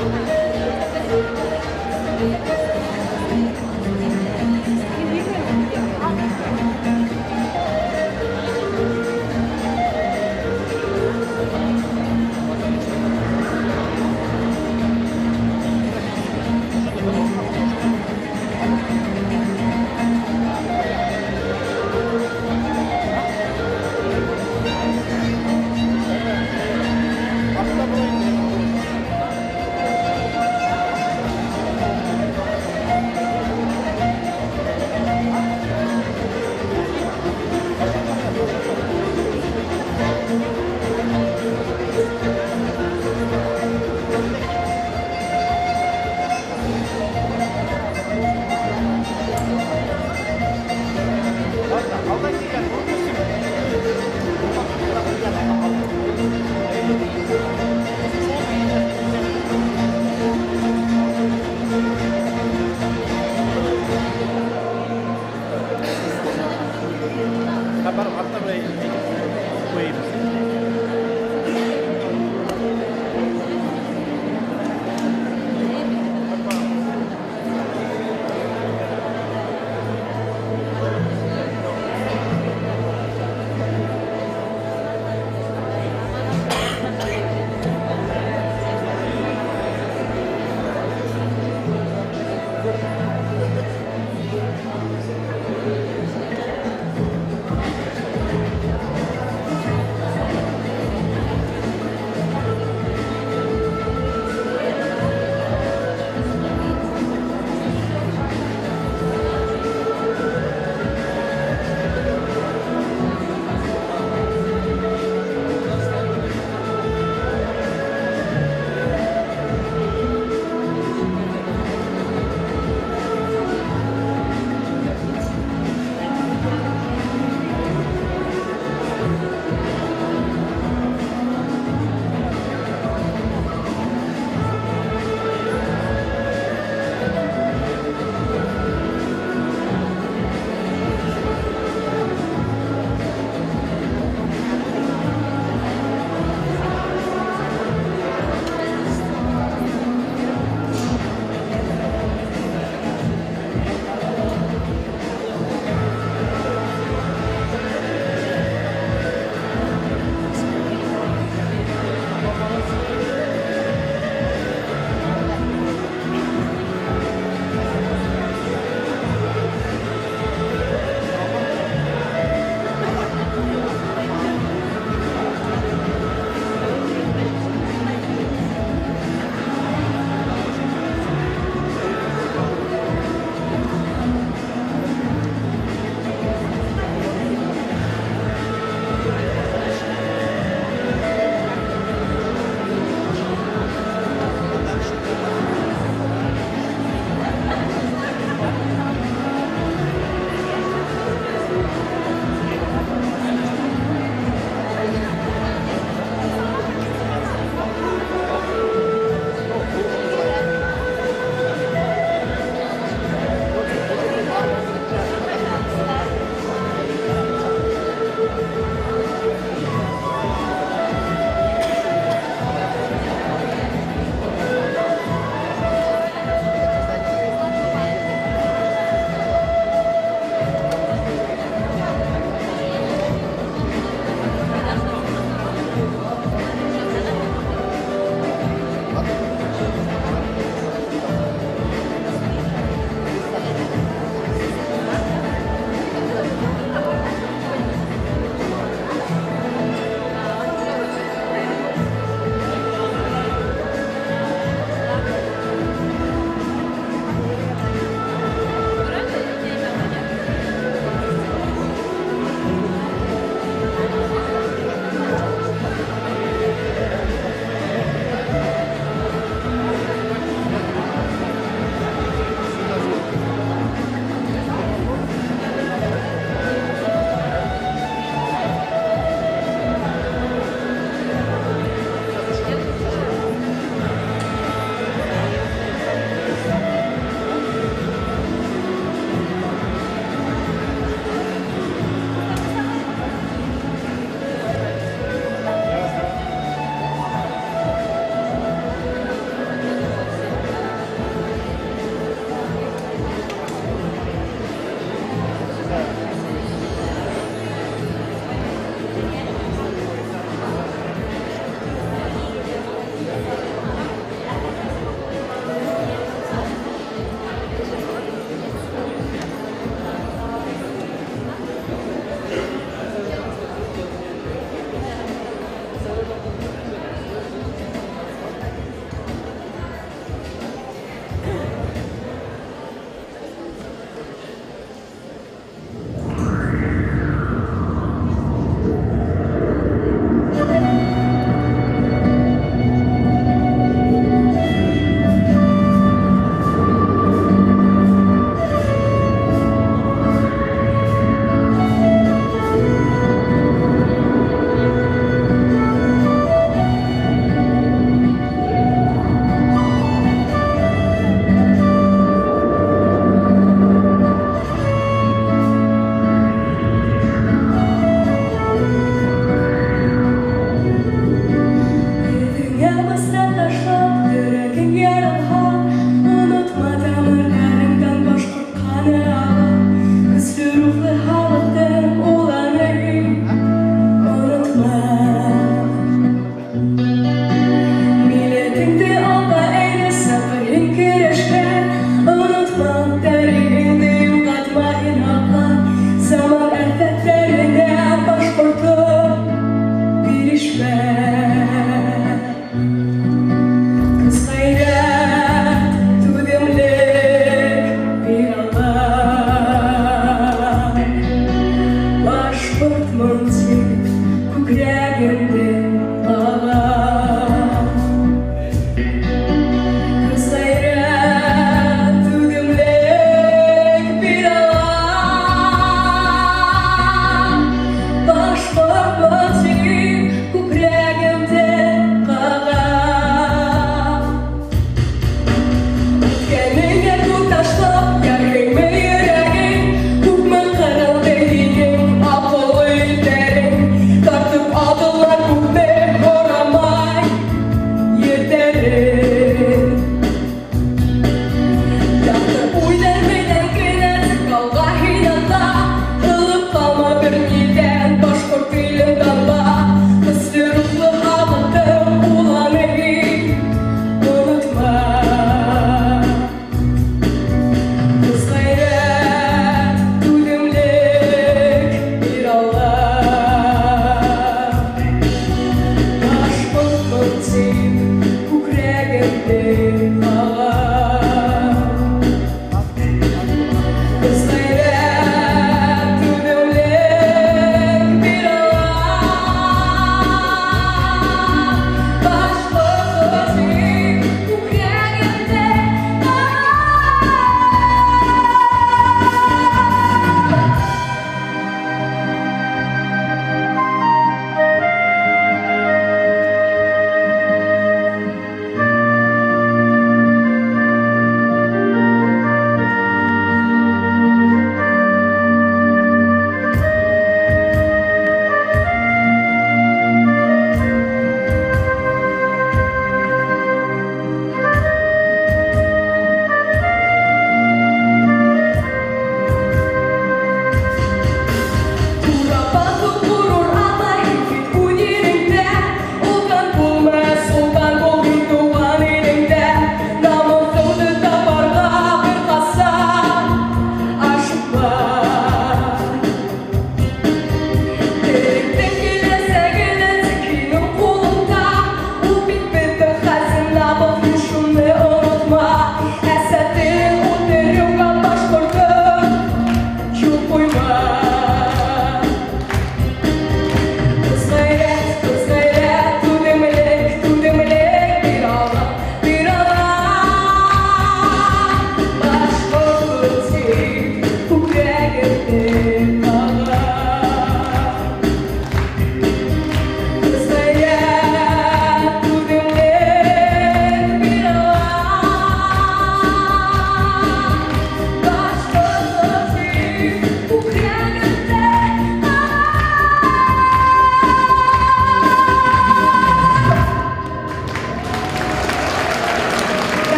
Thank you.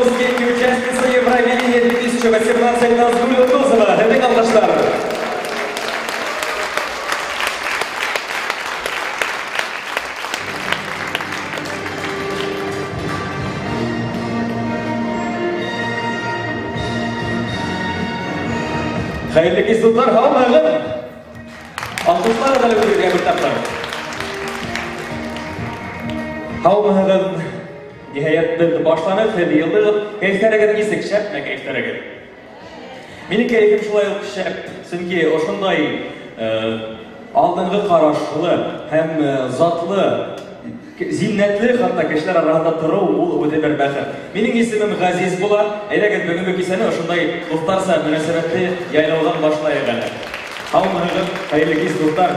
Белорусский участница Евровидения 2018 Назгуль Утузова. Хәдик алкышлар. Хәерле кич дуслар, һаумыгыз. Алкышлар да үзегә бер тапкыр. Һаумыгыз. Nihayet başlanır, hadi yıldırır. Keyiflerine gitsek şep ne keyiflerine. Benim keyfim şulay şep. Çünkü o şunday aldığınız kararlı, hem zatlı, zinnetli hatta kişiler arasında tırı olup öte bir bakır. Benim isimim Gaziz Bula. Eğer bugünkü sene o şunday dostlarsa münasebetli yayınlardan başlayalım. Havmağın hayırlı giz dostlar.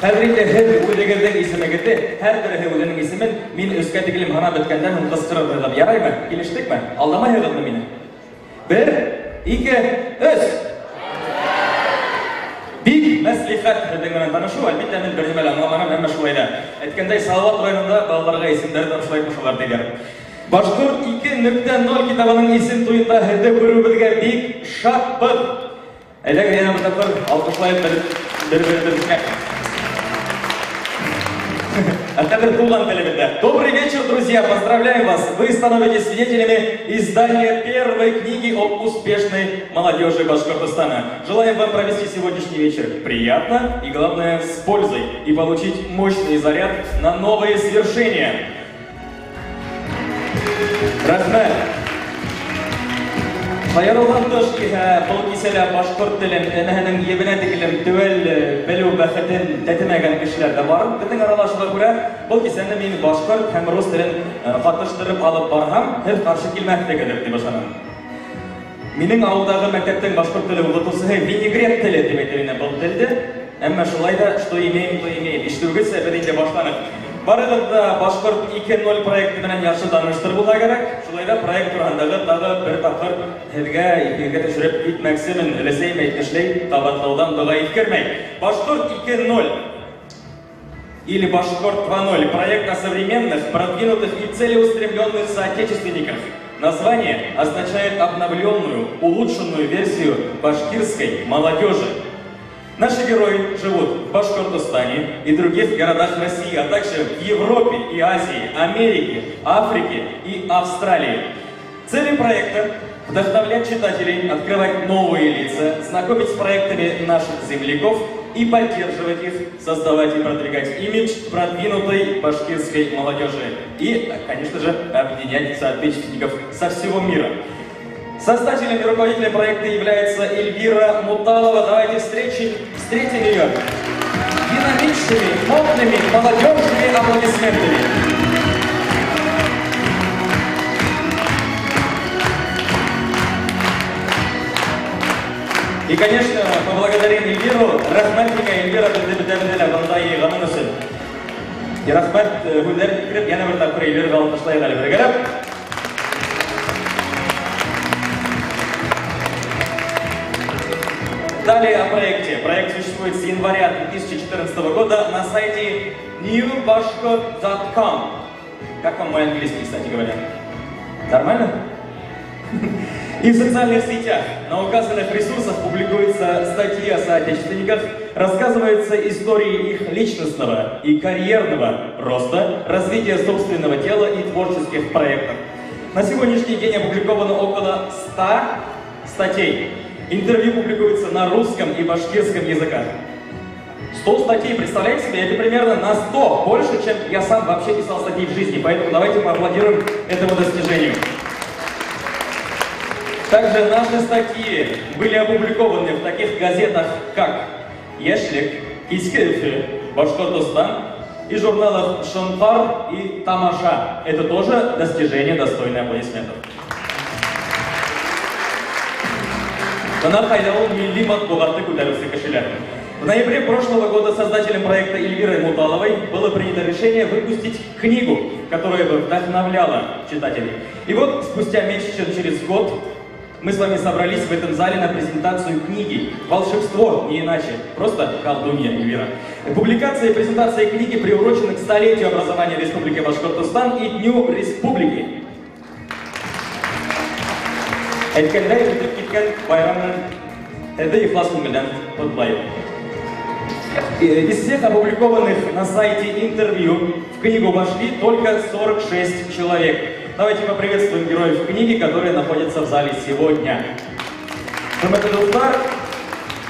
Kadrinde her uyduğunuzdan isime gitti, her biri uyduğunun isimin min üsketikilim hana bitkenden hun kıskırır. Yaray mı? Geliştik mi? Aldama yığıldı mı? Bir, iki, üç. Big meslihat dediğimden bana şu elbette min bir cümle anlamanım hem şöyle. Etkenday salavat oyununda bağlarga isimlerden şulaymışlar diler. Başkurt 2.0 kitabının isim tuyunda herde görübüzge Big Shot. Eğer yana bir takır alkışlayıp bir Добрый вечер, друзья! Поздравляем вас! Вы становитесь свидетелями издания первой книги об успешной молодежи Башкортостана. Желаем вам провести сегодняшний вечер приятно и, главное, с пользой и получить мощный заряд на новые свершения. Рахмет! Хайрулган тош бұл киселе башкорт телен, энеһенең ебенә тикелем төвәл белү бәхетен тәтемәгән кешеләр дә бар. Безнең аралашуга күрә бұл кисәне мин башкорт һәм рус телен катыштырып алып барһам, һәр каршы килмәҫлегедер дип ышанам. Минең авылдагы мәктәптең башкорт теле укытучысы винегрет теле дип әйтелгән был телде. Әмма шулай да что имеем, то имеем. Иштүгез бер инде башланып. Барыгыз да Башкорт 2.0 проекты менән яхшы таныштыр була кирәк. Шулай да проект турында тагы бер тапкыр һезгә ипигә төшереп китмәксемен. Элесәй мәйтешләй табатлаудан дога иткермәй. Башкорт 2.0 или Башкорт 2.0 проект о современных, продвинутых и целеустремленных соотечественниках. Название означает обновленную, улучшенную версию башкирской молодежи. Наши герои живут в Башкортостане и других городах России, а также в Европе и Азии, Америке, Африке и Австралии. Цели проекта – вдохновлять читателей, открывать новые лица, знакомить с проектами наших земляков и поддерживать их, создавать и продвигать имидж продвинутой башкирской молодежи. И, конечно же, объединять соотечественников со всего мира. Создателем и руководителем проекта является Эльвира Муталова. Давайте встретим ее динамичными, модными, молодежными аплодисментами. И, конечно, поблагодарим Эльвиру. Рахматника Эльвира бедебедебеделя вандаи ганунусын. И рахмат гүлдерин кирип, яна бир тапкыр Эльвирга алкышлайык әле бергәләп. Далее о проекте. Проект существует с января 2014 года на сайте newbashkort.com. Как вам мой английский, кстати говоря? Нормально? И в социальных сетях на указанных ресурсах публикуются статьи о соотечественниках, рассказываются истории их личностного и карьерного роста, развития собственного тела и творческих проектов. На сегодняшний день опубликовано около 100 статей. Интервью публикуется на русском и башкирском языках. 100 статей, представляете себе, это примерно на 100 больше, чем я сам вообще писал статьи в жизни. Поэтому давайте поаплодируем этому достижению. Также наши статьи были опубликованы в таких газетах, как Ешлик, Кискельфи, Башкортостан и журналах Шонтар и Тамаша. Это тоже достижение, достойное аплодисментов. В ноябре прошлого года создателем проекта Эльвирой Муталовой было принято решение выпустить книгу, которая бы вдохновляла читателей. И вот спустя меньше чем через год мы с вами собрались в этом зале на презентацию книги «Волшебство», не иначе, просто колдунья Эльвира. Публикация и презентация книги приурочены к столетию образования Республики Башкортостан и Дню Республики. Әйткәндәй, үтеп киткән байрамның әді ихлас күңелдән котлайым. Из всех опубликованных на сайте интервью в книгу вошли только 46 человек. Давайте поприветствуем героев книги, которые находятся в зале сегодня.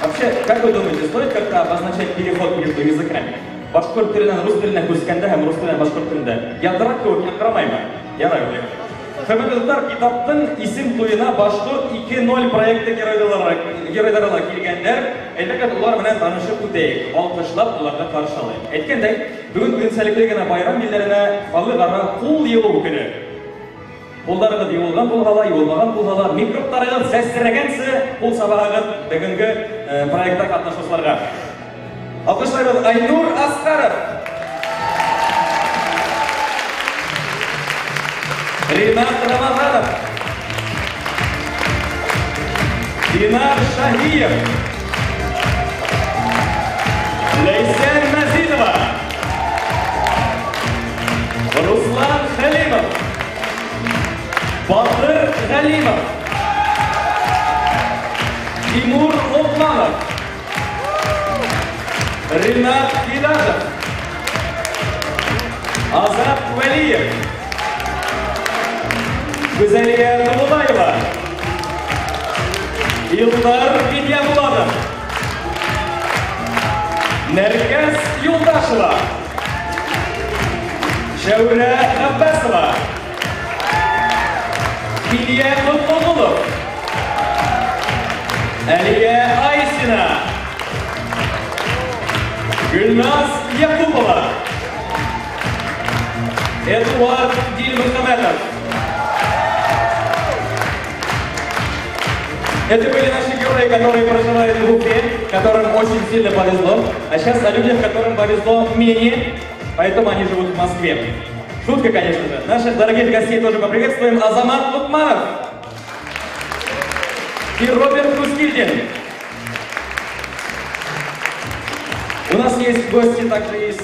Вообще, как вы думаете, стоит как-то обозначать переход между языками? Башкорт тілінен рус тіліне көшкенде һәм рус тілінен башкорт тілінде. Ядырақ көп, яқырамаймы? Ярай үлем. Хөрмәтле китаптың исем туена башкорт 2.0 проекты геройдары килгәннәр. Әйтәкәт улар белән танышып үтәйек. Алкышлап уларны каршылайык. Әйткәндәй, бүген үзенчәлекле генә байрам билдәренә халыкара кул юу көне. Кулдарыгыз юылган булгала, юылмаган булгала, микробларыгыз сәстерәгәнсе, кул сабагыгыз бүгенге проектта катнашучыларга. Алкышлайбыз Айнур Аскаров, Ринат Рамазанов, Динар Шахиев, Лейсен Назидова, Руслан Халимов, Батыр Галимов, Тимур Лукманов, Ринат Гидажев, Азат Валиев, Гүзәлия Нурбаева, Илдар Беньямуладов, Нәркәс Юлдашева, Шәүрә Ғаббасова, Илья Кутбулов, Алия Айсина, Гүлназ Якубова, Эдуард Дильмухаметов. Это были наши герои, которые проживают в Уфе, которым очень сильно повезло. А сейчас о людях, которым повезло менее, поэтому они живут в Москве. Шутка, конечно же. Наших дорогих гостей тоже поприветствуем. Азамат Лукманов и Роберт Кускильдин. У нас есть гости также из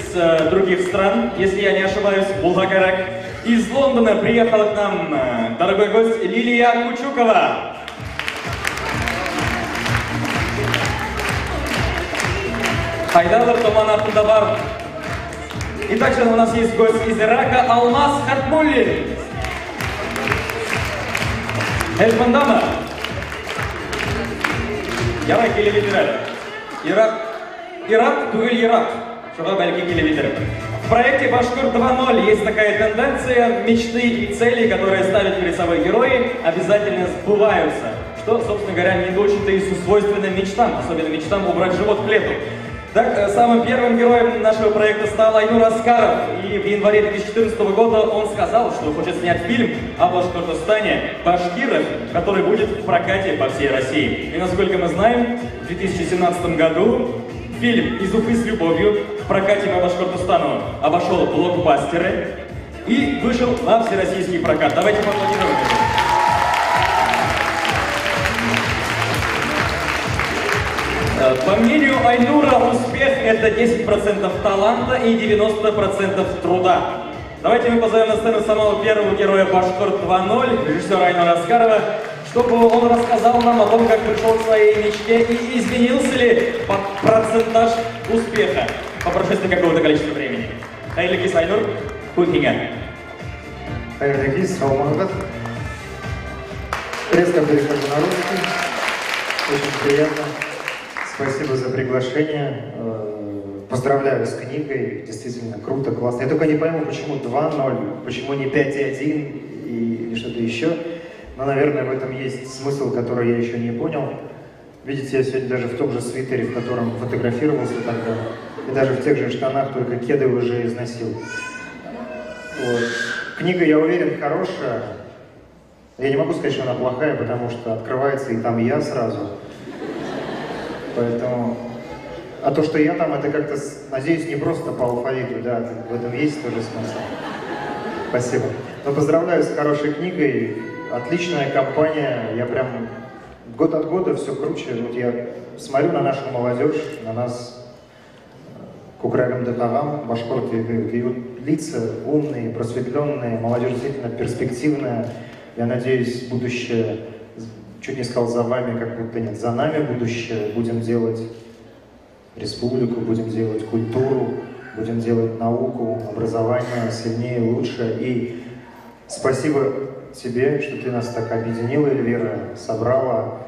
других стран, если я не ошибаюсь, Булгагарак. Из Лондона приехала к нам дорогой гость Лилия Кучукова. Хайдалар Томан Артудабар. И также у нас есть гость из Ирака Алмаз Хатмуллин. Эльфандама. Ярай телевизор. Ирак, дуэль Ирак. Шуга бәлки телевизор. В проекте Башкорт 2.0 есть такая тенденция: мечты и цели, которые ставят перед собой герои, обязательно сбываются. Что, собственно говоря, не очень-то и свойственно мечтам, особенно мечтам убрать живот к лету. Так, самым первым героем нашего проекта стал Айнур Аскаров, и в январе 2014 года он сказал, что хочет снять фильм о Башкортостане, башкирах, который будет в прокате по всей России. И насколько мы знаем, в 2017 году фильм «Из Уфы с любовью» в прокате по Башкортостану обошел блокбастеры и вышел на всероссийский прокат. Давайте поаплодируем. По мнению Айнура, успех – это 10% таланта и 90% труда. Давайте мы позовем на сцену самого первого героя Башкорт 2.0, режиссера Айнура Аскарова, чтобы он рассказал нам о том, как пришел к своей мечте и изменился ли процентаж успеха по прошествии какого-то количества времени. Хайрликис Айнур, Кунхига. Хайрликис, Салмангат. Резко перехожу на русский. Очень приятно. Спасибо за приглашение. Поздравляю с книгой. Действительно круто, классно. Я только не пойму, почему 2.0, почему не 5.1 или что-то еще. Но, наверное, в этом есть смысл, который я еще не понял. Видите, я сегодня даже в том же свитере, в котором фотографировался тогда, и даже в тех же штанах, только кеды уже износил. Вот. Книга, я уверен, хорошая. Я не могу сказать, что она плохая, потому что открывается и там я сразу. Поэтому... А то, что я там, это как-то, надеюсь, не просто по алфавиту, да, в этом есть тоже смысл. Спасибо. Но поздравляю с хорошей книгой. Отличная компания. Я прям год от года все круче. Вот я смотрю на нашу молодежь, на нас, Кукрагам Датагам, Башкорт, ее лица умные, просветленные, молодежь действительно перспективная. Я надеюсь, будущее чуть не сказал за вами, как будто нет, за нами будущее. Будем делать республику, будем делать культуру, будем делать науку, образование сильнее, лучше. И спасибо тебе, что ты нас так объединила, Эльвира, собрала.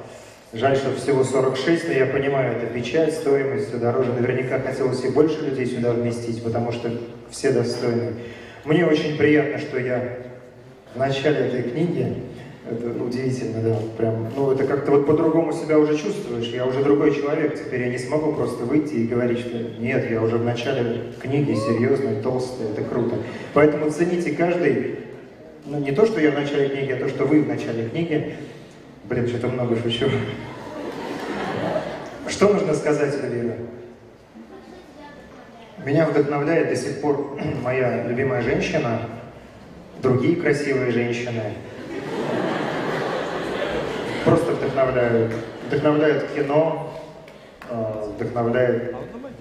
Жаль, что всего 46, но я понимаю, это печать, стоимость, все дороже. Наверняка хотелось и больше людей сюда вместить, потому что все достойны. Мне очень приятно, что я в начале этой книги, это удивительно, да, прям, ну это как-то вот по-другому себя уже чувствуешь, я уже другой человек, теперь я не смогу просто выйти и говорить, что нет, я уже в начале книги серьезный, толстый, это круто. Поэтому цените каждый, ну не то, что я в начале книги, а то, что вы в начале книги. Блин, что-то много шучу. Что нужно сказать, Эльвира? Меня вдохновляет до сих пор моя любимая женщина, другие красивые женщины. Просто вдохновляют. Вдохновляет кино, вдохновляет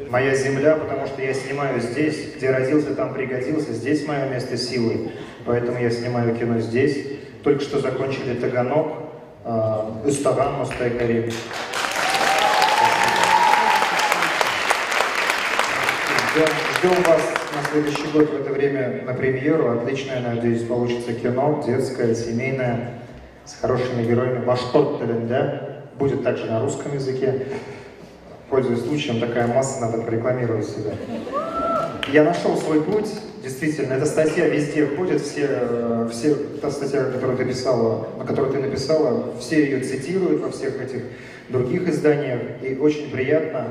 моя земля, потому что я снимаю здесь, где родился, там пригодился. Здесь мое место силы, поэтому я снимаю кино здесь. Только что закончили Таганок, Истаган, Мостай-Карим. Ждем вас на следующий год в это время на премьеру. Отличное, надеюсь, получится кино, детское, семейное, с хорошими героями. Башкорт да? Будет также на русском языке. Пользуясь случаем, такая масса, надо прорекламировать себя. Я нашел свой путь, действительно, эта статья везде ходит, та статья, которую ты писала, на которую ты написала, все ее цитируют во всех этих других изданиях, и очень приятно,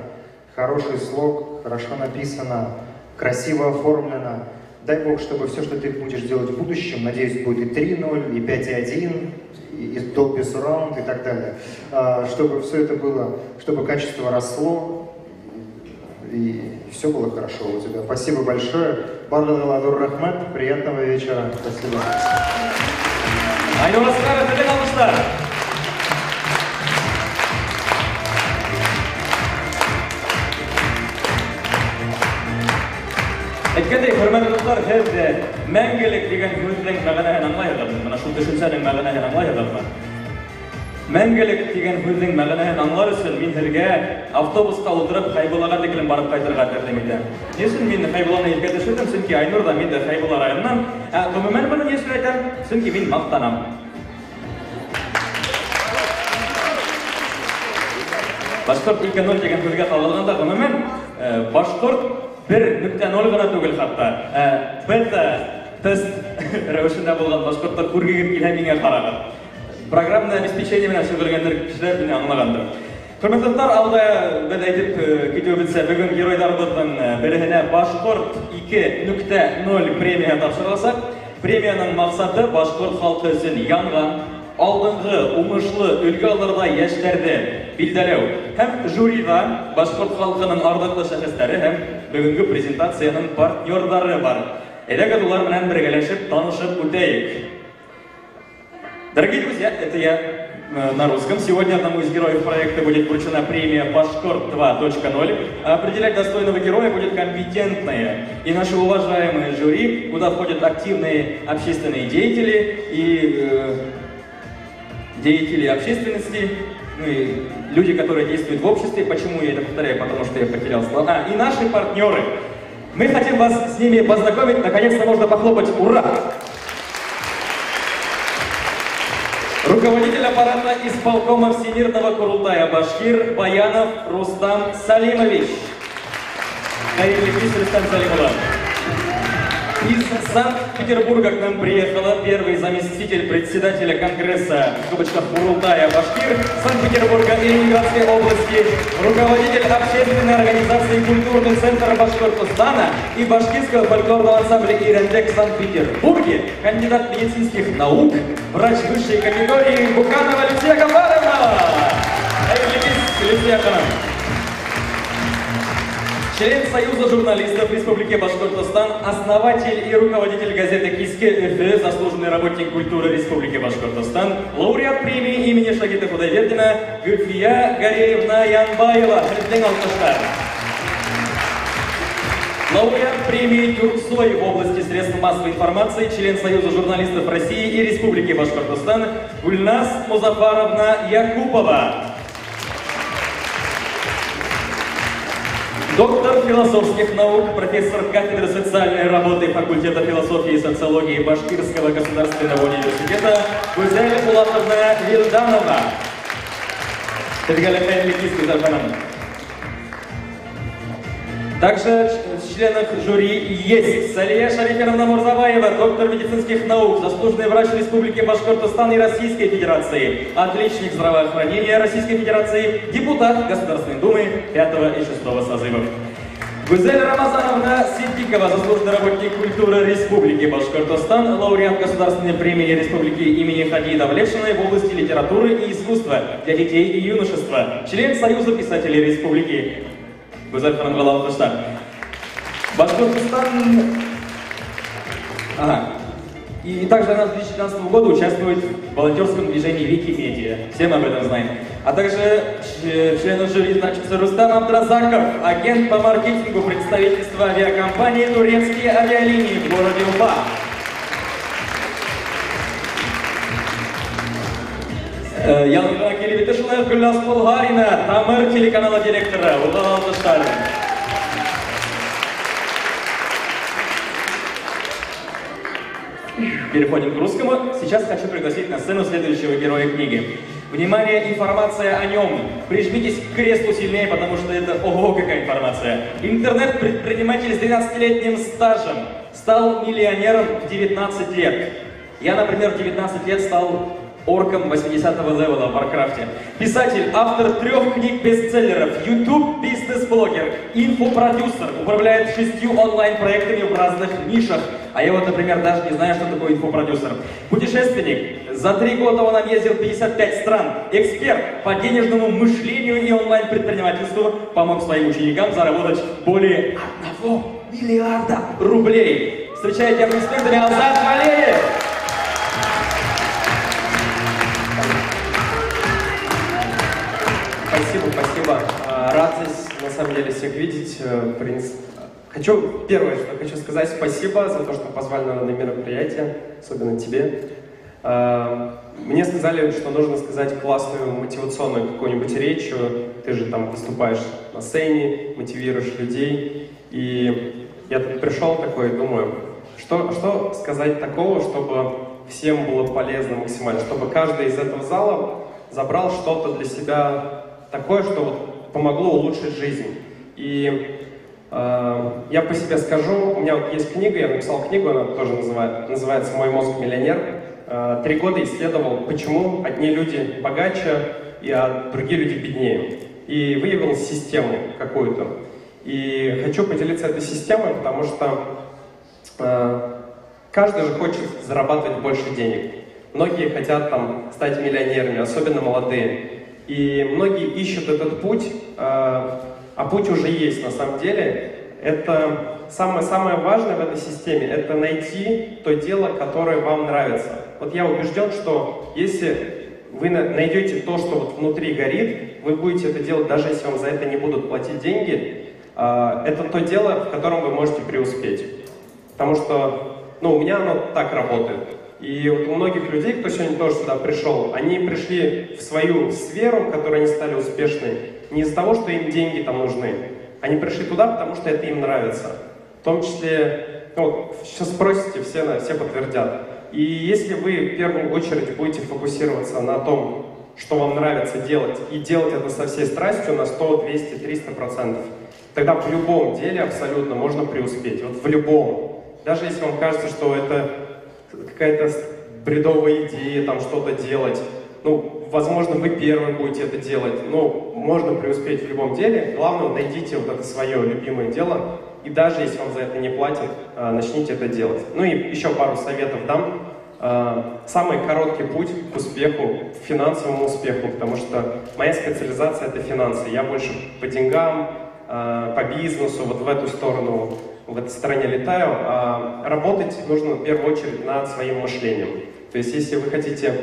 хороший слог, хорошо написано, красиво оформлено. Дай Бог, чтобы все, что ты будешь делать в будущем, надеюсь, будет и 3.0, и 5.1, и Dolby Surround и так далее, чтобы все это было, чтобы качество росло, и все было хорошо у тебя. Спасибо большое. Барлыгыладур рахмет. Приятного вечера. Спасибо. Әйткәндәй, хөрмәтле дуслар, һез мәңгелек дигән һүзнең мәгънәһен аңлаегызмы? Менә шул төшенчәнең мәгънәһен аңлаегызмы? Мәңгелек дигән һүзнең мәгънәһен аңлар өчен мин һезгә автобуска утырып Хайбуллага тиклем барып кайтырга тәкъдим итәм. Ничек мин Хайбулланы илгә төшердем? Чөнки Айнур да мин дә Хайбулла районыннан. Гомумән моны ничек әйтәм? Чөнки мин мактанам. Башкорт 2.0 дигән һүзгә калганда гомумән башкорт 1.0 гына түгел хатта. Бета-тест рәвешендә булган башкортлар күргегез килә миңа карагыз. Программное обеспечение менән шөгыльләнгән кешеләр мине аңлагандыр. Хөрмәтле дуслар, алда без әйтеп китүебезчә, бүген геройдарыбызның берегенә Башкорт 2.0 премия тапшырылачак. Премияның максаты башкорт халкы өчен янган, алдынгы уңышлы өлгө алырда яшьләрне билдәләү һәм жюрида башкорт халкының ардыклы шәхесләре һәм бүгенге презентациянең партнерлары бар. Әйдәгез улар белән бергәләшеп, танышып үтәйек. Дорогие друзья, это я на русском. Сегодня одному из героев проекта будет вручена премия «Башкорт 2.0». Определять достойного героя будет компетентное и наши уважаемые жюри, куда входят активные общественные деятели и деятели общественности, ну и люди, которые действуют в обществе. Почему я это повторяю? Потому что я потерял слова. И наши партнеры. Мы хотим вас с ними познакомить. Наконец-то можно похлопать. Ура! Руководитель аппарата исполкома Всемирного Курултая Башкир Баянов Рустам Салимович. Рустам Салимович. Из Санкт-Петербурга к нам приехала первый заместитель председателя Конгресса Курултая Башкир Санкт-Петербурга и Ленинградской области, руководитель общественной организации «Культурный центр Башкортостана» и башкирского фольклорного ансамбля «Ирендек» в Санкт-Петербурге, кандидат медицинских наук, врач высшей категории Буканова Люция Габаровна. Член Союза журналистов Республики Башкортостан, основатель и руководитель газеты «Киске-Ф», заслуженный работник культуры Республики Башкортостан, лауреат премии имени Шагита Худайбердина Гульфия Гареевна Янбаева. Лауреат премии Тюрксой в области средств массовой информации, член Союза журналистов России и Республики Башкортостан Гульназ Музафаровна Якупова. Доктор философских наук, профессор кафедры социальной работы факультета философии и социологии Башкирского государственного университета Гузель Булатовна Вилданова. Также в членах жюри есть Салия Шарифовна Мурзабаева, доктор медицинских наук, заслуженный врач Республики Башкортостан и Российской Федерации, отличник здравоохранения Российской Федерации, депутат Государственной Думы 5 и 6 созывов. Гузель Рамазановна Сиддикова, заслуженный работник культуры Республики Башкортостан, лауреат Государственной премии Республики имени Хади Давлетшиной в области литературы и искусства для детей и юношества, член Союза писателей Республики. Гузель Франгалаловна. Башкортостан... И также она с 2015 года участвует в волонтерском движении Викимедиа. Все мы об этом знаем. А также член жюри значится Рустам Абдразаков, агент по маркетингу представительства авиакомпании «Турецкие авиалинии» в городе Уфа. Ялгына Келебетешина Гүлназ Булгарина, Тамыр телеканала директора, Улал Алтыштар. Переходим к русскому. Сейчас хочу пригласить на сцену следующего героя книги. Внимание, информация о нем. Прижмитесь к креслу сильнее, потому что это ого, какая информация. Интернет-предприниматель с 12-летним стажем. Стал миллионером в 19 лет. Я, например, в 19 лет стал орком 80-го левела в Варкрафте. Писатель, автор 3 книг-бестселлеров, YouTube бизнес-блогер, инфопродюсер, управляет 6 онлайн-проектами в разных нишах. А я вот, например, даже не знаю, что такое инфопродюсер. Путешественник. За 3 года он объездил 55 стран. Эксперт по денежному мышлению и онлайн-предпринимательству. Помог своим ученикам заработать более 1 миллиарда рублей. Встречайте аплодисментами Алзат Малеев. Спасибо. Рад здесь, на самом деле, всех видеть. Первое, что хочу сказать, спасибо за то, что позвали на мероприятие, особенно тебе. Мне сказали, что нужно сказать классную мотивационную какую-нибудь речь. Ты же там выступаешь на сцене, мотивируешь людей. И я тут пришел такой, думаю, что сказать такого, чтобы всем было полезно максимально, чтобы каждый из этого зала забрал что-то для себя такое, что вот помогло улучшить жизнь. И я по себе скажу, у меня вот есть книга, я написал книгу, она тоже называется «Мой мозг миллионер». 3 года исследовал, почему одни люди богаче, а другие люди беднее. И выявил систему какую-то. И хочу поделиться этой системой, потому что каждый же хочет зарабатывать больше денег. Многие хотят там стать миллионерами, особенно молодые. И многие ищут этот путь, а путь уже есть на самом деле. Это самое важное в этой системе, это найти то дело, которое вам нравится. Вот я убежден, что если вы найдете то, что вот внутри горит, вы будете это делать, даже если вам за это не будут платить деньги, это то дело, в котором вы можете преуспеть. Потому что, у меня оно так работает. И вот у многих людей, кто сегодня тоже сюда пришел, они пришли в свою сферу, в которой они стали успешны, не из-за того, что им деньги там нужны. Они пришли туда, потому что это им нравится. В том числе, сейчас спросите, все подтвердят. И если вы в первую очередь будете фокусироваться на том, что вам нравится делать, и делать это со всей страстью на 100, 200, 300%, тогда в любом деле абсолютно можно преуспеть. Вот в любом. Даже если вам кажется, что это какая-то бредовая идея, там что-то делать. Возможно, вы первым будете это делать, но можно преуспеть в любом деле. Главное, найдите вот это свое любимое дело, и даже если вам за это не платят, начните это делать. И еще пару советов дам. Самый короткий путь к успеху, к финансовому успеху, потому что моя специализация — это финансы. Я больше по деньгам, по бизнесу, вот в эту сторону, в этой стороне летаю. Работать нужно в первую очередь над своим мышлением. То есть, если вы хотите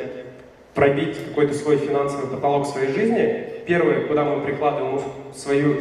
пробить какой-то свой финансовый потолок в своей жизни, первое, куда мы прикладываем свою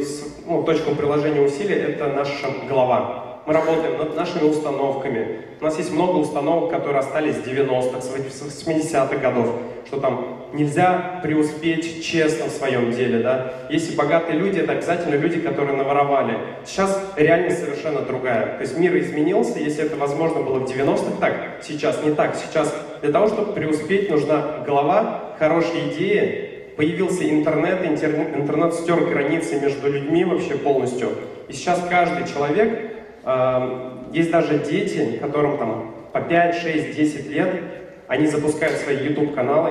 точку приложения усилий, это наша голова. Мы работаем над нашими установками. У нас есть много установок, которые остались с 90-х, с 80-х годов, что там нельзя преуспеть честно в своем деле, да. Если богатые люди, это обязательно люди, которые наворовали. Сейчас реальность совершенно другая. То есть мир изменился, если это возможно было в 90-х, так, сейчас не так. Сейчас для того, чтобы преуспеть, нужна голова, хорошие идеи. Появился интернет, интернет стер границы между людьми вообще полностью. И сейчас каждый человек, есть даже дети, которым там по 5, 6, 10 лет, они запускают свои YouTube-каналы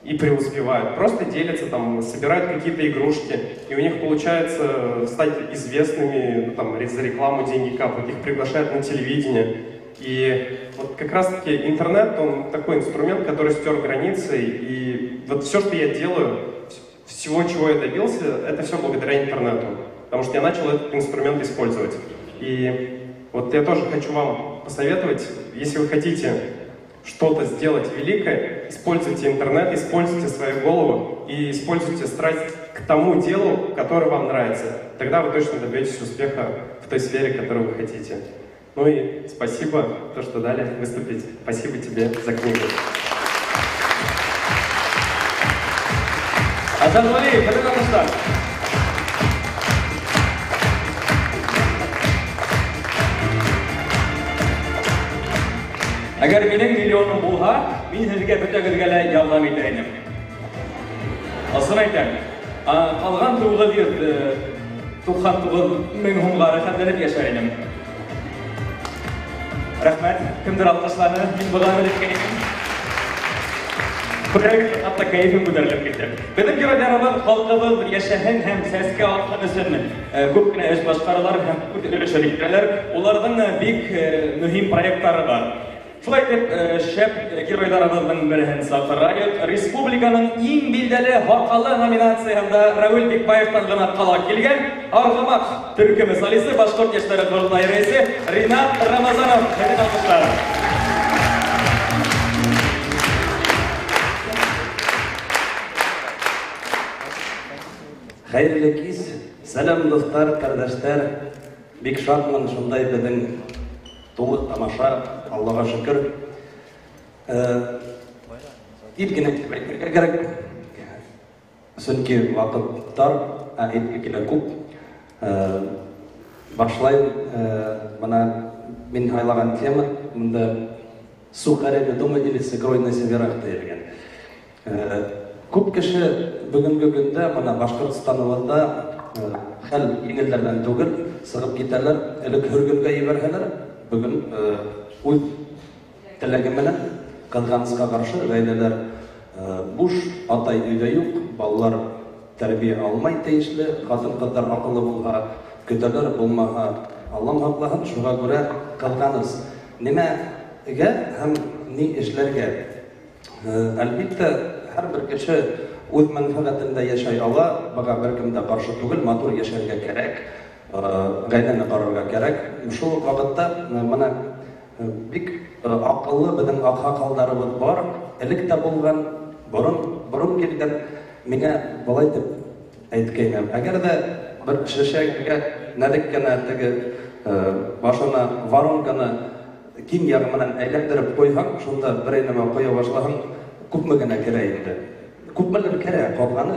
и преуспевают. Просто делятся, там, собирают какие-то игрушки, и у них получается стать известными, там, за рекламу деньги капают, их приглашают на телевидение. И вот как раз-таки интернет, он такой инструмент, который стер границы, и вот все, что я делаю, всего, чего я добился, это все благодаря интернету, потому что я начал этот инструмент использовать. И вот я тоже хочу вам посоветовать, если вы хотите что-то сделать великое, используйте интернет, используйте свою голову и используйте страсть к тому делу, которое вам нравится. Тогда вы точно добьетесь успеха в той сфере, которую вы хотите. Ну и спасибо, то, что дали выступить. Спасибо тебе за книгу. Азат Валиев, пожалуйста. Agar mening millionim bo'lsa, men sizga bitta-birgala yordam etaydim. Aslan aytdim. Qolgan 99 ming humga qadalib yashaydim. Rahmat, kimdir alqishlarni men bilan etganim. Bular hatto kayfim ko'tarilib ketdi. Bizim giroylarimiz xalqimiz bir yashagan ham sesga otqanisin. Ko'pgina ish boshqaruvlar ham sheriklar, ularning bek muhim proyektlari bor. Шулай итеп, шәп геройларыбызның берен Сафарайот республиканың иң билдәле хакалы номинациясында Равил Бекбаевтан гына кала килгән Аргамак төркеме солисты башкорт яшьләре клубының рәисе Ринат Рамазанов. Хәерле кич, сәлам дуслар, кардәшләр. Бик шатмын шундай безнең тулы тамаша, Аллаға шүкір. Иткенек кәрәк, сөнки вакыттар әйтке килә күп. Башлайым, мына мин хайлаган тема, монда сухаря дома делится грой на северах дигән. Күп кеше бүгенге көндә мына Башкортстаныбызда хәл еңелләрдән түгел, сыгып китәләр, элек хөргөнгә ибәрһәләр. Бүген үз теләге менән кызганычка каршы гаиләләр буш, атай өйдә юк, балалар тәрбия алмай тиешле, хатын-кызлар акыллы булга, көтәләр булмага, Аллаһ хаклаһын, шуңа күрә кызганыч. Нимәгә һәм ни эшләргә? Әлбәттә, һәрбер кеше үз мәнфәгатендә яшәй ала, бага беркем дә каршы түгел, матур яшәргә кирәк. Гаиләне карарга кирәк. Шул вакытта менә бик акыллы безнең аксакалдарыбыз бар. Элек тә булган, борын килгән миңа болай дип әйткән. Әгәр дә бер шешәгә нәдек кенә теге башына воронканы киң ягы менән әйләндереп куйһаң, шунда бер нәмә куя башлаһаң, күпме генә кирәк инде. Күпмелер кирәк, калганы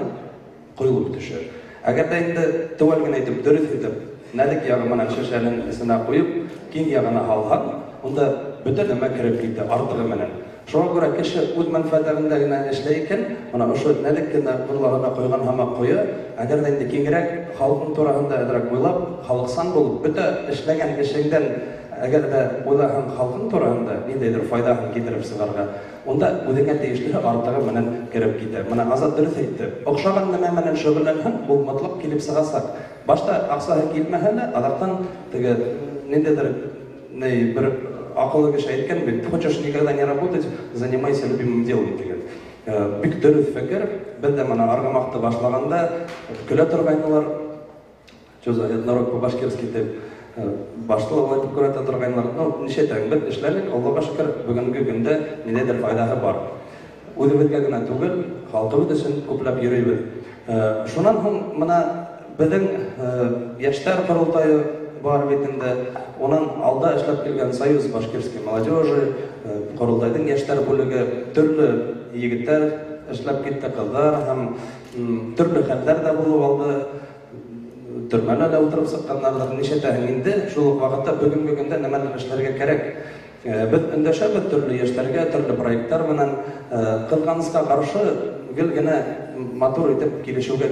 куелып төшәр. Әгәр дә инде тәвәл генә итеп, дөрес итеп, нәдек ягы менән шешәнең исенә куеп, киң ягына алһаң, унда бөтен нәмә кирәк китә, артыгы менән. Шуңа күрә кеше үз мәнфәгатендә генә эшләй икән, ана ошо нәдек кенә буллагына куйган һәм куя, әгәр дә инде киңрәк халкың турында әдрәк уйлап, халыксан булып, бөтен эшләгән кешеңдән әгәр дә уйлаһаң халкың турында, ниндидер файдаһын китереп сыгарга, онда үҙеңә тейешле артыгы менән кирәк китә. Менә Азат дөрес әйтте. Охшаган нәмә менән шөгыльләнһәң, бу мотлак килеп сыгасак. Башта аксаһы килмәһә лә, алардан теге ниндидер бер акыллы кеше әйткән бит, хочешь никогда не работать, занимайся любимым делом дигән. Бик дөрес фикер. Без дә менә Аргамакта башлаганда көлә торганнар, чөзә народ по-башкирски дип башлап айтып күрә торганнар. Ну, ничә тәң бер эшләрлек, Аллаһка шөкер, бүгенге көндә ниндидер файдаһы бар. үзебезгә генә түгел, халкыбыз өчен күпләп йөрибез. Шуннан һуң менә безнең яшьләр корылтае бар бит инде. Онан алда эшләп килгән Союз башкирской молодежи, корылтайның яшьләр бүлеге, төрле егетләр эшләп китте, кызлар һәм төрле хәлләр дә булып алды. Төрмәләрдә утырып сыкканнар ничәтәһен инде. Шул ук вакытта бүгенге көндә нәмәләр эшләргә кирәк. Без өндәшәбез төрле яшьләргә, төрле проектлар белән кылганычка каршы гел генә матур итеп килешүгә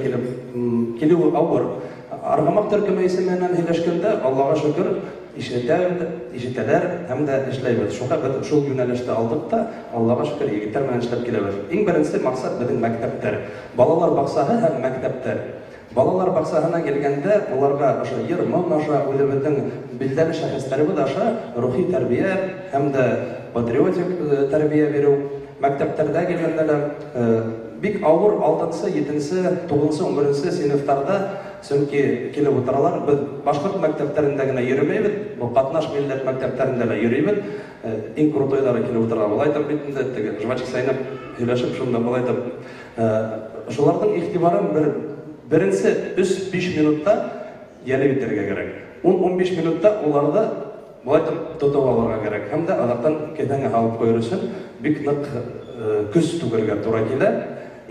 килү авыр. Аргамак төркеме исеменнән һөйләшкәндә, Аллага шөкер, ишетәләр һәм дә эшләйбез. Шуңа без шул юнәлештә алдык та, Аллага шөкер, егетләр белән эшләп киләбез. Иң беренче максат безнең мәктәптәр. Балалар баксаһы һәм мәктәптәр. Балалар баксаһына килгәндә, уларга аша йыр-моң аша, үзебезнең билдәле шәхесләребез аша рухи тәрбия һәм дә патриотик тәрбия бирү. Мәктәптәрдә килгәндә дә бик авыр 6-нчы, 7-нче, 9-нчы, 11-нче сыйныфтарда сөнки килеп утыралар. Без башкорт мәктәпләрендә генә йөрмәйбез, бу катнаш милләт мәктәпләрендә дә йөрибез. Иң крутойлары килеп утыра. Булай да бит инде теге жвачка сайнап һөйләшеп шунда булай да. Шуларның игътибарын Birinci 3-5 minutda yeni bitirge gerek. 10-15 minutda ularda bulaytып тотып алырга керек. Һәм дә адактан кетәңе алып коюр өчен бик нык көз түгәргә туры килә.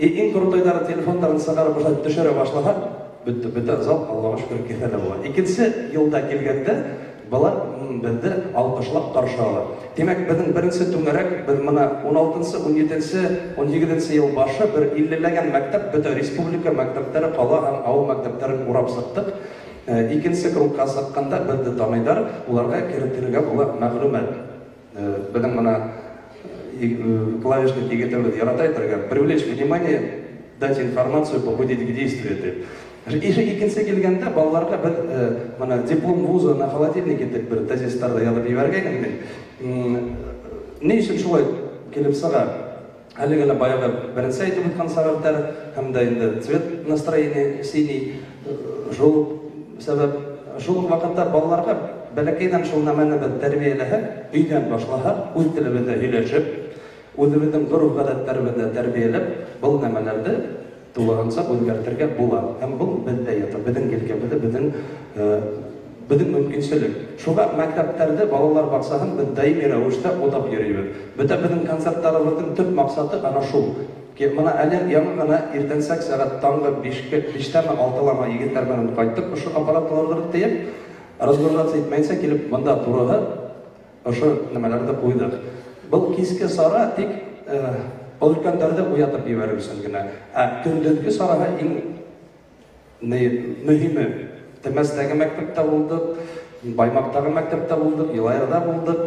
Иң куртайлар телефоннарын сагарып төшерә башлага, бөтә зал Аллага шөкер китәләр була. Икенче елда килгәндә балар безне алкышлап каршы ала. Демәк, безнең беренче түңәрәк без моны 16-нчы, 17-нче, 18-нче ел башы бер 50ләгән мәктәп, бөтен республика мәктәпләре, кала һәм авыл мәктәпләрен урап сыктык. Икенче кружка сыкканда безне таныйлар, уларга киретергә була мәгълүмат. Безнең моны клавишник егетебез ярата әйтергә, привлечь внимание, дать информацию, побудить к действию. Икенче килгәндә балаларга без моны диплом вузы на холодильнике дип бер тезистарда язып җибәргән инде. Ни өчен шулай килеп сыга? Әле генә баягы беренче әйтеп үткән сәбәпләр һәм дә инде цвет настроение синий шул сәбәп. Шул вакытта балаларга бәләкәйдән шул нәмәне без тәрбияләһәк, өйдән башлаһак, үз телебездә һөйләшеп, үзебезнең гореф-гадәтләребезне тәрбияләп, бу нәмәләрне тулыгынча үзгәртергә була. Һәм бу бездә ята, безнең өлкәбездә, безнең мөмкинчелек. Шуңа мәктәпләрдә балалар баксаһын без даими рәвештә утап йөрибез. Безнең концертларыбызның төп максаты ана шул. Моны әле яңа гына иртәнсәк сәгать таңгы 5-тәме 6-лама егетләр белән кайттык, ошо аппаратларны тиеп, разгружаться итмәйсә килеп монда турыгы ошо нәмәләрдә куйдык. Бу киске сара тик өлкәннәрне уятып җибәрер өчен генә. Көндезге сарага иң мөһиме Тәмәстәге мәктәптә булдык, Баймактагы мәктәптә булдык, Елайырда булдык,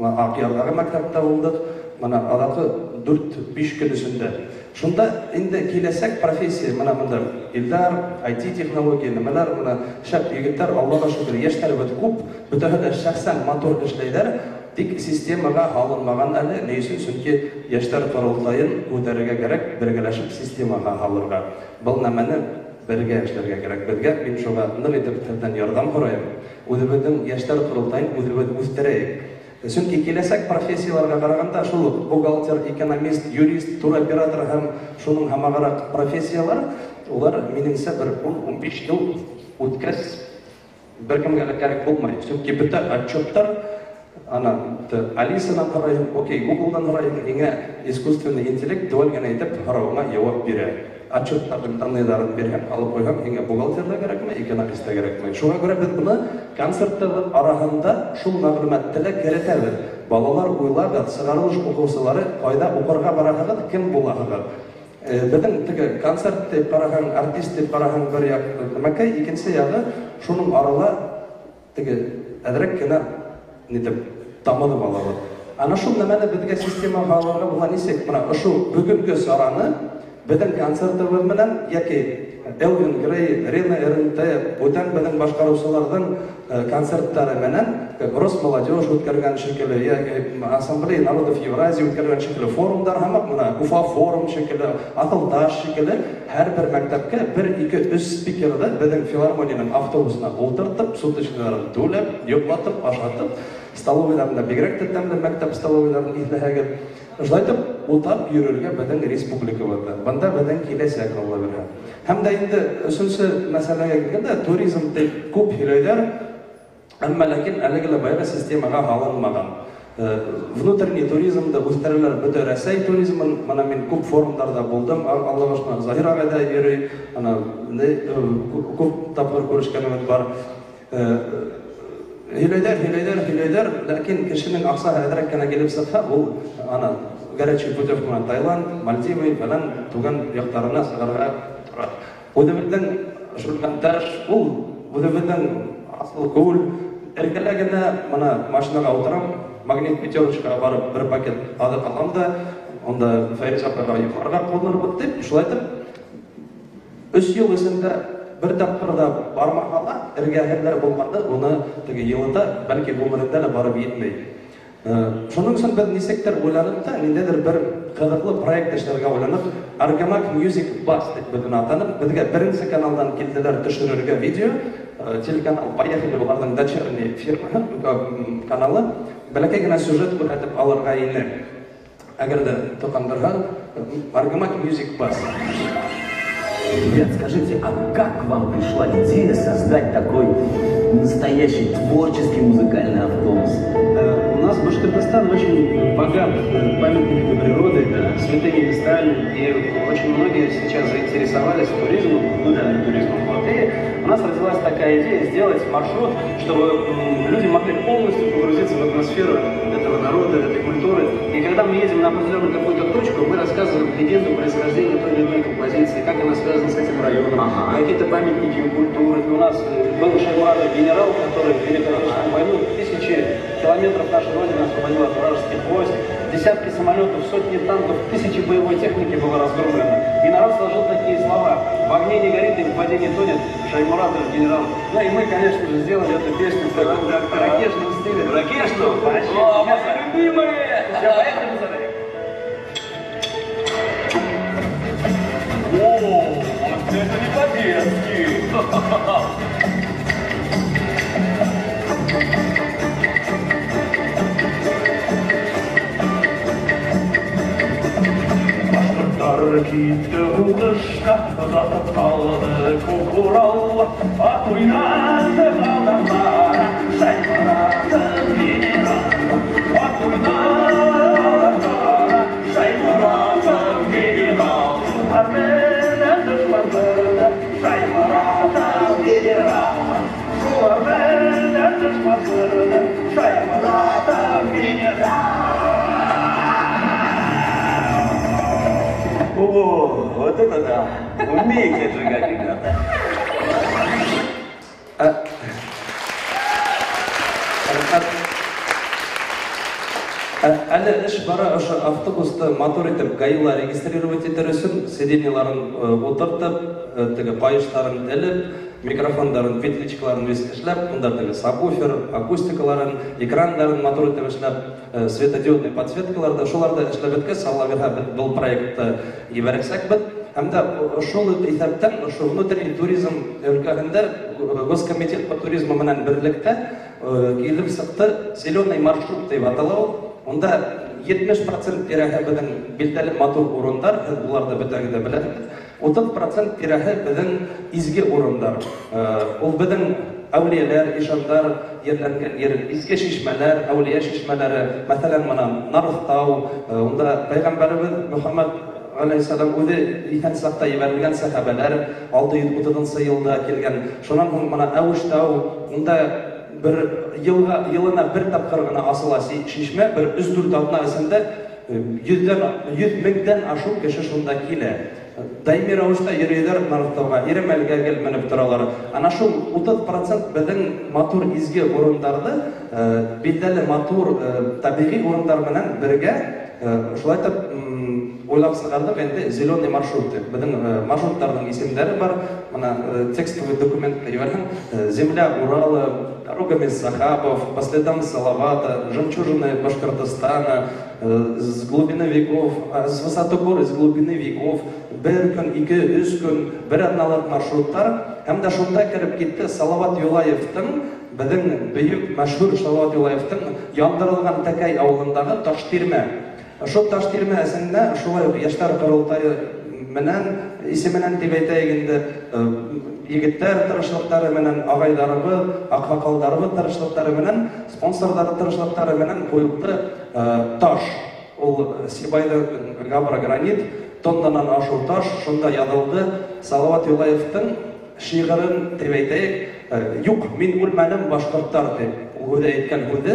Акъярдагы мәктәптә булдык. Менә адакы 4-5 көн эчендә. Шунда инде киләсәк профессия, менә монда Илдар, IT технология, нәмәләр, менә шәп егетләр, Аллага шөкер, яшьләребез күп, бөтәһе дә шәхсән матур эшләйләр. Тик системага алынмаган әле, ни өчен? Чөнки яшьләр корылтайын күтәрергә кирәк, бергәләшеп системага алырга. Бу нәмәне бергә эшләргә кирәк. Безгә мин шуга нык итеп тәмдән ярдәм кырыйм. Үзебезнең яшьләр корылтайын үзебез үстерәйек. Чөнки киләсәк профессияларга караганда шул бухгалтер, экономист, юрист, туроператор һәм шуның һәммәгарак профессиялар, улар минемчә бер 10-15 ел үткәч беркемгә дә кирәк булмый. Чөнки бөтен отчетлар ана Алисадан карайым, окей, Google'дан карайым, еңә искусственный интеллект дуаль генә итеп һорауга җавап бирә. Отчетларның данныйларын биргән, алып куйган, еңә бухгалтерда кирәкме, экономистта кирәкме? Шуңа күрә без моны концертлар арасында шул мәгълүматны кертәбез. Балалар уйлап, сыгарылыш укучылары кайда укырга бараһыгыз, кем булаһыгыз? Безнең теге концерт дип караган, артист дип караган бер як, мәкәй икенче ягы шуның арала теге әдрәк кенә нитеп тамылып алабыз. Ана шул нәмәне безгә системага алырга була нисек? Менә ошо бүгенге сараны безнең концертыбыз белән яки Элвин Грей, Рена РНТ, бүтән безнең башкаручыларның концертлары менән, Росмолодежь үткәргән шикелле, Ассамблея народов Евразии үткәргән шикелле форумдар һәм менә Уфа форум шикелле, Атылташ шикелле һәр бер мәктәпкә 1-2-3 спикерды безнең филармониянең автобусына утыртып, суточныйларын түләп, йоклатып, ашатып, столовыйларында бигрәк тә тәмле мәктәп столовыйларын изләһәгез, җайлап утап йөрергә безнең республикабызда. Бында безнең киләсәк Алла бирә. Һәм дә инде өченче мәсьәләгә килгәндә, туризм дип күп һөйләйләр, әмма ләкин әлеге бая системага алынмаган. Внутренний туризмда үстерәләр бөтә Россия туризмын, мана мин күп форумнарда булдым, Аллаһ ашна Заһир агада йөри, ана күп тапкыр күрешкәнем бар. Һөйләйләр, ләкин кешенең акса әдрәк кенә килеп сыгса, ул ана горячий путевка менән Таиланд, Мальдивы фәлән туган яктарына сыгарга тора. Үзебезнең шулканташ, ул үзебезнең асыл күл эркәләгәндә мана машинага утырам, магнит пятерочкага барып бер пакет азык алам да, онда Фәрис апага югарыга кулланып дип, шулай итеп 3 ел эчендә бер тапкыр да бармаганда, эргәһәрләр булмады, уны теге елда бәлки гомерендә дә барып йетмәй. Шуның өчен без нисектер уйланып та, ниндәдер бер кызыклы проект эшләргә уйланып, Argamak Music Bus дип безне атанып, безгә беренче каналдан килделәр төшерергә видео, телеканал Поехали буларның дочерний фирма каналы, бәләкәй генә сюжет күрсәтеп алырга инде. Әгәр дә токандырга Argamak Music Bus. Ребят, скажите, а как вам пришла идея создать такой настоящий творческий музыкальный автобус? У нас Башкортостан очень богат памятниками природы, святыми местами, и очень многие сейчас заинтересовались туризмом, культурным туризмом. Вот. И у нас родилась такая идея сделать маршрут, чтобы люди могли полностью погрузиться в атмосферу этого народа, этой культуры. И когда мы едем на определенную какую-то точку, мы рассказываем легенду происхождения той или иной композиции, как она связана с этим районом, какие-то памятники культуры. У нас был Шаймурадов генерал, который в Великой Отечественной войну тысячи километров нашей Родины освободил от вражеских войск, десятки самолетов, сотни танков, тысячи боевой техники было разгромлено. И народ сложил такие слова: в огне не горит и в воде не тонет, Шаймурадов генерал. Ну и мы, конечно же, сделали эту песню в таком ракешном стиле. Ракешном? О, мои любимые! Все, поехали, пацаны. О, это не по-детски! Китке удышка затопталды кукурал, ат уйнады адамдар, Шаймурады генерал, ат уйнады адамдар, Шаймурады генерал, арменен душмандырды, Шаймурады генерал, арменен душмандырды, Шаймурады генерал. О, вот это да! Умеете отжигать, ребята! Әле эш бара, ошо автобусты мотор итеп гаила регистрировать итер өчен сиденьяларын утыртып, теге кайыштарын элеп, микрофондарын, петличкаларын эшләп, монда теге сабвуфер, акустикаларын, экрандарын мотор итеп эшләп, светодиодный подсветкаларда, шуларда эшләп беткәч, Алла бирһә, бу проектты ибәрсәк бит. Һәм дә шул исәптән, шул внутренний туризм өлкәһендә Госкомитет по туризму менән берлектә килеп сыкты зеленый маршрут дип атала. Онда 70% тирәһе безнең билдәле матур урындар, буларда бетәгедә беләбез. 30% тирәһе безнең изге урындар. Ул безнең әүлияләр, ишандар ерләнгән йер, изге шишмәләр, әүлия шишмәләре, мәсәлән, менә Нарыктау, онда Пәйгамбәрбез Мөхәммәд алейхиссалам үзе икән сакта ибәрелгән сахабалар 630 елда килгән. Шуннан һуң менә Әвештау, онда bir yılına bir tapkır gına asıla şişme, bir üzdür tatna esinde 100 mindən aşıp kişi şunda kile. Daimi ravuşta yürüyler Narıktauga, Eremelge gelmenip turalar. Ana şu 30% bizden matur izgi orundardı, bildeli matur tabiği orundar menen birge, şulay da ойлап сығардық енді зеленый маршрут деп. Біздің маршруттардың исемдері бар. Мына текстовый документ переверген. Земля Урала, дорогами Сахабов, по следам Салавата, жемчужины Башкортостана, с глубины веков, с высоты гор из глубины веков, бір күн, 2-3 күн, бір арналар маршруттар. Hem de şunda kirip gitti Salavat Yulayev'tin, bizim büyük meşhur Salavat Yulayev'tin yandırılgan Tekay avlundağı Taştirme. Şu Taştirme esinde şulay yaşlar kurultayı menen, isimenen tibeteyinde yigitler tırışlıkları menen, ağaylarımı, akhakallarımı tırışlıkları menen, sponsorları tırışlıkları menen koyuldu taş. O Sibaylı Gabra granit, tondanan aşıl taş, şunda yazıldı Salavat Yulayev'tin şiirin tebeyteyik, yok min ulmanım başkırtlar deyip, o da etken hudu,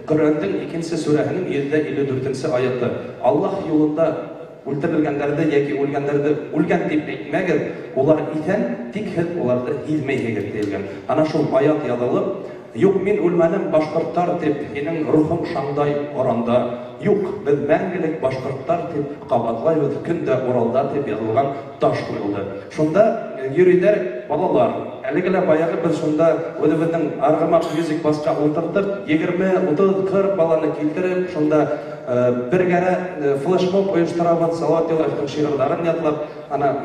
Kur'an'ın 2. surahının 7-54. ayeti. Allah yolunda öldürülgenlerde, yaki ölgen deyip etmegir, olar iten, tikhid olarda ilmeyhegir deyilgen. Ana şu ayet yazılıp, yok min ulmanım başkırtlar deyip, senin ruhun şanday oranda, yok biz мәңгілік başkırtlar deyip, qabatlar ve künde oralda deyip yazılgan taş koyuldu. Şunda yürüyler, balalar, әлігілі баяғы біз şunda ödübінің argımaq müzik basqa отырдық, 20-30-40 balаны келтіріп, şunda bir kere flashmob oyunçtırabın Salavat Yulayev'tin şiirlerini yazılып, ana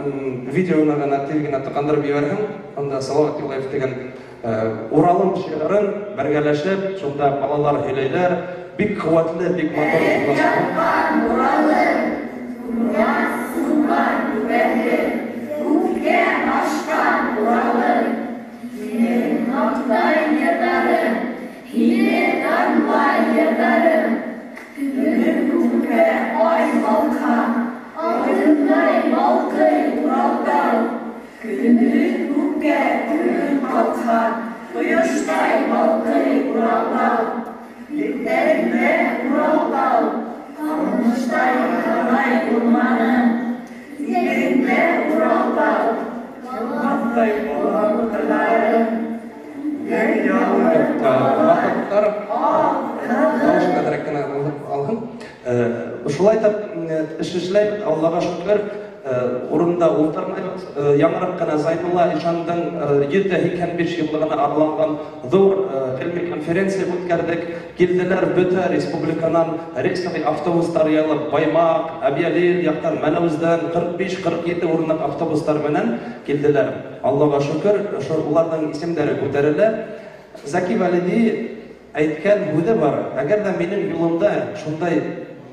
videonu telgine tıkandırıp yiverdim, onda Salavat Yulayев деген Uralım şiirin birgeleşip, şunda balalar heleyler, bik kuvvetli, bik motor Yapan Uralım, Uras Sunman Güvendir, Ufke Aşkan Uralım, Benim noktay yerdarım, Hile danvay yerdarım, Gülüm Ufke ay malkan, Altınday malkay Ural'dan, Gülüm Ufke gülüm kalkan, Uyuştay malkay Ural'dan, Diplerinde Ural'dan, Almıştay kanay urmanım, Yerinde Ural'dan, Kalmaktay olan kırlarım, Yer yağmur Vakıtlar, Allah'a kadar alın. Uşulay da işleşleyip Allah'a şükür orunda oturmayız. Yanırıp kana Zaynullah İşan'dan 7-5 yıllığına arlangan zor ilmi konferensiya ötkərdik. Geldiler bütün Respublikanan Riksdagi avtobuslar yayılıp Baymaq, Abiyalil, yaqtan Manavizdan 45-47 orunluk avtobuslar menen geldiler. Allah'a şükür, ulardan isimleri ko'tarildi. Zaki Validi aytgan huda var. Agar da mening yo'limda shunday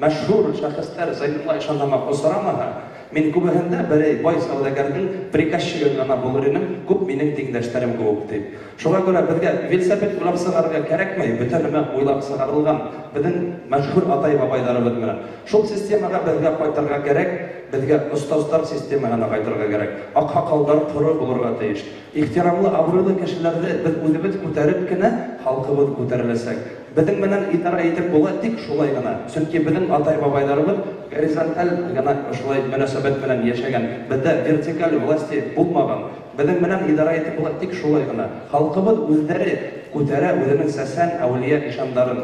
mashhur shaxslar Zaynullah İşan'dan qo'saramaha, men ko'bahanda bir boy savdogarning prikashchigina bo'lar edim, ko'p mening tengdoshlarim ko'p deb. Shunga ko'ra bizga velosiped o'ylab sig'arga kerakmi? Butun nima o'ylab sig'arilgan bizning mashhur atay babaylarimiz bilan. Shu sistemaga bizga qaytarga kerak, bizga ustozlar sistemasiga qaytarga kerak. Aqhaqallar quri bo'lurga tegish. Ehtiromli, obro'li kishilarni biz o'zimiz ko'taribgina xalqimiz ko'tarilasak, bizning bilan idora etib bo'ladik shulay gana. Chunki bizning atay babaylarimiz horizontal gana shulay munosabat bilan yashagan. Bizda vertikal vlasti bo'lmagan. Bizning bilan idora etib bo'ladik shulay gana. Xalqimiz o'zlari ko'tara o'zining sasan avliya ishonlarin.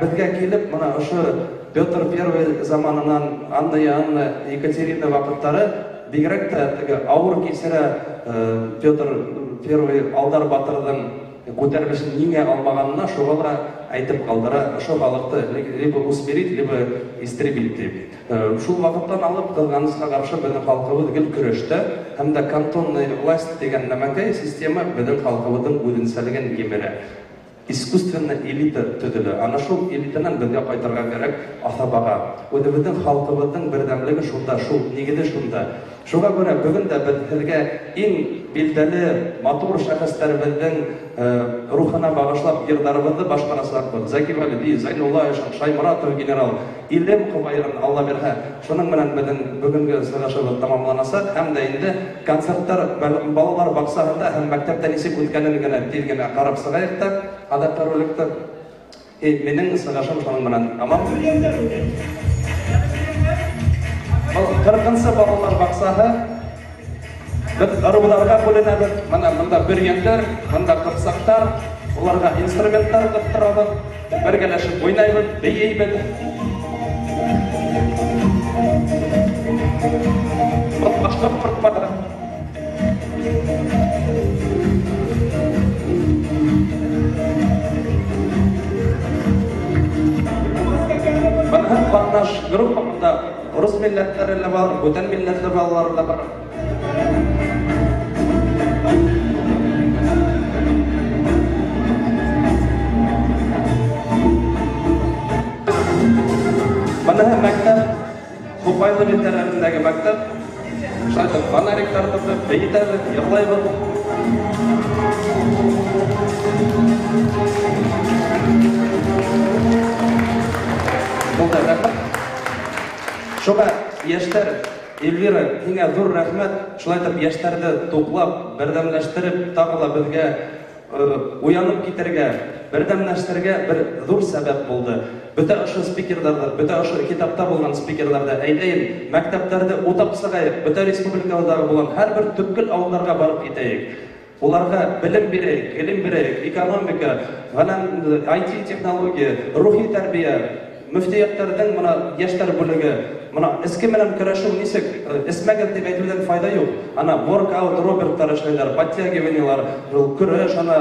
Bizga kelib mana o'sha Petr I zamanından Anna Yanna Yekaterina vaqtlari bigrakda avur kesira Petr I Aldar Batırdan ko'tarilishni nega olmaganini shug'ulga aytib qoldira, shu xalqni lebo usmerit, lebo истребить deb. Shu vaqtdan olib qilganimizga qarshi bizning xalqimiz gil kurashdi hamda kantonniy власть degan nimaga sistema bizning xalqimizning o'zinsaligan yemiri. Искусственная элита төділі. Ана шул элитанан bizga qaytarga kerak asabaga. O'zimizning xalqimizning birdamligi shunda, shu negida shunda. Шуңа күрә бүген дә безгә иң билдәле матур шәхесләребезнең рухына багышлап йырдарыбызны башкарасак бу. Заки Валиди, Зайнулла Ишан, Шаймуратов генерал, Илем Кубайрын Алла бирһә. Шуның белән безнең бүгенге сөйләшүбез тамамланасы һәм дә инде концертлар балалар баксасында һәм мәктәптә ничек үткәнен генә тилгәнә карап сыгайык та, адәттә роликта менің сөйләшүм шуның белән тамам. Qirqinsa bolalar baqsaha, biz arıbılarga qo'llanamiz. Mana bunda birgentlar, bunda qirqsaqlar, ularga instrumentlar qilib turamiz. Birgalashib o'ynaymiz, beyaymiz. башкорт. Наш группамда рус милләтләре бар, бүтән милләтле балалар да бар. Бана мәктәп, Хупайлы ветеранындагы мәктәп, шайтан фонариктар тотып, бәйтәбез, йырлайбыз. Шуға яшьтәр, Эльвира, һиңә зур рәхмәт. Шулай итеп яшьтәрне туплап, бердәмләштереп, тагы ла безгә уянып китәргә, бердәмләштерергә бер зур сәбәп булды. Бөтә ошо спикерларда, бөтә ошо китапта булган спикерларда әйтәйем, мәктәпләрдә утап сыгайык, бөтә республикаларда булган һәрбер төпкел авылларга барып китәйек. Уларга белем бирәйек, гыйлем бирәйек, экономика, IT технология, рухи тәрбия, мөфтиятләрдән моны яшьтәр бүлеге, моны эске менән көрәшү нисек, эсмәгән дип әйтүдән файда юк. Ана воркаут, робертлар эшләйләр, подтягиваниялар, көрәш, ана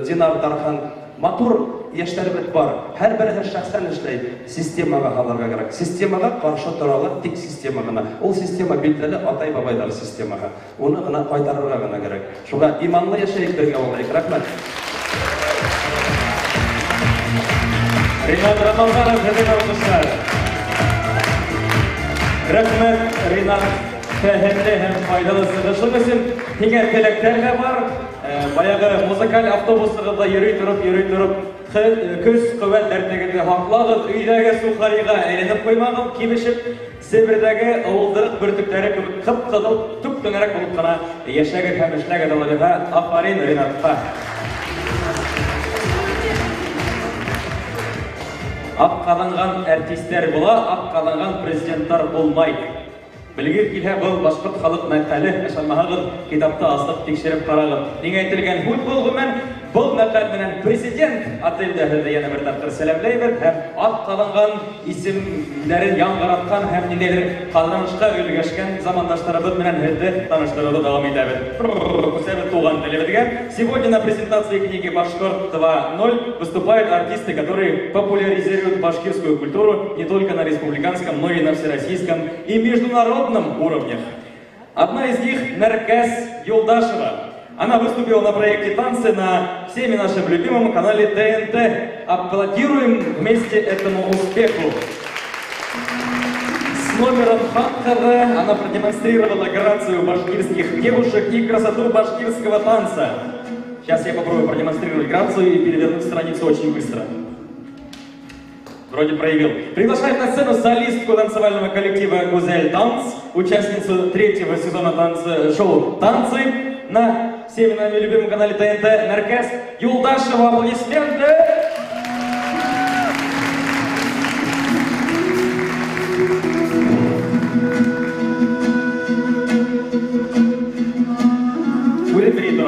Динар Тархан, матур яшьтәрбез бар. Һәрберсе шәхсән эшләй, системага халарга кирәк. Системага каршы торалар, тик система гына. Ул система билдәле атай-бабайлар системага. Уны гына кайтарырга гына кирәк. Шуга иманлы яшәйек бергә булайык. Рәхмәт. Ринат Рамазанов, Һәдәр. Рәхмәт, Ринат. Фәһемле һәм файдалы сыгышлык өчен һиңә теләктәр дә бар. Баягы музыкаль автобусларда йөри торып, көч-куәт дәртегезгә хаклagыз, өйдәге сухарига әйләнеп куймагыз, кибешеп, Себердәге авылдырык бөртекләре кебек кып-кызыл, туп-төнәрәк булып кына яшәгез һәм эшләгез аларга. Афарин Ринатка. Аккаланган артистлар була, аккаланган президентлар булмай. Белгер килһә, был башкорт халык мәкале, ышанмагыз, китапта асып тикшереп карагыз. Нигә әйтелгән һүз булган, был мәкаль менән президент атылды һәм яна бер тапкыр сәламләйбез һәм аккаланган исемнәрен яңгыраткан һәм ниндидер калдырышка өлгәшкән замандашларыбыз менән һәдә таныштыруда дәвам итәбез. Күсәбез туган телебезгә. Сегодня на презентации книги «Башкорт 2.0» выступают артисты, которые популяризируют башкирскую культуру не только на республиканском, но и на всероссийском и международном уровнях. Одна из них – Наркес Юлдашева. Она выступила на проекте «Танцы» на всеми нашим любимом канале ТНТ. Аплодируем вместе этому успеху. С номером Ханкара она продемонстрировала грацию башкирских девушек и красоту башкирского танца. Сейчас я попробую продемонстрировать грацию и перевернуть страницу очень быстро. Вроде проявил. Приглашает на сцену солистку танцевального коллектива «Гузель Танц», участницу 3-го сезона шоу «Танцы» на всеми нами любимом канале ТНТ Наркес Юлдашева. Аплодисменты! Будет ритм.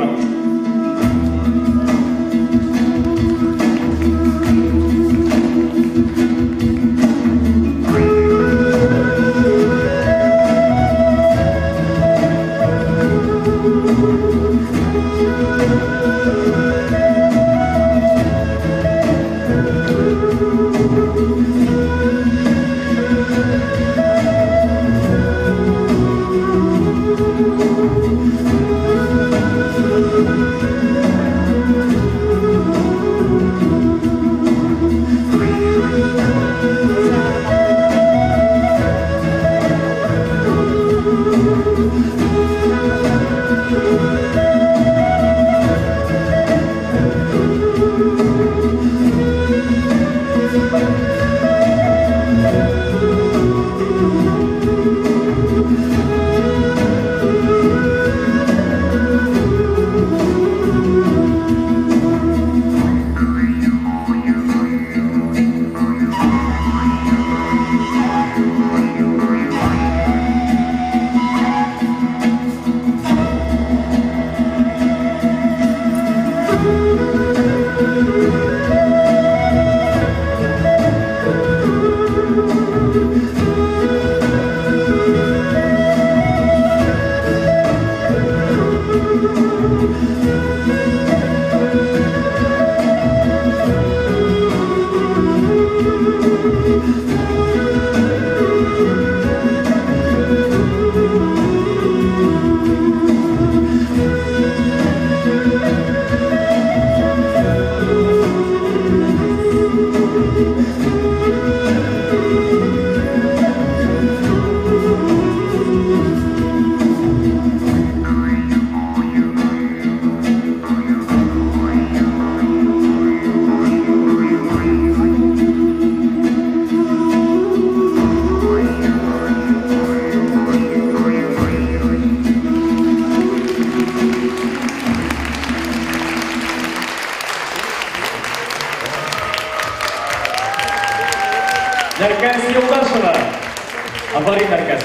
Гафари Мәркәз.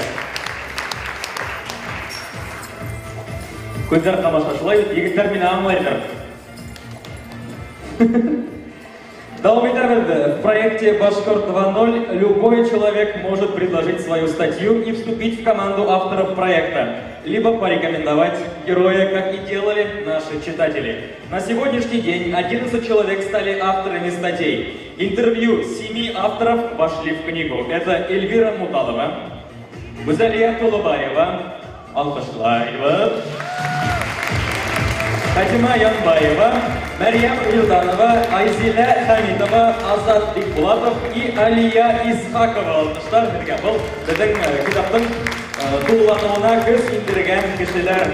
Күздер тамашашылай, егеттер мені аңлайдыр. Давам итарбыз. В проекте «Башкорт 2.0» любой человек может предложить свою статью и вступить в команду авторов проекта, либо порекомендовать героя, как и делали наши читатели. На сегодняшний день 11 человек стали авторами статей. Интервью 7 авторов вошли в книгу. Это Эльвира Муталова, Гузалия Тулубаева, Алкашлаева, Фатима Янбаева, Марьям Юлданова, Айзиля Хамидова, Азат Бикбулатов и Алия Исхакова. Алкыштар бергә был біздің кітаптың тулануына көз индірген кешелер.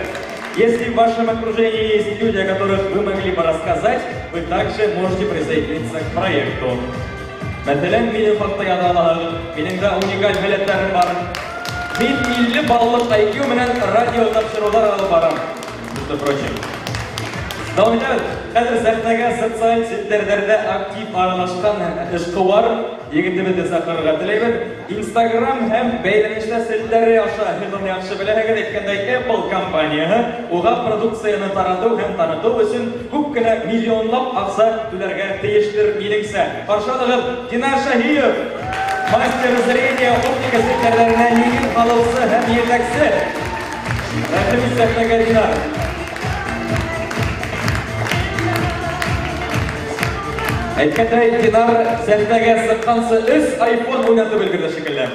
Если в вашем окружении есть люди, о которых вы могли бы рассказать, вы также можете присоединиться к проекту. Мәселен, минем фактаядалар, минем да уникаль хәләтләрем бар. Мин 50 баллык IQ менән радио тапшырулар алып барам. Между прочим. Давам итәбез. Хәзер сәхнәгә социаль сетьләрдә актив аралашкан эшкуар егетебезне сакырырга теләйбез. Instagram һәм бәйләнешләр сетьләре аша һәм яхшы беләһегез әйткәндәй Apple компанияһы уга продукцияны тарату һәм таныту өчен күп кенә миллионлап акча түләргә тиештер минеңсә. Каршылыгып Динар Шаһиев, мастер зрения оптика сетьләренә нигез халыысы һәм етәкче. Рәхмәт сәхнәгә Динар. Әйткәндәй, Динар сәхнәгә сыккансы 3 iPhone уйнатып өлгерде шикелле.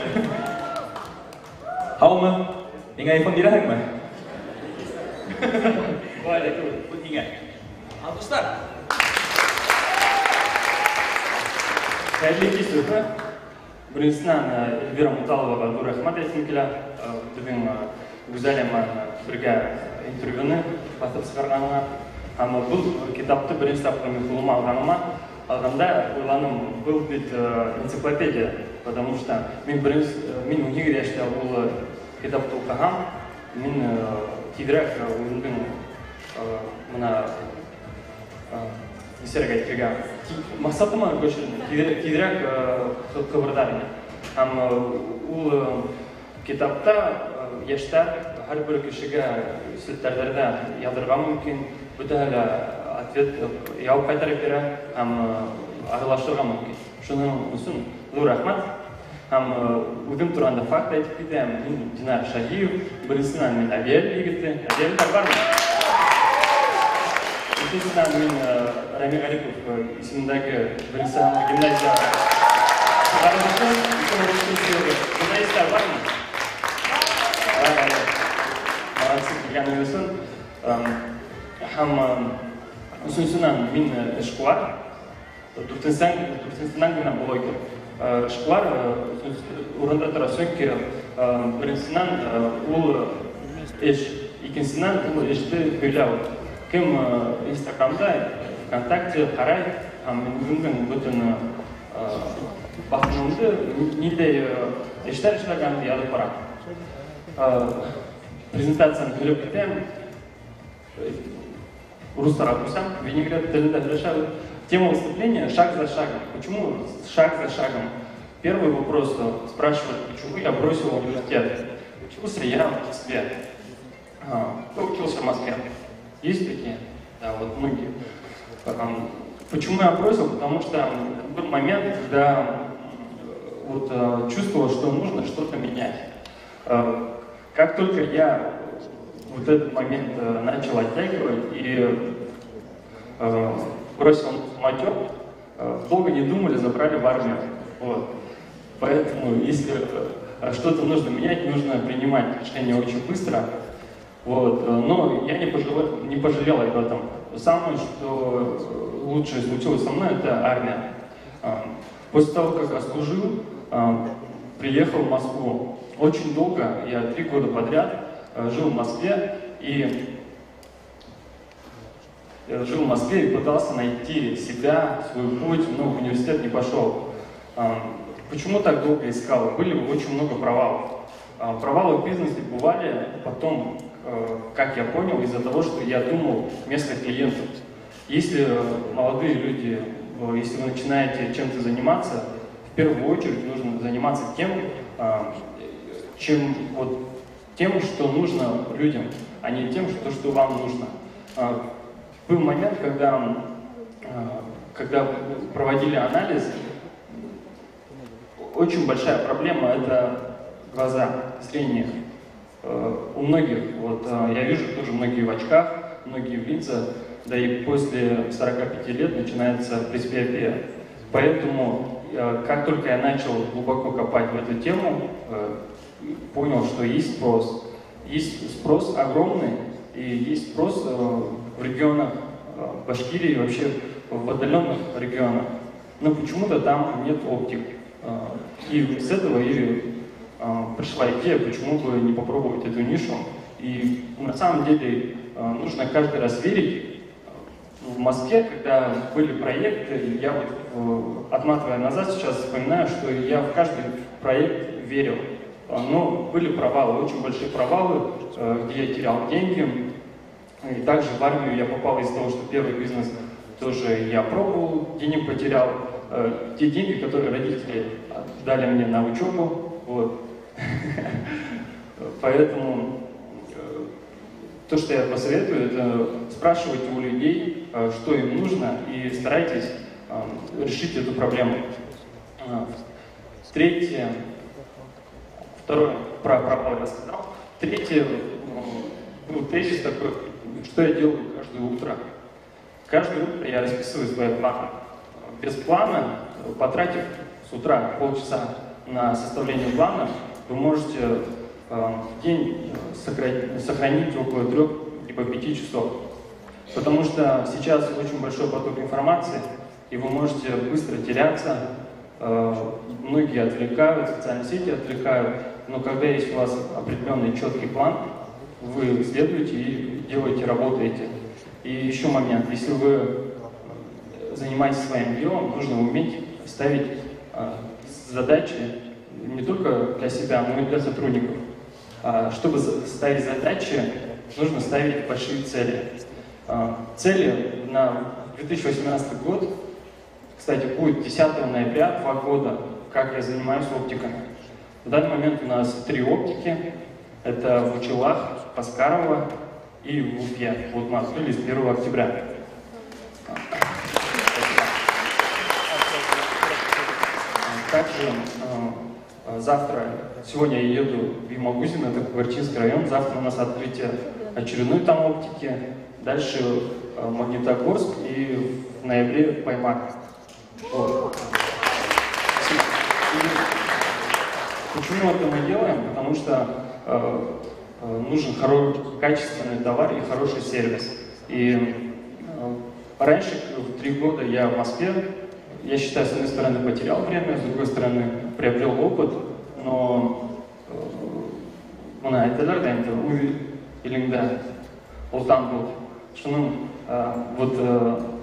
Һаумы? Миңа iPhone бирәһеңме? Вайле, бу ниңә? Алкыштар. Хәерле кич түгел. Беренчедән Эльвира Муталовага ҙур рәхмәт әйткем килә. Безнең Гүзәлия бергә интервьюны басып сығарғанына. Һәм бұл китапты беренче тапкыр мин кулыма алганда уйланым, был бит энциклопедия, потому что мин 12 яшьтә ул китапты укыгам, мин тизрәк уйландым мына нисәргә әйтергә. Максатыма тизрәк кыбырдар иде. Һәм ул китапта яшьтәр һәрбер кешегә сәтләрдә язырга мөмкин, бөтәһе ответ яуап кайтарып бирә һәм аралашырга мөмкин. Шуның өчен зур рәхмәт. Һәм үҙем турында факт әйтеп китәм. Мин Динар Шаһиев, беренчедән мин Абиәл егете, Абиәл бармы? Икенчедән мин Рамил Гарипов исемендәге беренче гимназия укучысы, гимназистлар бармы? Дигәнең өчен һәм үшіншіден мин эшкуар, дүртенчедән генә блогер. Эшкуар урында тора чөнки беренчедән ул эш, икенчедән ул эште көйләү. Кем Инстаграмда, ВКонтакте карай һәм минем бөтен бакынымды нидә эшләр эшләгәнне язып барам. Презентацияны көйләп китәм. Руслар Акусян, винегрет Теледа решают. Тема выступления «Шаг за шагом». Почему шаг за шагом? Первый вопрос спрашивают, почему я бросил университет. Учился я в Москве. Кто учился в Москве? Есть такие? Да, вот многие. Почему я бросил? Потому что был момент, когда вот, чувствовал, что нужно что-то менять. Как только я вот этот момент начал оттягивать и бросил матер, долго не думали, забрали в армию. Вот. Поэтому, если что-то нужно менять, нужно принимать решение очень быстро. Вот. Но я не пожалел об этом. Самое, что лучшее случилось со мной, это армия. После того, как отслужил, приехал в Москву. Очень долго, я 3 года подряд жил в Москве и пытался найти себя, свой путь, но в университет не пошел. Почему так долго искал? Были очень много провалов. Провалы в бизнесе бывали потом, как я понял, из-за того, что я думал вместо клиентов. Если молодые люди, если вы начинаете чем-то заниматься, в первую очередь нужно заниматься тем, чем вот тем, что нужно людям, а не тем, что вам нужно. Был момент, когда проводили анализ, очень большая проблема – это глаза, зрение. У многих, вот я вижу тоже многие в очках, многие в линзах, да и после 45 лет начинается пресбиопия. Поэтому, как только я начал глубоко копать в эту тему, понял, что есть спрос. Есть спрос огромный, и есть спрос в регионах Башкирии, вообще в отдаленных регионах. Но почему-то там нет оптик. И с этого и пришла идея, почему бы не попробовать эту нишу. И на самом деле нужно каждый раз верить. В Москве, когда были проекты, я вот, отматывая назад, сейчас вспоминаю, что я в каждый проект верил. Но были провалы, очень большие провалы, где я терял деньги. И также в армию я попал из-за того, что первый бизнес тоже я пробовал, денег потерял. Те деньги, которые родители дали мне на учебу. Вот. Поэтому то, что я посоветую, это спрашивайте у людей, что им нужно, и старайтесь решить эту проблему. Третье, второе, про провал я сказал. Третье, тезис такой, что я делаю каждое утро. Каждое утро я расписываю свои планы. Без плана, потратив с утра полчаса на составление плана, вы можете в день сохранить около 3 либо 5 часов. Потому что сейчас очень большой поток информации, и вы можете быстро теряться, многие отвлекают, социальные сети отвлекают, но когда есть у вас определенный четкий план, вы следуете и делаете, работаете. И еще момент, если вы занимаетесь своим делом, нужно уметь ставить задачи не только для себя, но и для сотрудников. Чтобы ставить задачи, нужно ставить большие цели. Цели на 2018 год, кстати, будет 10 ноября, 2 года, как я занимаюсь оптиками. В данный момент у нас 3 оптики. Это в Учелах, Паскарова и в Уфе. Вот мы открыли с 1 октября. Также сегодня я еду в Имагузин, это Кугарчинский район. Завтра у нас открытие очередной там оптики. Дальше Магнитогорск и в ноябре Баймак. Вот. Почему это мы делаем? Потому что нужен качественный товар и хороший сервис. И раньше, в 3 года я в Москве, я считаю, с одной стороны потерял время, с другой стороны приобрел опыт, но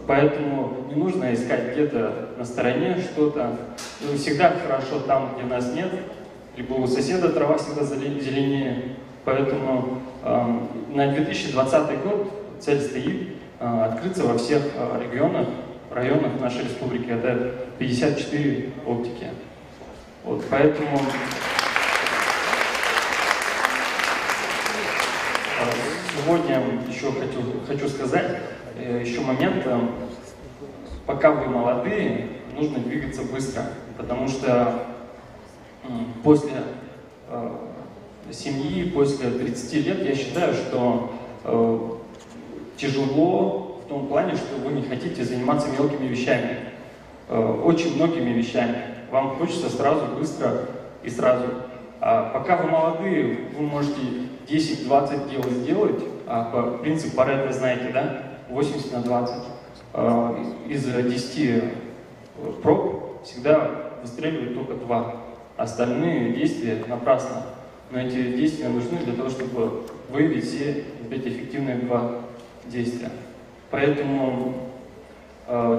поэтому не нужно искать где-то на стороне что-то. Всегда хорошо там, где нас нет, либо у соседа трава всегда зеленее. Поэтому на 2020 год цель стоит открыться во всех регионах, районах нашей республики. Это 54 оптики. Вот, поэтому сегодня еще хочу сказать еще момент. Пока вы молодые, нужно двигаться быстро, потому что после семьи, после 30 лет, я считаю, что тяжело в том плане, что вы не хотите заниматься мелкими вещами, очень многими вещами. Вам хочется сразу, быстро и сразу. А пока вы молодые, вы можете 10-20 дел сделать, а принцип Парето знаете, да? 80/20. Из 10 проб всегда выстреливает только 2. Остальные действия напрасно. Но эти действия нужны для того, чтобы выявить все эти эффективные 2 действия. Поэтому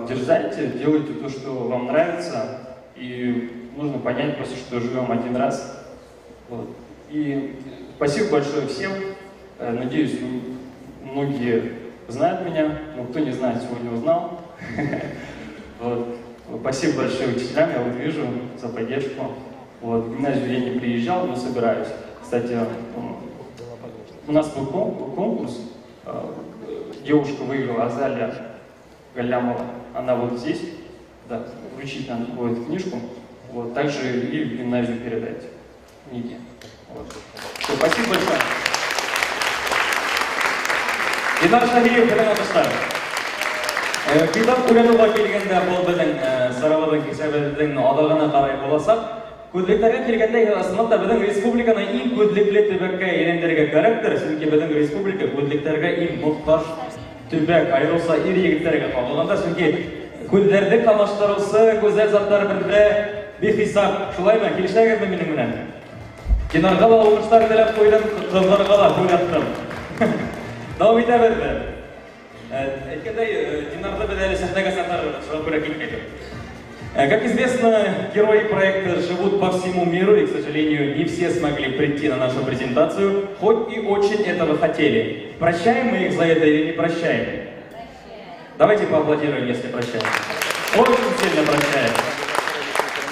дерзайте, делайте то, что вам нравится, и нужно понять просто, что живем один раз. Вот. И спасибо большое всем. Надеюсь, многие знают меня, но кто не знает, сегодня узнал. Вот. Спасибо большое учителям, я вот вижу за поддержку. Вот. В гимназию я не приезжал, но собираюсь. Кстати, у нас был конкурс, девушка выиграла, Азалия Галямова, она вот здесь, да, вручить надо будет книжку, вот, также и в гимназию передать книги. Вот. Все, спасибо большое. Динар Шахиев bilen alkışlar. Kitap uyanığa kelgende бұл біздің сарабадың кесебеддің адалғана қарай боласақ, көзлектерге келгенде асылында біздің республиканың ең көзлеклі төбекке елендерге характер, сөнке біздің республика көзлектерге ең мұқтаж төбек, айрылса ир егіттерге қабылғанда, сөнке көздерді қамаштырылсы, көзел заттар бірді бейхисап, шулай ма, келішегіз бі менің мінен? Динарға да алғыштар тілеп қойдым, қыздарға да қойлаттым. Давам ете берді. Әйткендей, Динарды біз әлі сәхнеге сатар шығып көре кетмейді. Как известно, герои проекта живут по всему миру, и, к сожалению, не все смогли прийти на нашу презентацию, хоть и очень этого хотели. Прощаем мы их за это или не прощаем? Давайте поаплодируем, если прощаем. Очень сильно прощаем.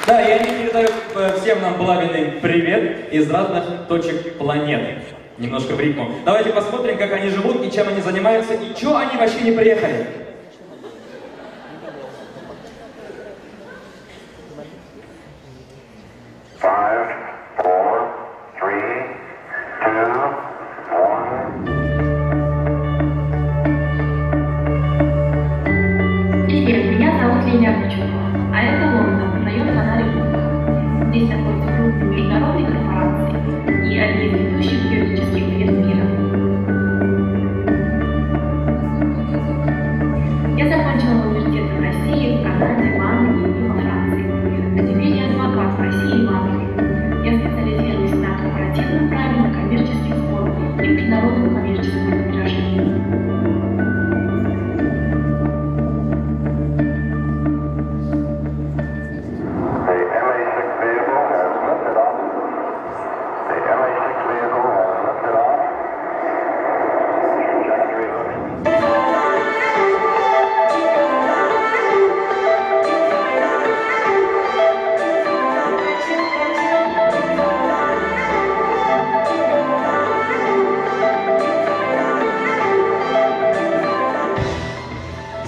Да, и они передают всем нам пламенный привет из разных точек планеты. Немножко в ритму. Давайте посмотрим, как они живут и чем они занимаются, и чего они вообще не приехали. Привет, меня зовут Лилия Бычкова, а это Лондон, район Фонарь. Здесь находится крупные международные корпорации и один из ведущих юридических фирм мира. Я закончила университет в России, в Канаде, в Англии и во Франции. А теперь я адвокат в России и в Англии. Я специализируюсь на корпоративном праве, на коммерческих спорах и международном коммерческом арбитраже.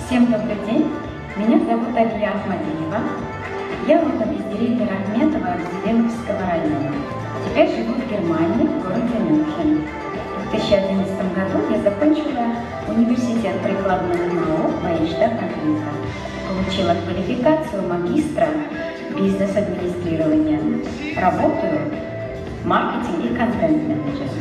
Всем добрый день, меня зовут Алия Ахмадиева. Я родом из деревни Рахметова Зеленовского района. Теперь живу в Германии, в городе Мюнхен. В 2011 году я закончила университет прикладных наук Майнштадт Агрика. Получила квалификацию магистра бизнес-администрирования. Работаю в маркетинге и контент-менеджером.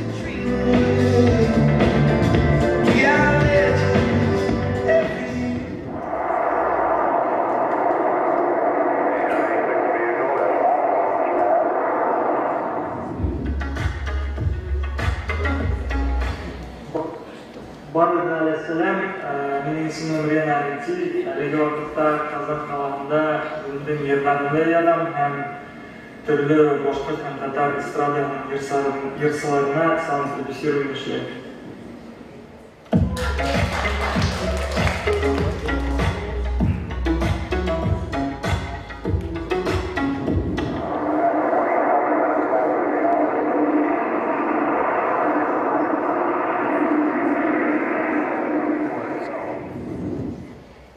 Барлығына сәлем, менің исемім Рена Алексей, әлеге уақытта Қазақ қаласында өзімнің ерланымды адам һәм түрлі башқұрт һәм татар эстраданың ерсыларына саунд-продюсером эшләйм.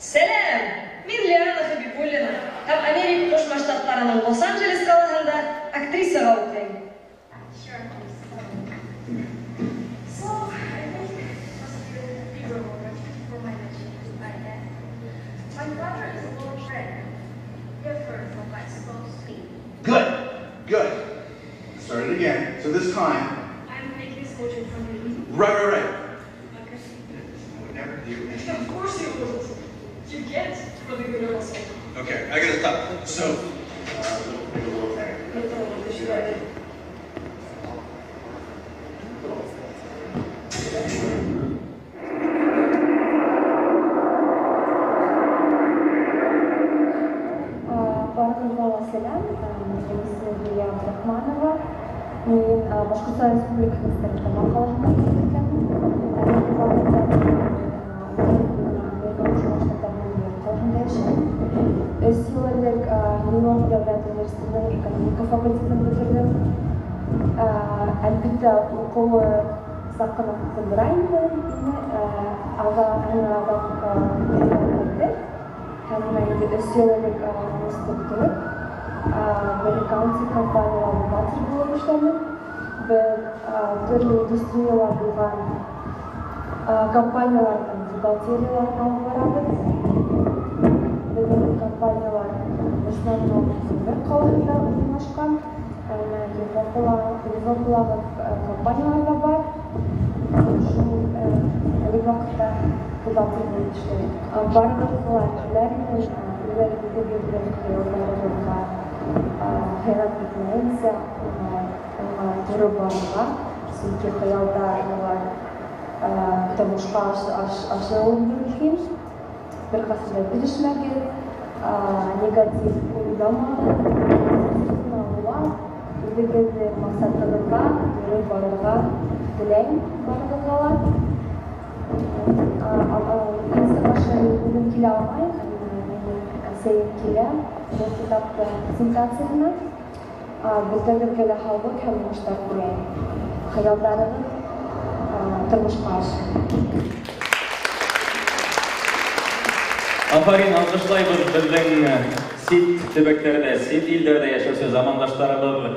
Сәлем! Мин Лиана Хабибуллина һәм Америка Кушма Штаттарының Лос-Анджелес қаласында актрисаға укыйм. Good, good. Start it again. So this time. I'm making this culture from you. Right. Okay. I would never do anything. Of course you would. You get for the good of us. Okay, I gotta stop. So. Барлығына сәлем, менің исемім Лилия Абдрахманова. Мен Башқұртстан Республикасының Стәрлетамақ қаласында Нью-Йорк является Әлбәттә, укуы сақына кылдырайны, ага адам керде. Һәм инде өстәлек инструктор, американцы компаниялары батыр булып эшләде. Без төрле индустриялар булган компаниялардан бухгалтерияларны алып барабыз. Безнең компаниялар основном Себер каласында урнашкан. Европалағы компаниялар да бар. Шул вакытта бухгалтер булып эшләде. Барлык кылачлар үзләренең биографияларында хәят итмәенсә, туры барга, сөнки хыялдар тормышка ашыруы мөмкин. Бер касында белешмәгез, негатив уйламагыз, үзегезне максатыгызга туры барырга теләйм барыгызга. Үзем килә алмайм, сәйер килә, бу китапты презентацияны бездән килә халык һәм яшьләр күрә. Хыялларыгыз тормышка ашыр. Афарин, алкышлайбыз безнең сит төбәкләрдә, сит илдәрдә яшәүче замандашларыбыз,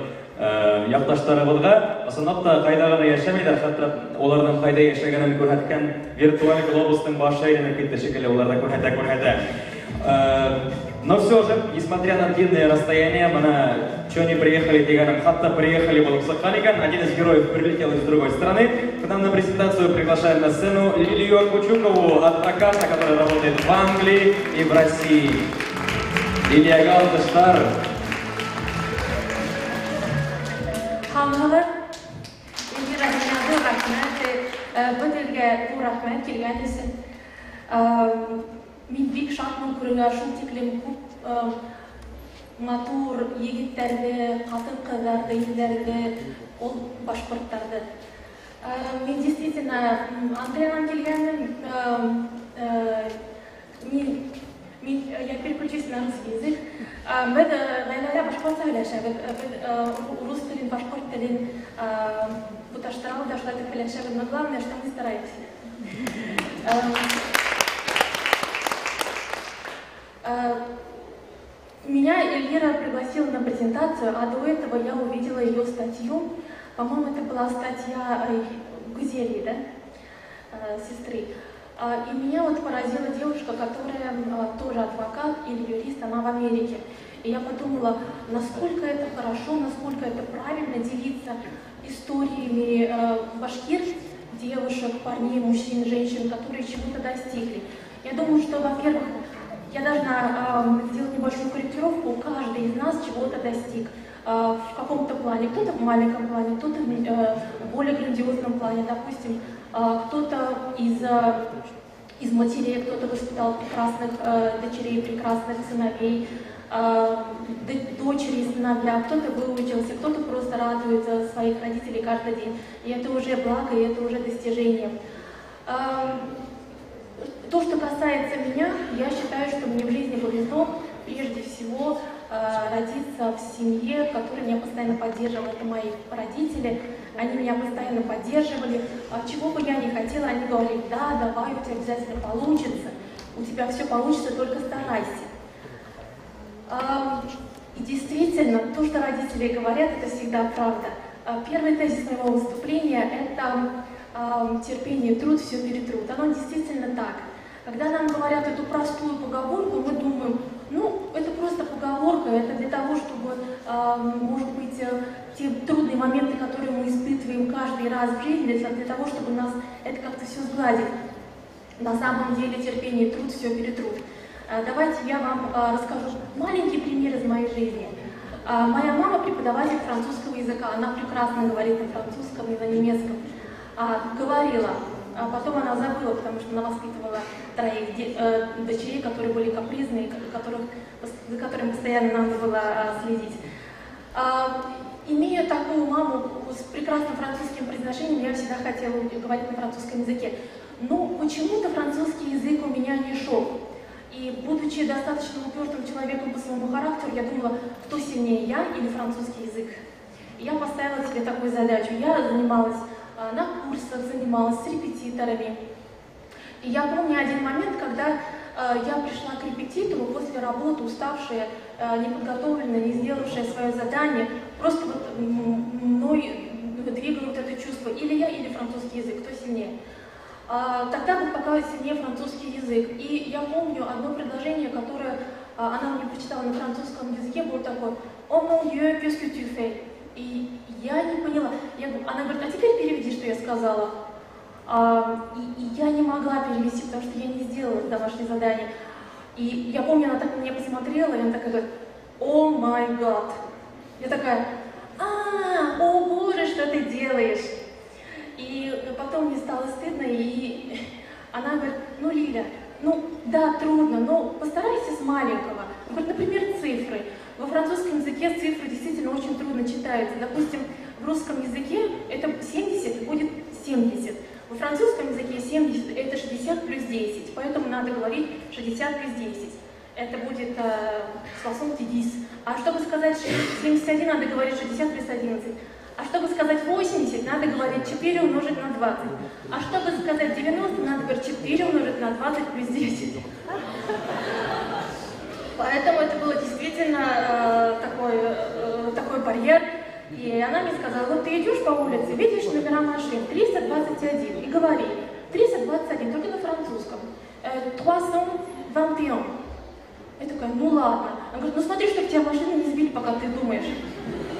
якташларыбызга, ысынлап та кайда гына яшәмәйләр, хәтта уларның кайда яшәгәнен күрһәткән виртуаль глобустың башы әйләнеп китте шикелле, уларда күрһәтә. Но все же, несмотря на длинные расстояния, мы что не приехали, дигәнем, хатта приехали булып сыккан икән, один из героев прилетел из другой страны. К нам на презентацию приглашаем на сцену Лилию Акучукову от Акаса, которая работает в Англии и в России. Лилия Галдыштар. Hamılar, ilgi rəhmətli rəhmət, bu dilgə bu rəhmət kilgən üçün min bik şartның күрергә шул тиклем күп матур егетләрне, хатын-кызларны, ирләрне, ул башкортларны. Мин действительно Андреянан килгәнмен, я переключусь на русский язык. Мы гаиләдә башкортча сөйләшәбез, рус телен, башкорт телен буташтырабыз, шулай итеп сөйләшәбез, но главное, что мы стараемся. Меня Эльвира пригласила на презентацию, а до этого я увидела ее статью. По-моему, это была статья Гузели, да? Сестры. И меня вот поразила девушка, которая тоже адвокат или юрист, она в Америке. И я подумала, насколько это хорошо, насколько это правильно делиться историями башкир, девушек, парней, мужчин, женщин, которые чего-то достигли. Я думаю, что, во-первых, я должна сделать небольшую корректировку. Каждый из нас чего-то достиг в каком-то плане. Кто-то в маленьком плане, кто-то в более грандиозном плане. Допустим, кто-то из матерей, кто-то воспитал прекрасных дочерей, прекрасных сыновей, дочери и сыновья, кто-то выучился, кто-то просто радуется своих родителей каждый день. И это уже благо, и это уже достижение. То, что касается меня, я считаю, что мне в жизни повезло прежде всего родиться в семье, которая меня постоянно поддерживала. Это мои родители, они меня постоянно поддерживали. Чего бы я ни хотела, они говорили: да, давай, у тебя обязательно получится, у тебя все получится, только старайся. И действительно, то, что родители говорят, это всегда правда. Первый тезис моего выступления – это терпение, труд, все перетрут. Оно действительно так. Когда нам говорят эту простую поговорку, мы думаем, ну, это просто поговорка, это для того, чтобы, может быть, те трудные моменты, которые мы испытываем каждый раз в жизни, для того, чтобы нас это как-то все сгладить. На самом деле терпение и труд все перетрут. Давайте я вам расскажу маленький пример из моей жизни. Моя мама преподаватель французского языка, она прекрасно говорит на французском и на немецком. Говорила, а потом она забыла, потому что она воспитывала троих дочерей, которые были капризные, за которыми постоянно надо было следить. Имея такую маму с прекрасным французским произношением, я всегда хотела говорить на французском языке. Но почему-то французский язык у меня не шел. И будучи достаточно упертым человеком по своему характеру, я думала, кто сильнее, я или французский язык. И я поставила себе такую задачу. Я занималась на курсах, занималась с репетиторами. И я помню один момент, когда я пришла к репетитору после работы, уставшая, неподготовленная, не сделавшая свое задание, просто вот мной двигало вот это чувство, или я, или французский язык, кто сильнее. Тогда был пока сильнее французский язык. И я помню одно предложение, которое она мне прочитала на французском языке, было такое: «О, mon Dieu, qu'est-ce que tu fais?» И я не поняла. Она говорит: «А теперь переведи, что я сказала». И я не могла перевести, потому что я не сделала домашнее задание. И я помню, она так на меня посмотрела, и она такая говорит: «О май гад». Я такая: «О боже, что ты делаешь?» И потом мне стало стыдно, и она говорит: «Ну, Лиля, ну да, трудно, но постарайся с маленького». Она говорит: «Например, цифры. Во французском языке цифры действительно очень трудно читаются. Допустим, в русском языке это 70 будет 70. Во французском языке 70 это 60 плюс 10, поэтому надо говорить 60 плюс 10. Это будет 70. А чтобы сказать 71, надо говорить 60 плюс 11. А чтобы сказать 80, надо говорить 4 умножить на 20. А чтобы сказать 90, надо говорить 4 умножить на 20 плюс 10. Поэтому это было действительно такой барьер. И она мне сказала: «Вот ты идешь по улице, видишь номера машин 321 и говори 321, только на французском. 321. Я такая: «Ну ладно». Она говорит: «Ну смотри, чтобы тебя машины не сбили, пока ты думаешь».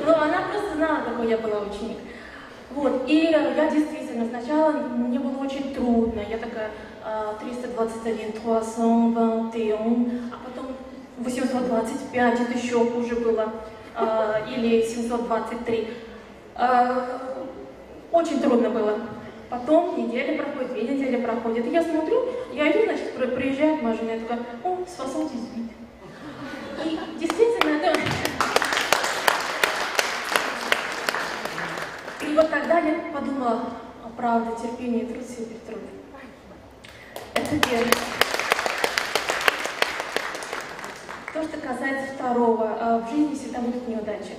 Ну, она просто знала, какой я была ученик. Вот, и я действительно, сначала мне было очень трудно. Я такая: 321, 321, а потом 825, это еще хуже было. Или 723. Очень трудно было. Потом неделя проходит, 2 недели проходят. И я смотрю, я иду, значит, проезжает машина, я такая: «О, 78». И действительно, это... И вот тогда я подумала: правда, терпение и труд все перетрудно. Это первое. То, что касается второго, в жизни всегда будут неудачи.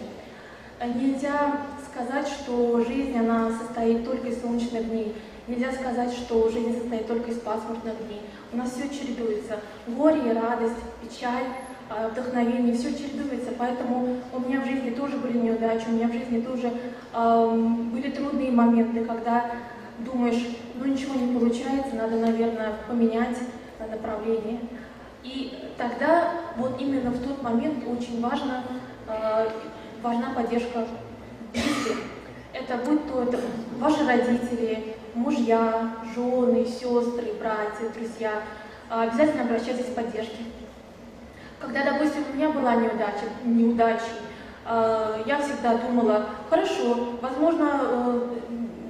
Нельзя сказать, что жизнь, она состоит только из солнечных дней. Нельзя сказать, что жизнь состоит только из пасмурных дней. У нас все чередуется. Горе и радость, печаль, вдохновение, все чередуется. Поэтому у меня в жизни тоже были неудачи, у меня в жизни тоже были трудные моменты, когда думаешь: ну ничего не получается, надо, наверное, поменять направление. И тогда, вот именно в тот момент очень важна поддержка близких. Это будь то это ваши родители, мужья, жены, сестры, братья, друзья. Обязательно обращайтесь к поддержке. Когда, допустим, у меня была неудача, я всегда думала: хорошо, возможно,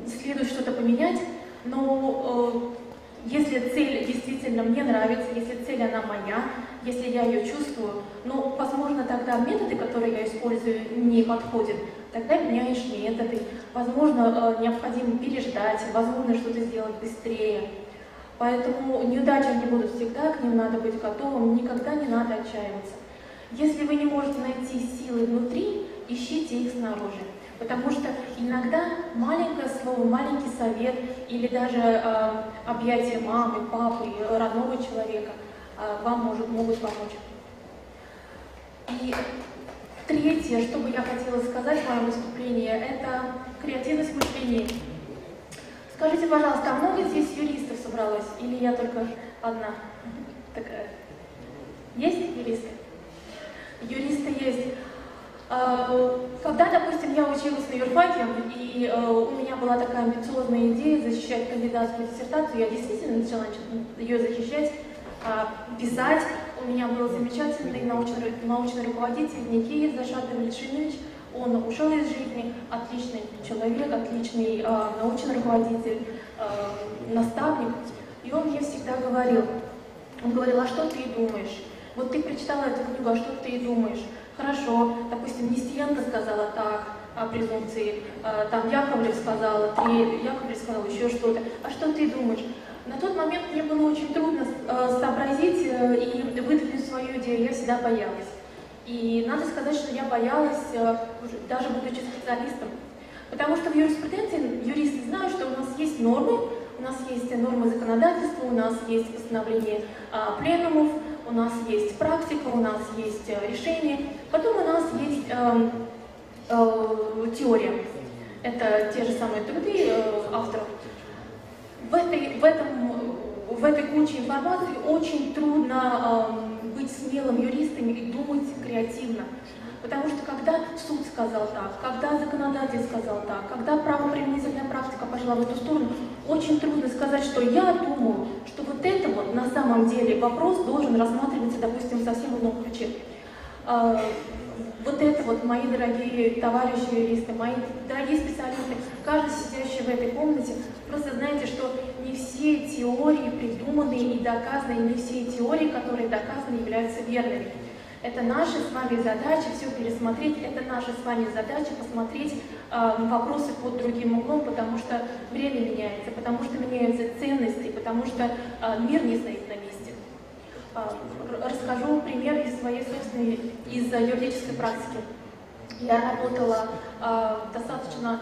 следует что-то поменять, но если цель действительно мне нравится, если цель она моя, если я ее чувствую, но, возможно, тогда методы, которые я использую, не подходят, тогда меняешь методы. Возможно, необходимо переждать, возможно, что-то сделать быстрее. Поэтому неудачи они будут всегда, к ним надо быть готовым, никогда не надо отчаиваться. Если вы не можете найти силы внутри, ищите их снаружи. Потому что иногда маленькое слово, маленький совет или даже объятие мамы, папы, родного человека вам могут помочь. И третье, что бы я хотела сказать в моем выступлении, это креативность мышления. Скажите, пожалуйста, а много здесь юристов собралось? Или я только одна такая? Есть юристы? Юристы есть. Когда, допустим, я училась на юрфаке, и у меня была такая амбициозная идея защищать кандидатскую диссертацию, я действительно начала ее защищать, писать. У меня был замечательный научный руководитель Никита Зашатов Лишинович. Он ушел из жизни, отличный человек, отличный научный руководитель, наставник. И он мне всегда говорил, а что ты думаешь? Вот ты прочитала эту книгу, а что ты думаешь? Хорошо, допустим, Нестеренко сказала так о презумпции, там Яковлев сказал еще что-то. А что ты думаешь? На тот момент мне было очень трудно сообразить и выдвинуть свою идею, я всегда боялась. И надо сказать, что я боялась, даже будучи специалистом. Потому что в юриспруденции юристы знают, что у нас есть нормы, у нас есть нормы законодательства, у нас есть постановление пленумов, у нас есть практика, у нас есть решение, потом у нас есть теория. Это те же самые труды авторов. В этой куче информации очень трудно быть смелым юристом и думать креативно. Потому что когда суд сказал так, когда законодатель сказал так, когда правоприменительная практика пошла в эту сторону, очень трудно сказать, что я думаю, что вот это вот на самом деле вопрос должен рассматриваться, допустим, в совсем ином ключе. Вот это вот, мои дорогие товарищи юристы, мои дорогие специалисты, каждый сидящий в этой комнате, просто знаете, что не все теории придуманы и доказаны, и не все теории, которые доказаны, являются верными. Это наша с вами задача все пересмотреть, это наша с вами задача посмотреть вопросы под другим углом, потому что время меняется, потому что меняются ценности, потому что мир не стоит на месте. Расскажу пример из своей собственной, из юридической практики. Я работала достаточно,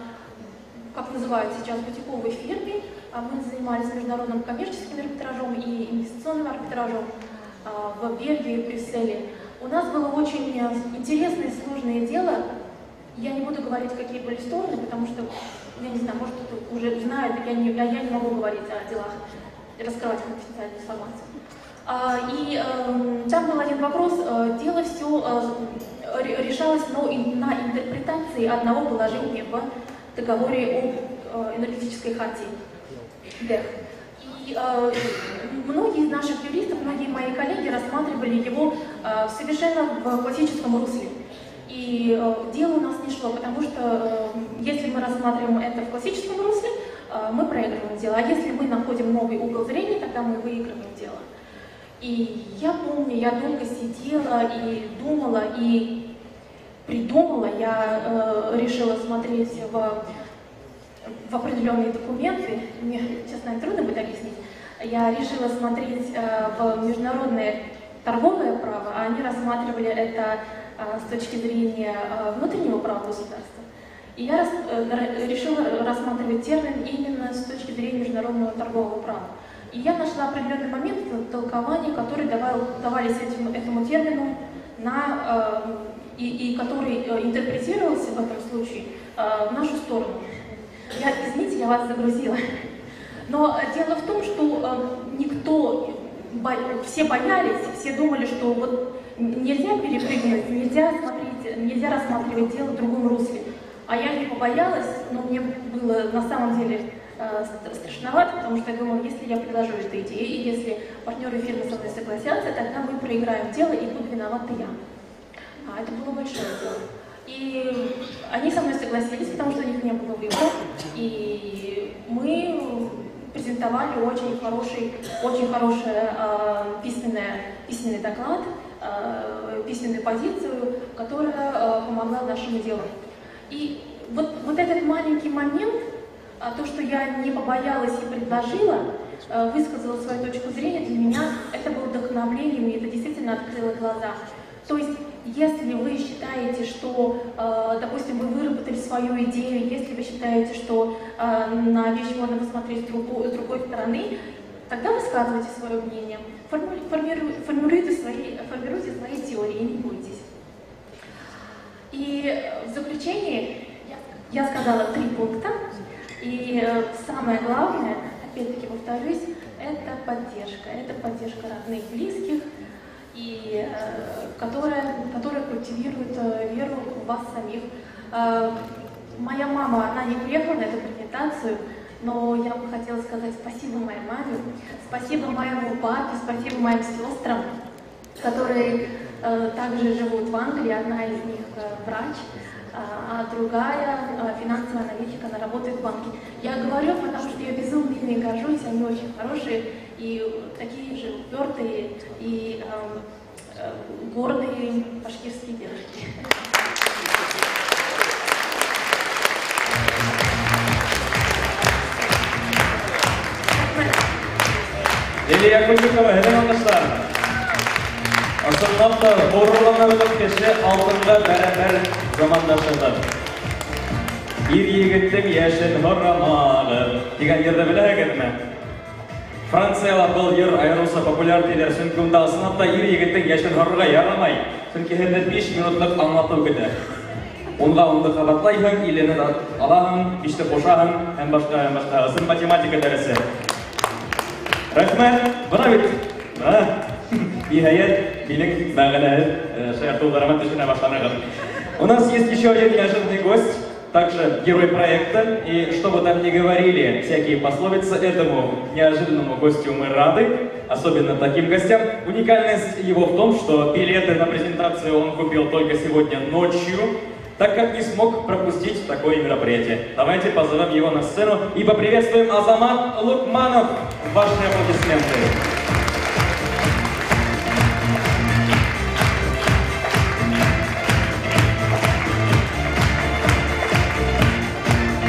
как называют сейчас, бутиковой фирме. Мы занимались международным коммерческим арбитражом и инвестиционным арбитражом в Бельгии и Брюсселе. У нас было очень интересное и сложное дело. Я не буду говорить, какие были стороны, потому что, я не знаю, может, кто-то уже знает, я не могу говорить о делах, раскрывать конфиденциальную информацию. Там был один вопрос. Дело все решалось на интерпретации одного положения в договоре о энергетической хартии. И многие из наших юристов, многие мои коллеги рассматривали его совершенно в классическом русле. И дело у нас не шло, потому что если мы рассматриваем это в классическом русле, мы проигрываем дело. А если мы находим новый угол зрения, тогда мы выигрываем дело. И я помню, я долго сидела и думала, и придумала, я решила смотреть в определенные документы, мне, честно, трудно будет объяснить, я решила смотреть в международное торговое право, а они рассматривали это с точки зрения внутреннего права государства. И я решила рассматривать термин именно с точки зрения международного торгового права. И я нашла определенный момент толкования, который давались этому термину, и который интерпретировался в этом случае в нашу сторону. Извините, я вас загрузила. Но дело в том, что все боялись, все думали, что вот нельзя перепрыгнуть, нельзя рассматривать дело в другом русле. А я не побоялась, но мне было на самом деле страшновато, потому что я думала, если я предложу эту идею, и если партнеры фирмы со мной согласятся, тогда мы проиграем дело, и буду виновата я. А это было большое дело. И они со мной согласились, потому что у них не было выбора. И мы презентовали очень хороший письменный доклад, письменную позицию, которая помогла нашему делу. И вот этот маленький момент, то, что я не побоялась и предложила, высказала свою точку зрения, для меня это было вдохновлением, и это действительно открыло глаза. То есть, если вы считаете, что, допустим, вы выработали свою идею, если вы считаете, что на вещи можно посмотреть с другой стороны, тогда высказывайте свое мнение, формируйте свои теории и не бойтесь. И в заключение я сказала 3 пункта. И самое главное, опять-таки повторюсь, это поддержка родных, близких, и которая культивирует веру в вас самих. Моя мама, она не приехала на эту презентацию, но я бы хотела сказать спасибо моей маме, спасибо моему папе, спасибо моим сестрам, которые также живут в Англии, одна из них врач, а другая финансовая аналитик, она работает в банке. Я говорю, потому что я безумно ими горжусь, они очень хорошие и такие же упертые и гордые башкирские девушки. Лилия Кузикова, Елена Андерсон. Чынлап та горурланарлык кеше алтынга бәрабәр замандашыдыр. Ир егеттең яшен хорамагы дигән йырды беләһегезме? Франциялы был йыр аерылса популяр диләр, чөнки унда ысынлап та ир егеттең яшен хорырга ярамай. Чөнки һәрдә 5 минутлык аңлату көтә. Унга унды кабатлайһың, илене алаһың, 5-те кушаһың, һәм башка ысым математика дәресе. Рәхмәт, бына бит. Ниһаять, минең мәгълүмат шаяртуларыма төшенә башлаган. У нас есть еще один неожиданный гость, также герой проекта. И что бы там ни говорили всякие пословицы, этому неожиданному гостю мы рады, особенно таким гостям. Уникальность его в том, что билеты на презентацию он купил только сегодня ночью, так как не смог пропустить такое мероприятие. Давайте позовем его на сцену и поприветствуем Азамат Лукманов. Ваши аплодисменты.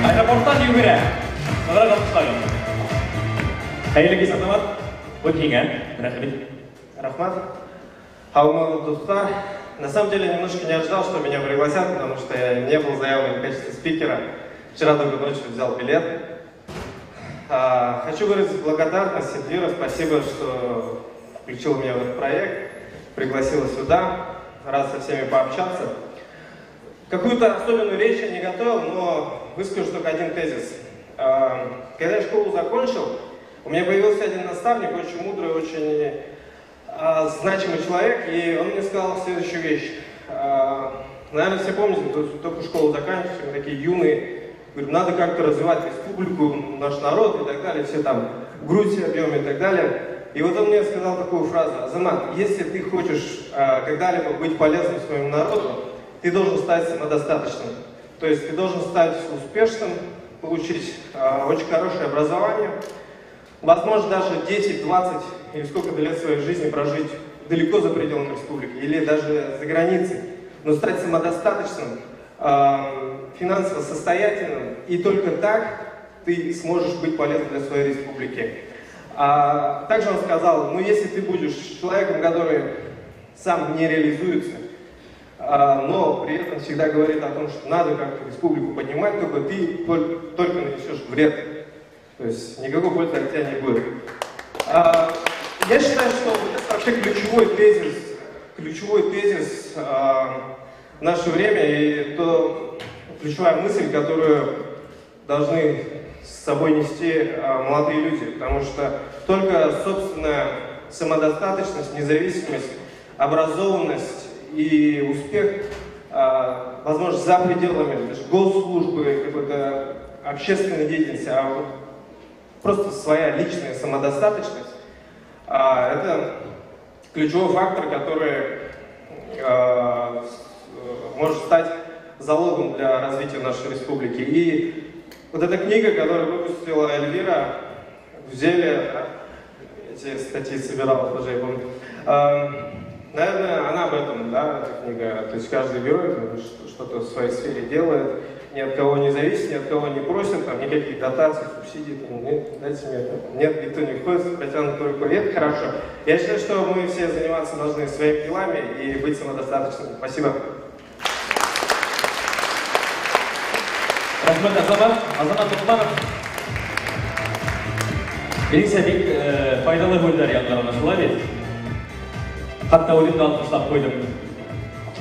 Аэропорттан югерә. Наград алкышларым. Хәерле кич, Азамат. Вот киңән. Рәхмәт. Рахмат. Хаумалы достар. На самом деле немножко не ожидал, что меня пригласят, потому что я не был заявлен в качестве спикера. Вчера только ночью взял билет. Хочу выразить благодарность Эльвира. Спасибо, что включил меня в этот проект, пригласила сюда. Рад со всеми пообщаться. Какую-то особенную речь я не готовил, но выскажу только один тезис. Когда я школу закончил, у меня появился один наставник, очень мудрый, очень значимый человек, и он мне сказал следующую вещь. Наверное, все помните, только школу заканчивали, мы такие юные. Говорит, надо как-то развивать республику, наш народ и так далее, все там грудь объемы и так далее. И вот он мне сказал такую фразу: Азамат, если ты хочешь когда-либо быть полезным своему народу, ты должен стать самодостаточным. То есть ты должен стать успешным, получить очень хорошее образование, возможно, даже 10, 20 или сколько-то лет своей жизни прожить далеко за пределами республики или даже за границей, но стать самодостаточным, финансово состоятельным, и только так ты сможешь быть полезным для своей республики. Также он сказал, ну если ты будешь человеком, который сам не реализуется, но при этом всегда говорит о том, что надо как-то республику поднимать, только ты только нанесешь вред. То есть никакой пользы от тебя не будет. Я считаю, что это вообще ключевой тезис в наше время, и то ключевая мысль, которую должны с собой нести молодые люди, потому что только собственная самодостаточность, независимость, образованность и успех, возможно, за пределами даже госслужбы, какой-то общественной деятельности, а вот просто своя личная самодостаточность, это ключевой фактор, который может стать залогом для развития нашей республики. И вот эта книга, которую выпустила Эльвира, в Зеле, эти статьи собирала, даже я помню, наверное, она об этом, да, эта книга. То есть каждый герой что-то в своей сфере делает, ни от кого не зависит, ни от кого не просит, там, никаких дотаций, субсидий, там, нет, дайте мне, нет, никто не входит с протянутой рукой, это хорошо. Я считаю, что мы все заниматься должны своими делами и быть самодостаточными. Спасибо. Рахмет, Азамат Лукманов. Береңсе бик файдалы һүнәр янларына шулай бит. Хатта үлемне алкышлап койдым.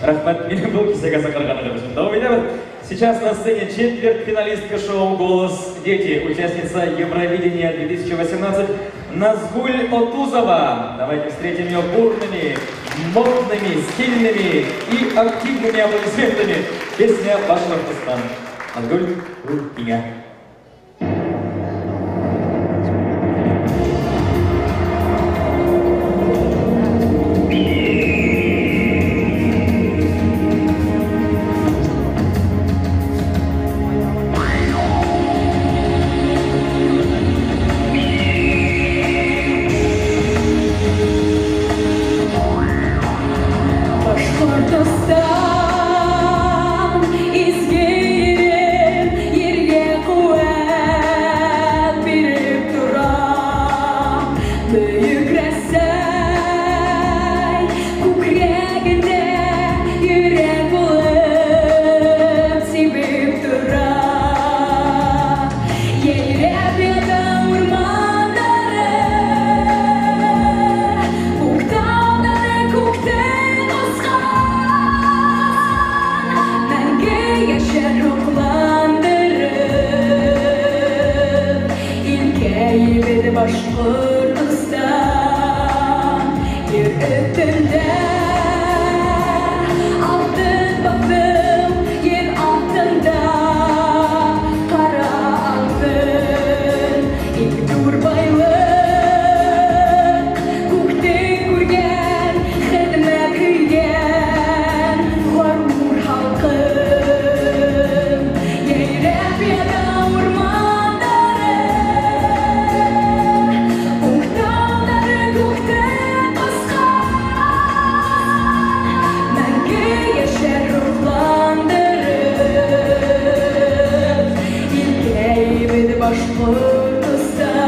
Рахмет, мине был кисәгә сакырганыгыз өчен. Давам итәбез. Сейчас на сцене четвертьфиналистка шоу «Голос дети», участница Евровидения 2018 Назгуль Отузова. Давайте встретим ее бурными, модными, стильными и активными аплодисментами. Песня «Башкортостан». Назгуль, Инга. Башкортостан изгейрен, ерге sırtında altın baktım yer altında kara altın ilk turbaylı kukte kurgen hidme kıygen varur halkım yeyrep yana ormanları muhtarları kukte kıskan Menge yaşar ruhlandırır İlkey bir başvurtustan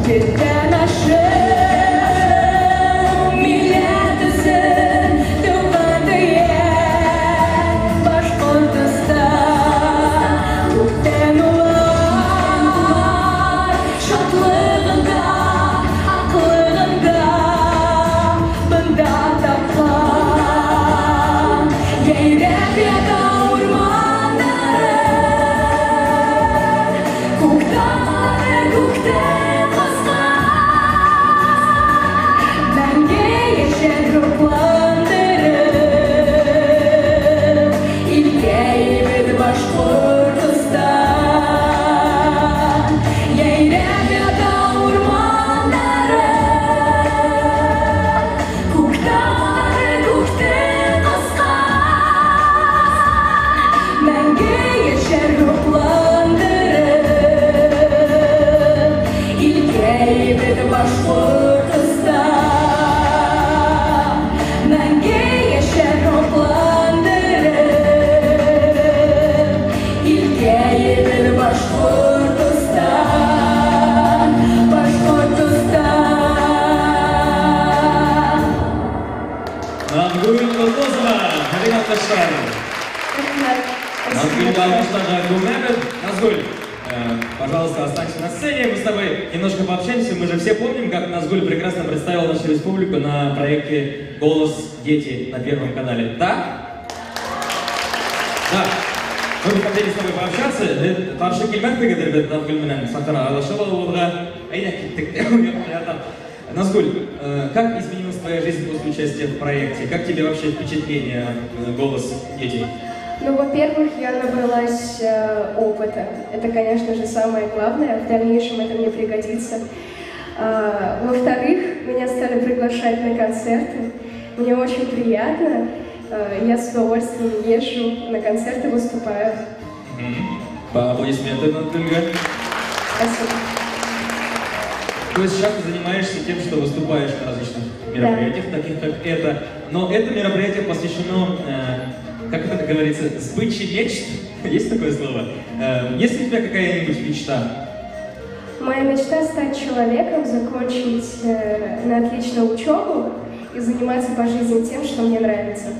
Yerden aşağı milletimizin duvanda yer Başkortus'ta Kukten olar şatlığında, aklığında Bunda taplan Yeyrep yada ormanları Kuktanları kukten Menge yaşar ruhlandırır İlkey bir başvurtustan Yeyrep yada ormanları Kuktanları kukten askan Menge yaşar ruhlandırır İlkey bir başvurtustan Menge yaşar ruhlandırır İlkey bir başvurtustan Başvurtustan Nazgul Kutuzova, hadirin arkadaşlar. Назгуль Балмуштага Гумеров. Назгуль, пожалуйста, останься на сцене. Мы с тобой немножко пообщаемся. Мы же все помним, как Назгуль прекрасно представила нашу республику на проекте «Голос дети» на Первом канале. Да? Да. Мы бы хотели с тобой пообщаться. Тарши кельмет пегадыр Назгуль менен Сахара Алашова Улга. Назгуль, как изменилась твоя жизнь после участия в проекте? Как тебе вообще впечатление «Голос детей»? Ну, во-первых, я набралась опыта. Это, конечно же, самое главное. В дальнейшем это мне пригодится. Во-вторых, меня стали приглашать на концерты. Мне очень приятно. Я с удовольствием езжу на концерты, выступаю. Аплодисменты, Назгуль. Спасибо. То есть сейчас ты занимаешься тем, что выступаешь на различных мероприятиях, таких как это. Но это мероприятие посвящено, как это говорится, сбыче мечт. Есть такое слово? Есть ли у тебя какая-нибудь мечта? Моя мечта — стать человеком, закончить на отлично учебу и заниматься по жизни тем, что мне нравится.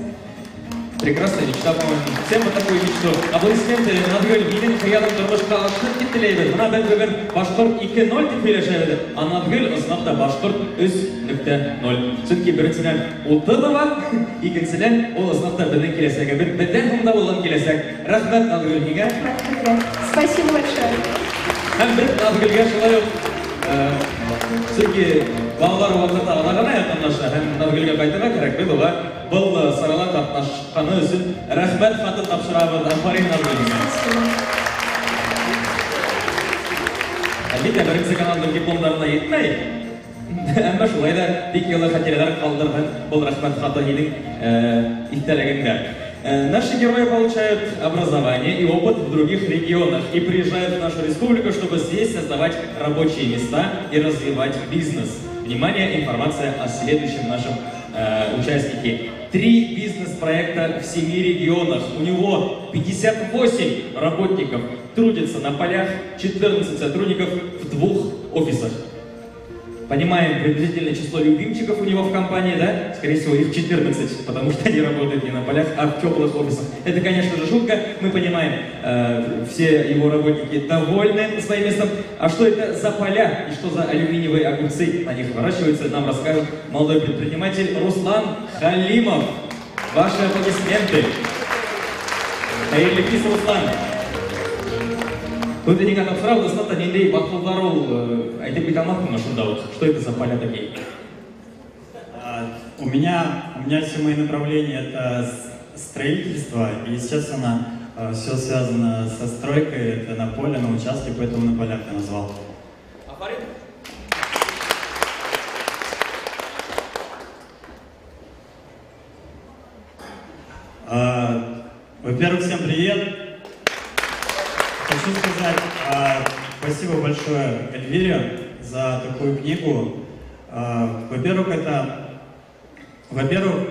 Прекрасная мечта, по-моему. Всем вот такую мечту. Аплодисменты Назгуль менің қиялым тұрмышқа ашық кетілейбін. Мына ben бүгін Башқұрт 2.0 деп сөйлешеді. А Назгуль ысынақта Башқұрт 3.0. Чөнки біріншіден Утылова, екіншіден ол ысынақта біздің келесегі. Бізден хымда болған келесек. Рахмет Назгуль неге? Спасибо большое. Һәм біз Назгүлгә шулай ук чөнки балалар вакыты аларына якынлаша һәм Назгүлгә кайтырга кирәк. Без уга был сарала катнашканы өчен рәхмәт хаты тапшырабыз. Афарин Назгүл. Әлбәттә, беренче каналның дипломнарына йетмәй. Әмма шулай да бик йылы хатирәләр калдырган был рәхмәт хаты һинең истәлегеңдә. Наши герои получают образование и опыт в других регионах и приезжают в нашу республику, чтобы здесь создавать рабочие места и развивать бизнес. Внимание, информация о следующем нашем участнике. 3 бизнес-проекта в 7 регионах. У него 58 работников трудятся на полях, 14 сотрудников в 2 офисах. понимаем приблизительное число любимчиков у него в компании, да? Скорее всего, их 14, потому что они работают не на полях, а в теплых офисах. Это, конечно же, шутка. Мы понимаем, все его работники довольны своим местом. А что это за поля и что за алюминиевые огурцы на них выращиваются, нам расскажет молодой предприниматель Руслан Халимов. Ваши аплодисменты. Хайырлы Руслан. Көптеген тапсырау достаточно нендей бақылдару айтып кете алмақпын шында вот. Что это за поля такие? У меня все мои направления это строительство, и, естественно, все связано со стройкой, это на поле, на участке, поэтому на полях я назвал. Во-первых, всем привет! Хочу сказать спасибо большое Эльвире за такую книгу. Во-первых,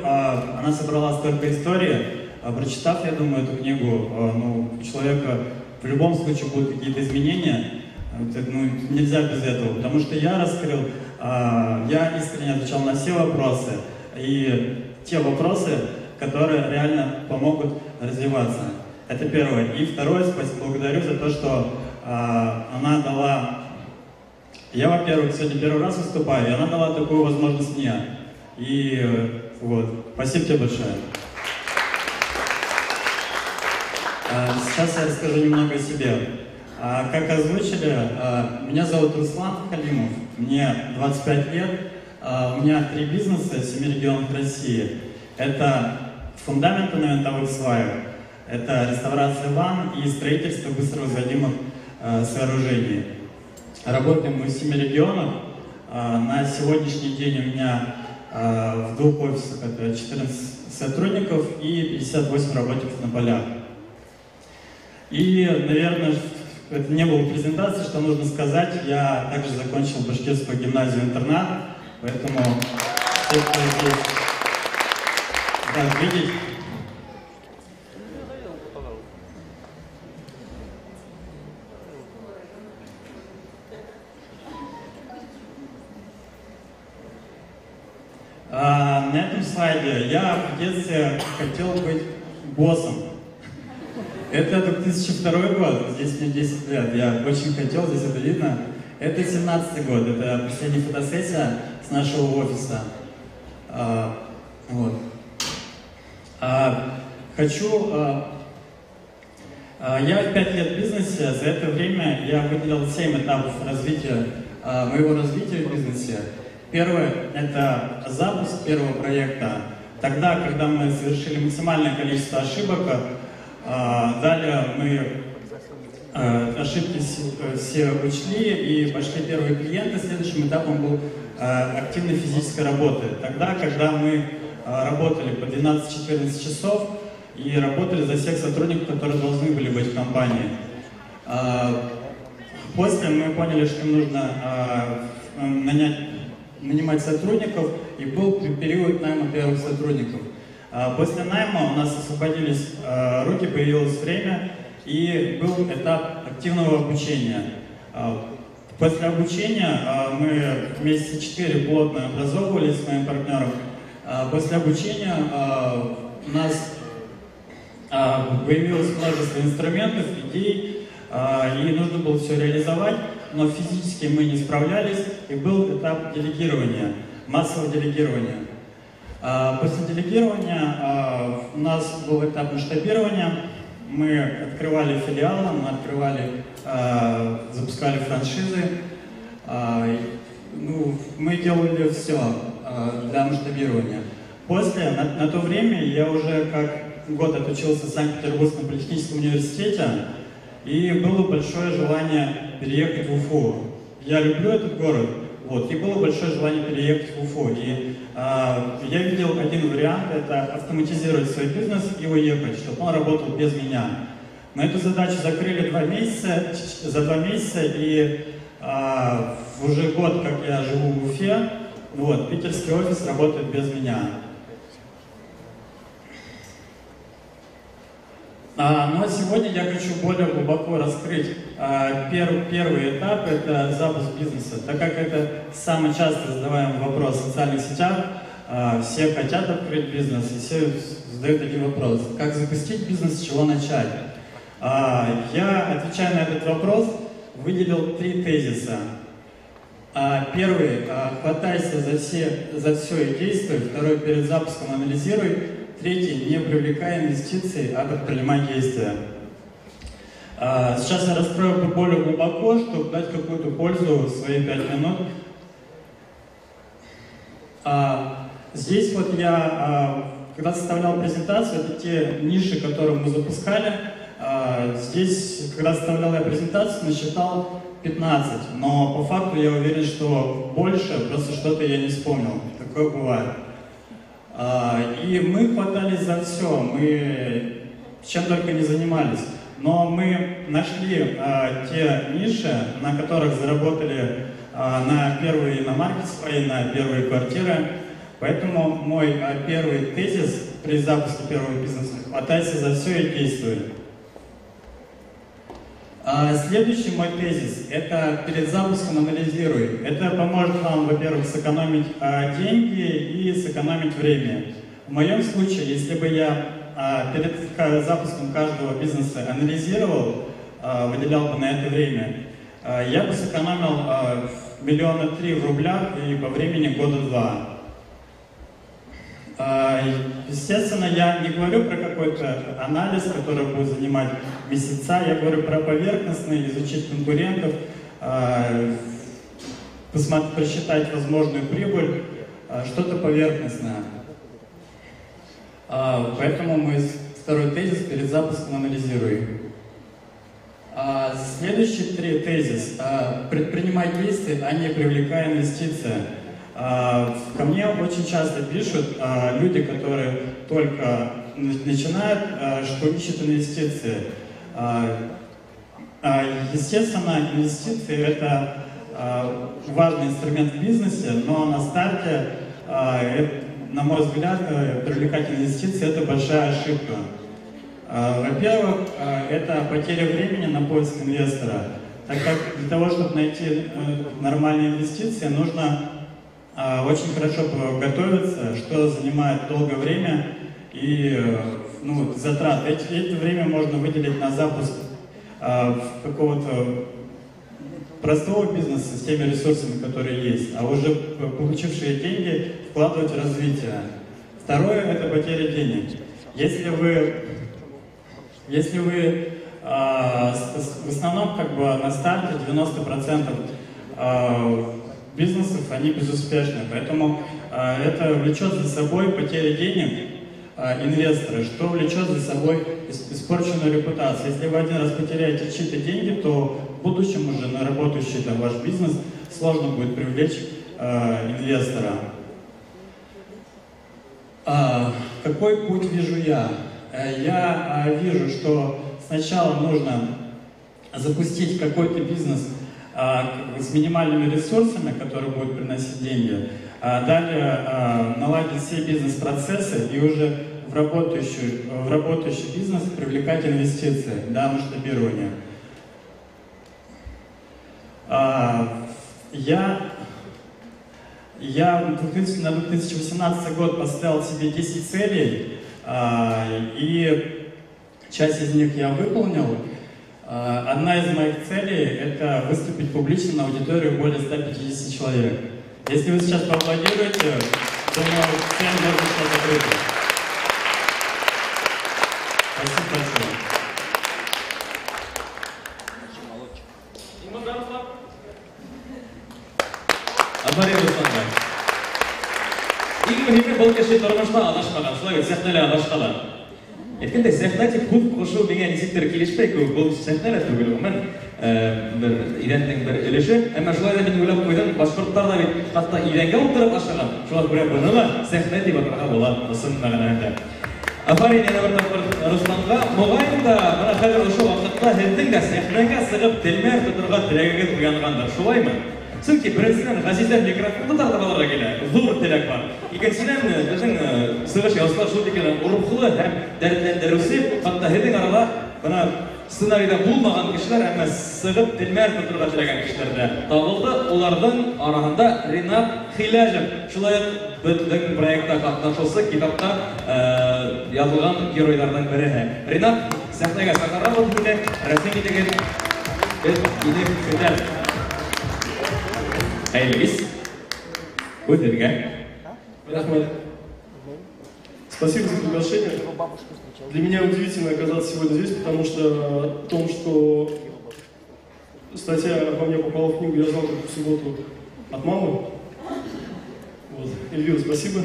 она собрала столько историй. Прочитав, я думаю, эту книгу, у человека в любом случае будут какие-то изменения. Нельзя без этого, потому что я раскрыл, я искренне отвечал на все вопросы. И те вопросы, которые реально помогут развиваться. Это первое. И второе, благодарю за то, что она дала... Я, во-первых, сегодня первый раз выступаю, и она дала такую возможность мне. И вот, спасибо тебе большое. Сейчас я расскажу немного о себе. Как озвучили, меня зовут Руслан Халимов, мне 25 лет, у меня 3 бизнеса в 7 регионах России. Это фундаменты на винтовых сваях, это реставрация ванн и строительство быстровозводимых сооружений. Работаем мы в 7 регионах. На сегодняшний день у меня в 2 офисах это 14 сотрудников и 58 работников на полях. И, наверное, это не было презентации, что нужно сказать. Я также закончил Башкирскую гимназию-интернат, поэтому все, кто здесь рад видеть. На этом слайде я в детстве хотел быть боссом. Это 2002 год, здесь мне 10 лет, я очень хотел, здесь это видно. Это 17-й год, это последняя фотосессия с нашего офиса. Вот. Я 5 лет в бизнесе, за это время я выделил 7 этапов развития, моего развития в бизнесе. Первый – это запуск первого проекта. Тогда, когда мы совершили максимальное количество ошибок, далее мы ошибки все учли и пошли первые клиенты. Следующим этапом был активной физической работы. Тогда, когда мы работали по 12-14 часов и работали за всех сотрудников, которые должны были быть в компании. После мы поняли, что нужно нанимать сотрудников, и был период найма первых сотрудников. После найма у нас освободились руки, появилось время, и был этап активного обучения. После обучения мы месяца 4 плотно образовывались с моим партнером. После обучения у нас появилось множество инструментов, идей, и нужно было все реализовать, но физически мы не справлялись, и был этап делегирования, массового делегирования. После делегирования у нас был этап масштабирования. Мы открывали филиалы, запускали франшизы. Мы делали все для масштабирования. После, на то время, я уже как год отучился в Санкт-Петербургском политехническом университете, и было большое желание переехать в Уфу. Я люблю этот город. И было большое желание переехать в Уфу. И я видел один вариант, это автоматизировать свой бизнес и уехать, чтобы он работал без меня. Мы эту задачу закрыли за 2 месяца, и уже год, как я живу в Уфе, питерский офис работает без меня. Но сегодня я хочу более глубоко раскрыть первый этап – это запуск бизнеса. Так как это самый часто задаваемый вопрос в социальных сетях, все хотят открыть бизнес, и все задают один вопрос – как запустить бизнес, с чего начать? Я, отвечая на этот вопрос, выделил 3 тезиса. Первый – хватайся за все и действуй. Второй – перед запуском анализируй. Третий – не привлекай инвестиции, а предпринимай действия. Сейчас я раскрою более глубоко, чтобы дать какую-то пользу в свои 5 минут. Здесь вот я, когда составлял презентацию, это те ниши, которые мы запускали. Здесь, когда составлял я презентацию, насчитал 15, но по факту я уверен, что больше, просто что-то я не вспомнил. Такое бывает. И мы хватались за все, мы чем только не занимались. Но мы нашли те ниши, на которых заработали на первые иномарки свои, на первые квартиры. Поэтому мой первый тезис при запуске первого бизнеса – хватайся за все и действуй. Следующий мой тезис – это перед запуском анализируй. Это поможет вам, во-первых, сэкономить деньги и сэкономить время. В моем случае, если бы я перед запуском каждого бизнеса анализировал, выделял бы на это время, я бы сэкономил 3 миллиона в рублях и по времени 2 года. Естественно, я не говорю про какой-то анализ, который будет занимать месяца, я говорю про поверхностный, изучить конкурентов, просчитать возможную прибыль, что-то поверхностное. Поэтому мы второй тезис перед запуском анализируем. Следующий тезис – предпринимай действия, а не привлекай инвестиции. Ко мне очень часто пишут люди, которые только начинают, что ищут инвестиции. Естественно, инвестиции – это важный инструмент в бизнесе, но на старте, на мой взгляд, привлекать инвестиции – это большая ошибка. Во-первых, это потеря времени на поиск инвестора, так как для того, чтобы найти нормальные инвестиции, нужно очень хорошо готовиться, что занимает долгое время и затрат. Это время можно выделить на запуск какого-то простого бизнеса с теми ресурсами, которые есть, а уже получившие деньги вкладывать в развитие. Второе – это потеря денег. Если вы в основном на старте 90% бизнесов, они безуспешны, поэтому это влечет за собой потерю денег инвестора, что влечет за собой испорченную репутацию. Если вы один раз потеряете чьи-то деньги, то в будущем уже на работающий ваш бизнес сложно будет привлечь инвестора. Какой путь вижу я? Я вижу, что сначала нужно запустить какой-то бизнес с минимальными ресурсами, которые будут приносить деньги, далее наладить все бизнес-процессы и уже в работающий бизнес привлекать инвестиции для масштабирования. Я на 2018 год поставил себе 10 целей, и часть из них я выполнил. Одна из моих целей – это выступить публично на аудиторию более 150 человек. Если вы сейчас поаплодируете, думаю, цель можно сейчас закрыть. Спасибо большое. Абари Русланбай. Иң мөһиме был кеше тормышта адашмаган, шулай бит сәхнәле адашкалар. Әйткәндәй, сәхнә тик күп кушу миңа ничектер килешмәй, был сәхнә лә түгел гомумән, бер идәннең бер өлеше, әмма шулай да мин уйлап куйдым, башкортлар да бит хатта идәнгә утырып ашаган. Шулай күрә буны ла сәхнә дип атарга була, ысын мәгънәдә. Афарин яна бер тапкыр Русланга, мөгаен да менә хәзер ошо вакытта һезнең дә сәхнәгә сыгып телмәр тотырга теләгегез уянгандыр, шулаймы? Чөнки беренчедән Газизә микрофонды тартып алырга килә. Зур теләк бар. Икенчедән безнең сыгыш ясалар шул тикелән урухлы һәм дәртләндерүче, хатта һеҙҙең арала бына сценарийда булмаган кешеләр, әмма сыгып телмәр тотырга теләгән кешеләр дә табылды. Уларның араһында Ринат Хиләжев, шулай ук безнең проектта катнашучы, китапта язылган геройлардан береһе. Ринат, сәхнәгә сакарга булды, рәсем итегез. Без идек көтәбез. Айлис, Будерга. Ахмед, спасибо за приглашение. Для меня удивительно оказаться сегодня здесь, потому что о том, что статья обо мне попала в книгу, я знал только в субботу от мамы. Вот. Эльвира, спасибо.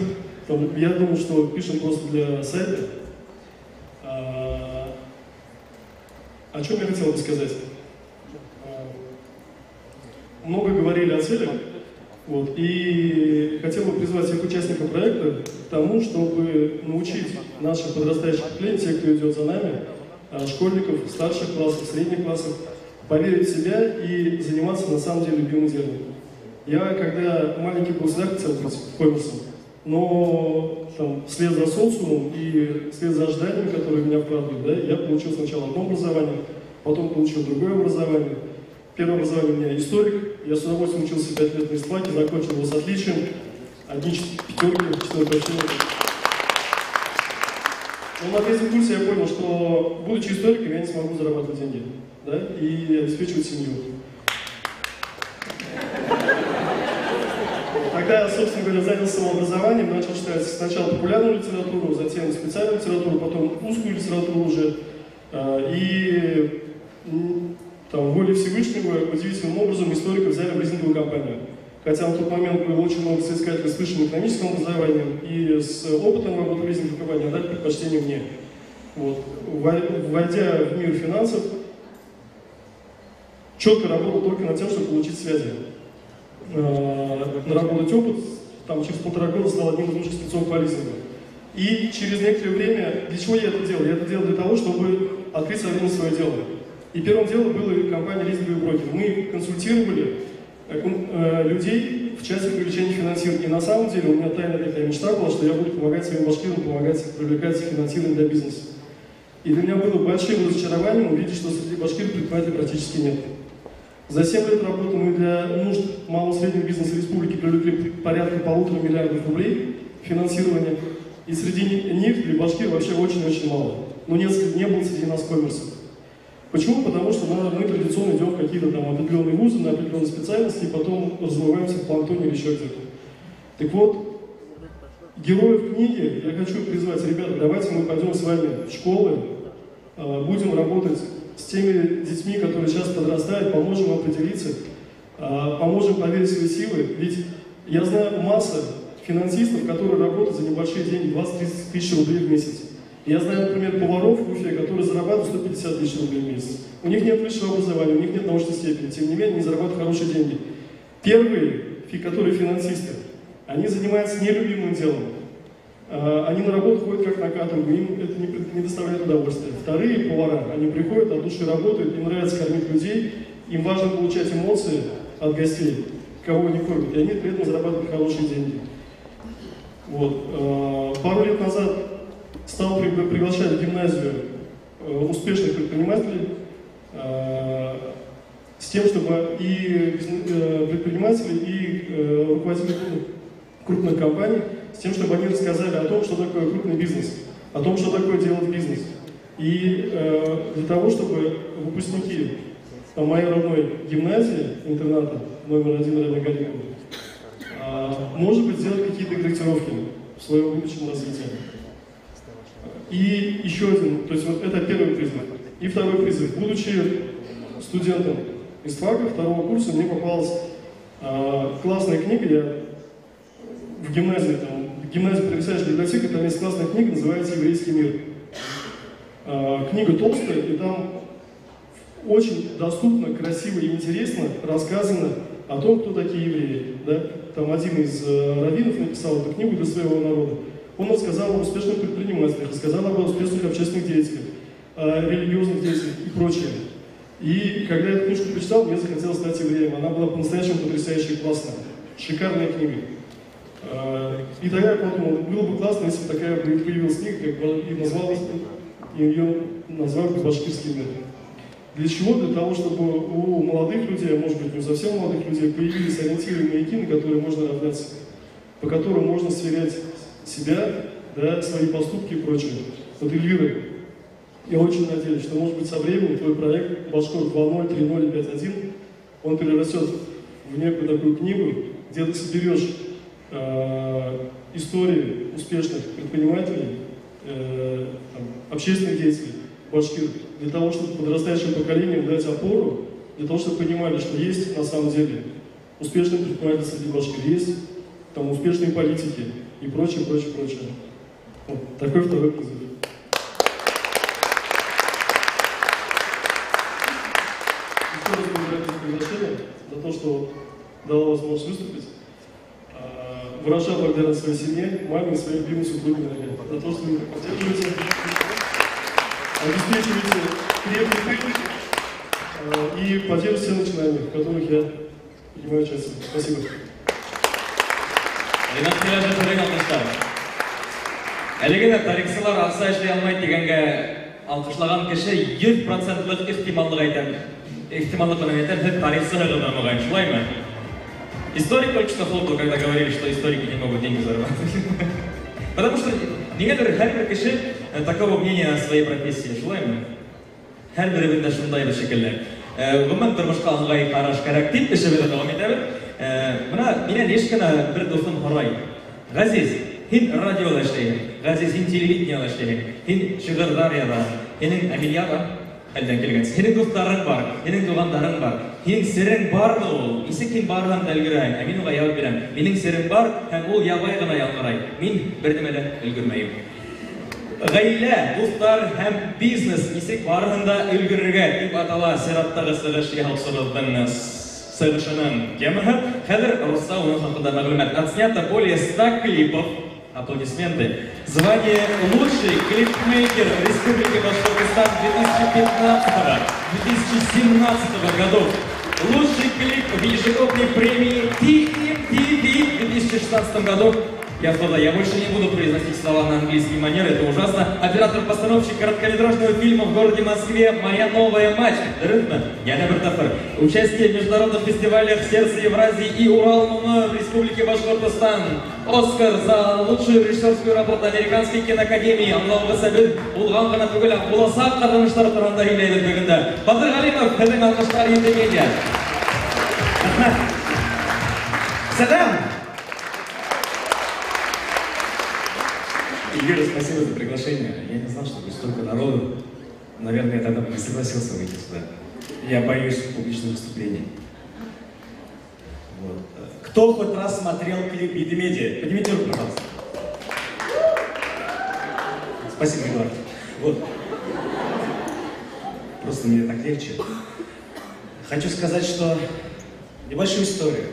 Я думал, что пишем просто для сайта. О чем я хотел бы сказать? Много говорили о целях, вот, и хотел бы призвать всех участников проекта к тому, чтобы научить наше подрастающее поколение, тех, кто идет за нами, школьников, старших классов, средних классов, поверить в себя и заниматься на самом деле любимым делом. Я, когда маленький был, всегда хотел быть коммерсом, но там, вслед за социумом и вслед за ожиданиями, которые меня вкладывают, да, я получил сначала одно образование, потом получил другое образование. Первое образование у меня историк, я с удовольствием учился 5 лет на истфаке, закончил его с отличием, одни пятерки, 4 оценки. Но на третьем курсе я понял, что, будучи историком, я не смогу зарабатывать деньги, да, и обеспечивать семью. Тогда я, собственно говоря, занялся самообразованием, начал читать сначала популярную литературу, затем специальную литературу, потом узкую литературу уже, и там, волей Всевышнего, удивительным образом историков взяли в лизинговую компанию. Хотя на тот момент было очень много соискателей с высшим экономическим образованием и с опытом работы в лизинговой компании, отдали предпочтение мне. Вот. Войдя в мир финансов, четко работал только над тем, чтобы получить связи. Наработать опыт, там, через 1,5 года стал одним из лучших спецов по лизингу. И через некоторое время, для чего я это делал? Я это делал для того, чтобы открыть современное свое дело. И первым делом была компания «Лизинговый брокер». Мы консультировали людей в части привлечения финансирования. И на самом деле у меня тайная такая мечта была, что я буду помогать своим башкирам, помогать привлекать финансирование для бизнеса. И для меня было большим разочарованием увидеть, что среди башкир предпринимателей практически нет. За 7 лет работы мы для нужд малого и среднего бизнеса республики привлекли порядка 1,5 миллиарда рублей финансирования. И среди них для башкир вообще очень-очень мало. Но не было среди нас коммерсов. Почему? Потому что мы традиционно идем в какие-то там определенные вузы, на определенные специальности, и потом развиваемся в планктоне или еще где-то. Так вот, героев книги я хочу призвать, ребята, давайте мы пойдем с вами в школы, будем работать с теми детьми, которые сейчас подрастают, поможем определиться, поможем поверить в свои силы. Ведь я знаю массу финансистов, которые работают за небольшие деньги, 20-30 тысяч рублей в месяц. Я знаю, например, поваров в Уфе, которые зарабатывают 150 тысяч рублей в месяц. У них нет высшего образования, у них нет научной степени, тем не менее, они зарабатывают хорошие деньги. Первые, которые финансисты, они занимаются нелюбимым делом. Они на работу ходят как на каторгу, им это не доставляет удовольствия. Вторые повара, они приходят, от души работают, им нравится кормить людей, им важно получать эмоции от гостей, кого они кормят, и они при этом зарабатывают хорошие деньги. Вот. Пару лет назад стал приглашать в гимназию успешных предпринимателей с тем, чтобы и предприниматели, и руководители крупных компаний, с тем, чтобы они рассказали о том, что такое крупный бизнес, о том, что такое делать бизнес. И для того, чтобы выпускники моей родной гимназии, интерната номер 1 Райана Галикова, может быть, сделать какие-то корректировки в своем будущем развитии. И еще один, то есть вот это первый призыв. И второй призыв. Будучи студентом истфака второго курса, мне попалась классная книга. Я в гимназии потрясающая библиотека, там есть классная книга, называется «Еврейский мир». Книга толстая, и там очень доступно, красиво и интересно рассказано о том, кто такие евреи. Да? Там один из раввинов написал эту книгу для своего народа. Он рассказал об успешных предпринимателях, рассказал об успешных общественных деятелях, религиозных деятелях и прочее. И когда я эту книжку прочитал, мне захотелось стать евреем. Она была по-настоящему потрясающая и классная. Шикарная книга. И тогда я подумал, было бы классно, если бы такая появилась книга, и ее назвали бы «Башкирский мир». Для чего? Для того, чтобы у молодых людей, а может быть не у совсем молодых людей, появились ориентиры и маяки, на которые можно равняться, по которым можно сверять себя, да, свои поступки и прочее. Вот Эльвира, я очень надеюсь, что, может быть, со временем твой проект «Башкор 2.0, 3.0 и 5.1», он перерастет в некую такую книгу, где ты соберешь истории успешных предпринимателей, общественных деятелей Башкир, для того, чтобы подрастающим поколениям дать опору, для того, чтобы понимали, что есть на самом деле успешные предприниматели среди Башкир, есть там успешные политики и прочее, прочее, прочее. Вот такой второй призыв. Еще раз благодарю за приглашение, за то, что дала возможность выступить. Выражаю благодарность своей семье, маме и своей любимой супруге, за то, что вы поддерживаете, обеспечиваете крепкий тыл и поддерживаете все начинания, в которых я принимаю участие. Спасибо. Әлегенә тарихчылар акса эшләй алмай дигәнгә алкышлаган кеше 100%лык ихтималлык әйтәм. Ихтималлык белән әйтәм, һәм тарихчы гына шулаймы? Историк только что хлопал, когда говорили, что историки не могут деньги зарабатывать. Потому что нигәдер һәрбер кеше такого мнения о своей профессии, шулаймы? Һәрберебездә шундай бер шикелле. Гомумән тормышка аңгай караш кирәк дип эшебезне дәвам итәбез. Менә миннән еш кына бер дустым һорай. Газиз, һин радиода эшләйһең, Газиз, һин телевидениеда эшләйһең, һин шигырьләр яза, һинең Амилияда әлдән килгән. Һинең дусларың бар, һинең тугандарың бар. Һинең сирең бармы ул? Нисек һин барган да өлгерәһең? Мин уга җавап бирәм. Минең сирем бар һәм ул ябай гына ялгырай. Мин бернемә дә өлгермәйм. Гаилә, дуслар һәм бизнес нисек барыһын да өлгерергә дип атала сираттагы сыгыш яһалсыбызның сыгышының темасы. Хәзер русса уның хакында мәгълүмат. Отснято более 100 клипов. Аплодисменты. Звание «Лучший клипмейкер Республики Башкортостан 2015-2017 годов». Лучший клип в ежегодной премии TMTV в 2016 году. Я больше не буду произносить слова на английский манер, это ужасно. Оператор-постановщик короткометражного фильма в городе Москве «Моя новая мать». Яна Бертафер. Участие в международных фестивалях «Сердце Евразии» и «Урал-Муно» в Республике Башкортостан. Оскар за лучшую режиссерскую работу Американской киноакадемии. Аллаху сәбит, улган гына түгел, буласак катнаштар турында һөйләйбез бүгендә. Батыр Галимов, һезнең алкышлар инде медиа. Сәлам! Эльвира, спасибо за приглашение. Я не знал, что будет столько народу. Наверное, я тогда бы не согласился выйти сюда. Я боюсь публичных выступлений. Вот. Кто хоть раз смотрел клип «Едемедия»? Поднимите руку, пожалуйста. Спасибо, Эдуард. Вот. Просто мне так легче. Хочу сказать, что небольшую историю.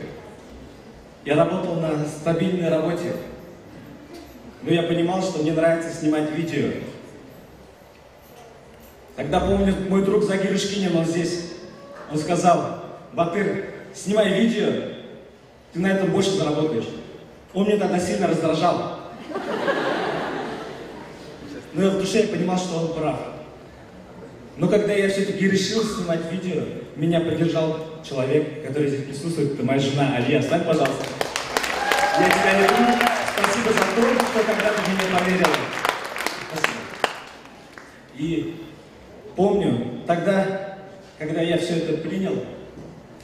Я работал на стабильной работе. Но я понимал, что мне нравится снимать видео. Тогда, помню, мой друг Загир Ишкинин, он здесь, он сказал: «Батыр, снимай видео, ты на этом больше заработаешь». Он меня тогда сильно раздражал. Но я в душе понимал, что он прав. Но когда я все-таки решил снимать видео, меня поддержал человек, который здесь присутствует, это моя жена Алия. Встань, пожалуйста. Я тебя люблю. Спасибо за то, что когда-то в меня поверил. Спасибо. И помню, тогда, когда я все это принял,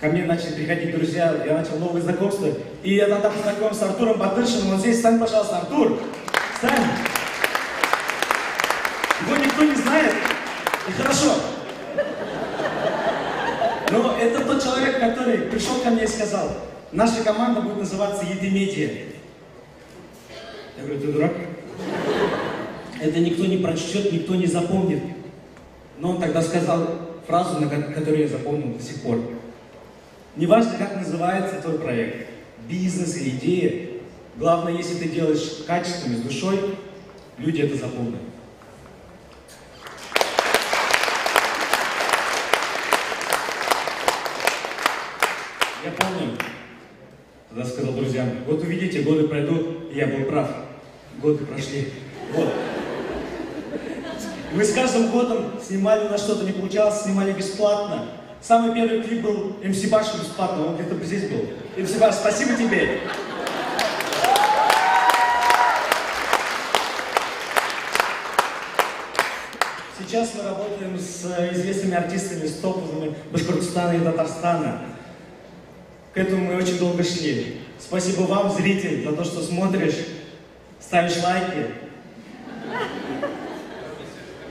ко мне начали приходить друзья, я начал новые знакомства. И я тогда познакомился с Артуром Батыршиным. Он здесь. Встань, пожалуйста, Артур. Встань. Его никто не знает. И хорошо. Но это тот человек, который пришел ко мне и сказал: наша команда будет называться «Едемедия». Я говорю: ты дурак? Это никто не прочтет, никто не запомнит. Но он тогда сказал фразу, которую я запомнил до сих пор. Неважно, как называется твой проект, бизнес или идея, главное, если ты делаешь качественно, с душой, люди это запомнят. Вот увидите, годы пройдут, и я был прав. Годы прошли. Вот. Мы с каждым годом снимали на что-то, не получалось, снимали бесплатно. Самый первый клип был МС Баш бесплатно, он где-то здесь был. МС Баш, спасибо тебе. Сейчас мы работаем с известными артистами, с топовыми Башкортостана и Татарстана. К этому мы очень долго шли. Спасибо вам, зритель, за то, что смотришь, ставишь лайки,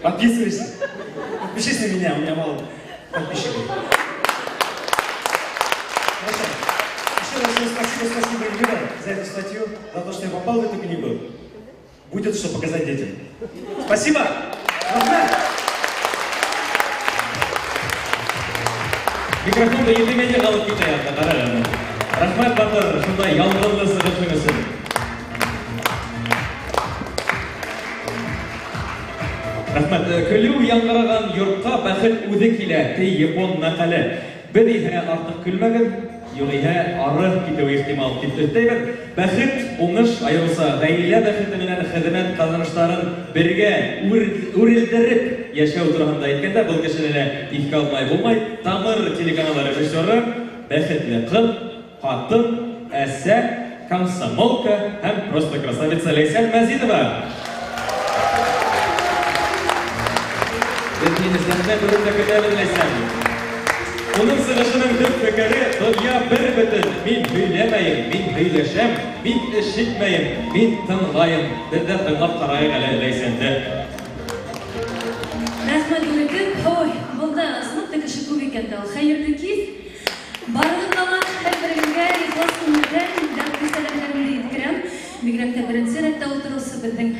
подписывайся. Подпишись на меня, у меня мало подписчиков. Хорошо. Еще раз всем спасибо, Эльвира, за эту статью, за то, что я попал в эту книгу. Будет что показать детям. Спасибо! Микрофонда ендемене қалып кетті қарағаны. Рахмат Батыр, шындай ялғанды сығып жөнесін. Рахмат, күлу яңғыраған йортқа бәхет үді келі, тей япон мәқәлі. Бір иһә артық күлмәгін, юғиһә ары китеу ихтимал дип өттәйбез. Бәхет, уңыш, айырылса, ғаилә бәхете менән хезмәт казанышларын бергә үрелдереп яшәү турында әйткәндә, был кешене иҫкә алмай булмай. Тамыр телеканалы режиссеры, бәхетле кыз, хатын, әсә, комсомолка һәм просто красавица Ләйсән Мәзидова. Onun sırasının tüm fikri, dünya bir bütün. Min hüylemeyim, min hüyleşem, min işitmeyim, min tınlayım. Bir de tınlap karayı Leysen'de. Rahmet ülküm, oy, burada sınıfta kişi kubik etti. Hayırlı kez, barılı kalan her birine ihlas kümürden, dert meselelerini yetkirem. Migrant'ta birinci rette oturulsa bizden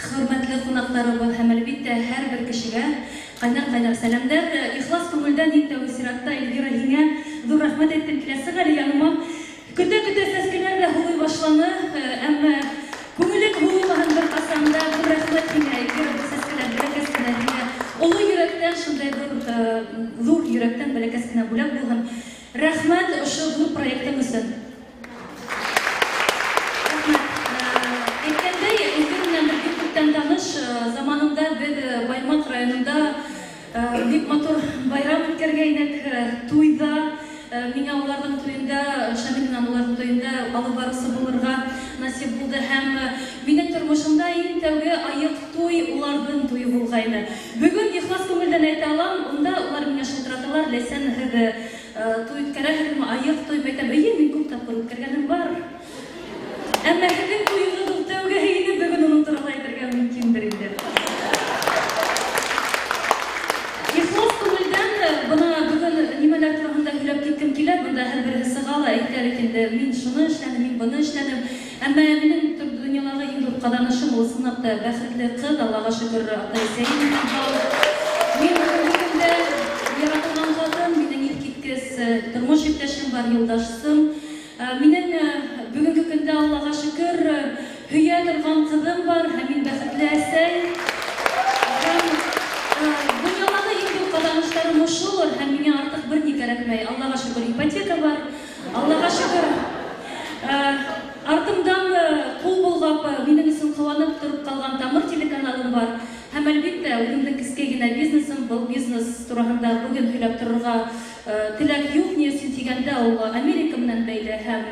hürmetli konakları bu hem elbette her bir kişiye kaynak selamlar. İhlas kümürden inta ve siratta Elvira Hine dur rahmet ettim kilası gali yanıma. Kötü seskelerle huluy başlanı ama kümülük huluğun bir kasamda dur rahmet Hine Elvira bu seskeler bilekeskine Hine olu yürekten şunday dur yürekten bilekeskine bulak bulun. Rahmet şu dur projektimizin. Tanış zamanında biz Baymak rayonunda büyük motor bayram ötkərgəydik tuyda. Mine onlardan tuyunda, Şamil'in onlardan tuyunda alı barısı bulurğa nasip buldu. Hem benim turmuşumda en tövbe ayık tuy, onlardan tuyu bulğaydı. Bugün ihlas kömülden ayta alam, onda onlar mine şıltıratılar. Leysen hıdı tuy ötkərəğim, ayık tuy beytem. Eyy, min көп tapır ötkərgənim var. Ama hıdın tuyunu tövbe heyini bugün unuturlaydır mümkündür indi. İhlas kömülden buna bugün nimeler turağında hülap ketkim kelib, bunda her bir hissi qala aytlarikinde min şunu işlenim, min bunu işlenim. Ama benim dünyalarga en zor qadanışım o sınavda bəxtli qız, Allah'a şükür Atay Seyyin. Men bugün yaratılgan qadın, mening erkekkiz turmuş iptaşım var, yoldaşım. Mening bugungi kunda Allah'a şükür hüya turgan qızım var, hem bəxtli Asay. Dünyalarda en zor qadanışlarım oşu olur, hem menga artıq bir ne kerakmay. Allah'a şükür ipoteka var, Allah'a şükür артымдан кол болгап, менин исим кыланып туруп калган Тамыр телеканалым бар. Һәм әлбәттә, үземнең кискә бизнесым, был бизнес турында бүген һөйләп торырга теләк юк, нерсен дигәндә ул Америка менән бәйле һәм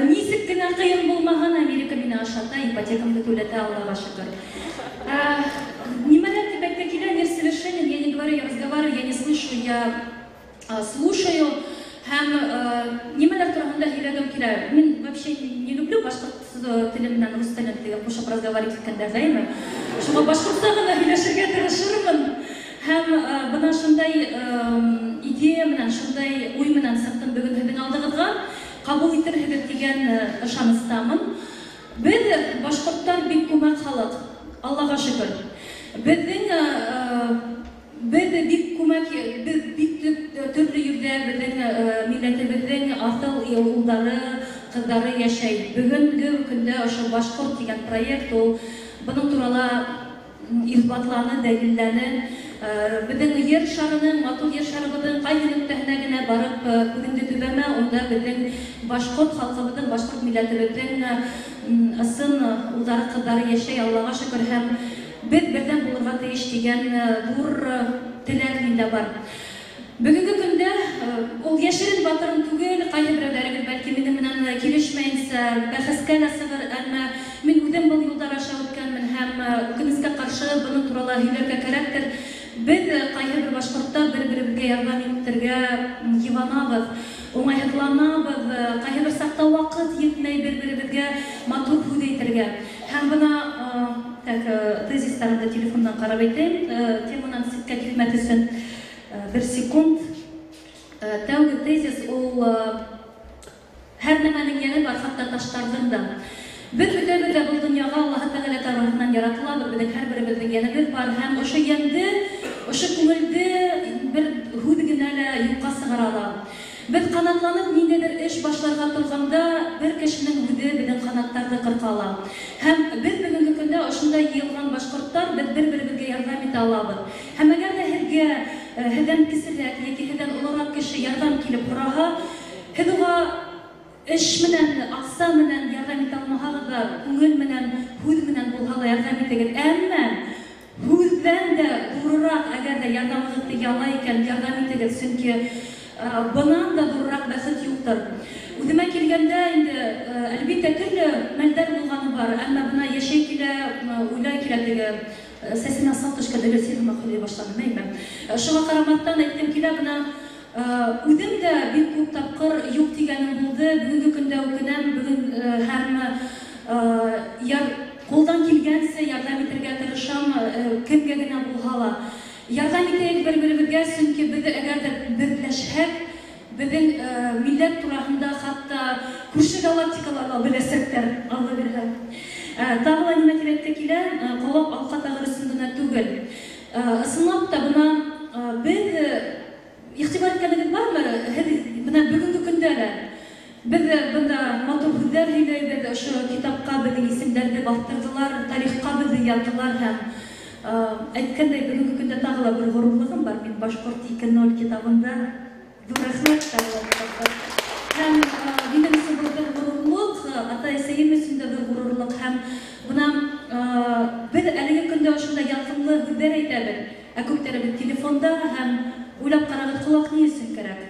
нисек кенә кыен булмаган Америка мине ашата, ипотекамды түләтә, Аллаһка шөкер. Нимәләр төбәккә килә, нерселешение, я не говорю, я разговариваю, я не слышу, я слушаю. Һәм нимәләр турында һөйләгем килә. Мин вообще не люблю башкорт теле менән рус телен кушып разговаривать иткәндә гайме. Шуңа башкортта гына һөйләшергә тырышырмын. Һәм бына шундай идея менән, шундай уй менән сыктым бүген һеҙҙең алдығыҙға. Ҡабул итерһегеҙ дигән ышаныстамын. Беҙ башҡорттар бик күмәк халыҡ, Аллаға шөкөр. Беҙ бик күмәк, бик төрлө ерҙә беҙҙең милләтебеҙҙең аҫыл улдары, ҡыҙҙары йәшәй. Бөгөнгө көндә ошо башҡорт дигән проект ул бының турала иҫбатланы, дәлилләне. Безнең Ер шарының, матур Ер шарыбызның кайсы нөктәһенә генә барып күзеңне төбәмә, онда безнең башкорт халкыбызның, башкорт милләтебезнең ысын уллары, кызлары яшәй, Аллага шөкер, һәм без бердәм булырга тиеш дигән зур теләк миндә бар. Бүгенге көндә ул яшерен батырын түгел, кайсы берәүләрегез бәлки минем менән килешмәенсә, бәхәскә дә сыгыр, әмма мин үдем был юлдар аша үткәнмен һәм үкенескә каршы буның турында һөйләргә кирәктер. Без кайсы бер башкорттар бер-беребезгә ярдәм итәргә йыванабыз, уңайһызланабыз, кайсы бер сакта вакыт йетмәй бер-беребезгә матур һүз әйтергә. Һәм бuna тезистарымда телефондан карап әйтәм, теманан ситкә китмәс өчен bir sekund. Тәүге тезис ул һәр нәмәнең яны бар, хатта таштарның да. Без бөтенбез дә бу дөньяга Аллаһ Тәгалә тарафыннан яратылабыз, безнең һәрберебезнең яныбыз бар һәм ошо янды, ошо күңелде бер һүз генә лә юкка сыгыра ала. Без канатланып ниндидер эш башларга торганда, бер кешенең үзе безнең канаттарны кырка ала. Һәм без бүгенге көндә ошондай йыелган башкорттар без бер-беребезгә ярдәм итә алабыз. Һәм әгәр дә һезгә һездән кесерәк яки һездән олорак кеше ярдәм килеп торһа, һез уга эш менән, акса менән ярдәм итә алмаһагыз да, күңел менән, һүз менән булһа ла ярдәм итегез. Әмма һүздән дә зуррак, әгәр дә ярдәмегез тигә ала икән, ярдәм итегез, чөнки bundan da зуррак бәхет юктыр. Үземә килгәндә инде әлбәттә төрле мәлдәр булганы бар, әмма буна яшәй килә, уйлай килә теге сәсенә сатышка дәлесен мәхәллә башланмыймы. Шуңа карамастан әйттем килә буна үзем дә бик күп тапкыр юк дигәнем булды. Бүгенге көндә үкенәм, бүген һәм қолдан килгәнсә ярдәм итәргә тырышам, кемгә генә булһа ла. Ярдәм итәйек бер-беребезгә, чөнки без әгәр дә берләшһәк, безнең милләт тураһында хатта күрше галактикаларда беләсәктер, Алла бирһә. Тагы нимә кирәккә килә, калап алка тагыр өстендә түгел. Ысынлап та буна без игътибар иткәнегез бармы? Буна бүгенге көндә лә без бunda матур һүзләр һөйләйбез, ошо китапка безнең исемнәрне бастырдылар, тарихка безне яздылар һәм әйткәндәй, бүгенге көндә тагы ла бер горурлыгым бар. Мин Башкорт 2.0 китабында зур рәхмәт тагы. Һәм минем өчен бу бер горурлык, ата-әсәем өчен дә бер горурлык һәм буна без әлеге көндә ошонда ялкынлы һүзләр әйтәбез. Ә күптәребез телефонда һәм уйлап карагыз, колак ни өчен кирәк?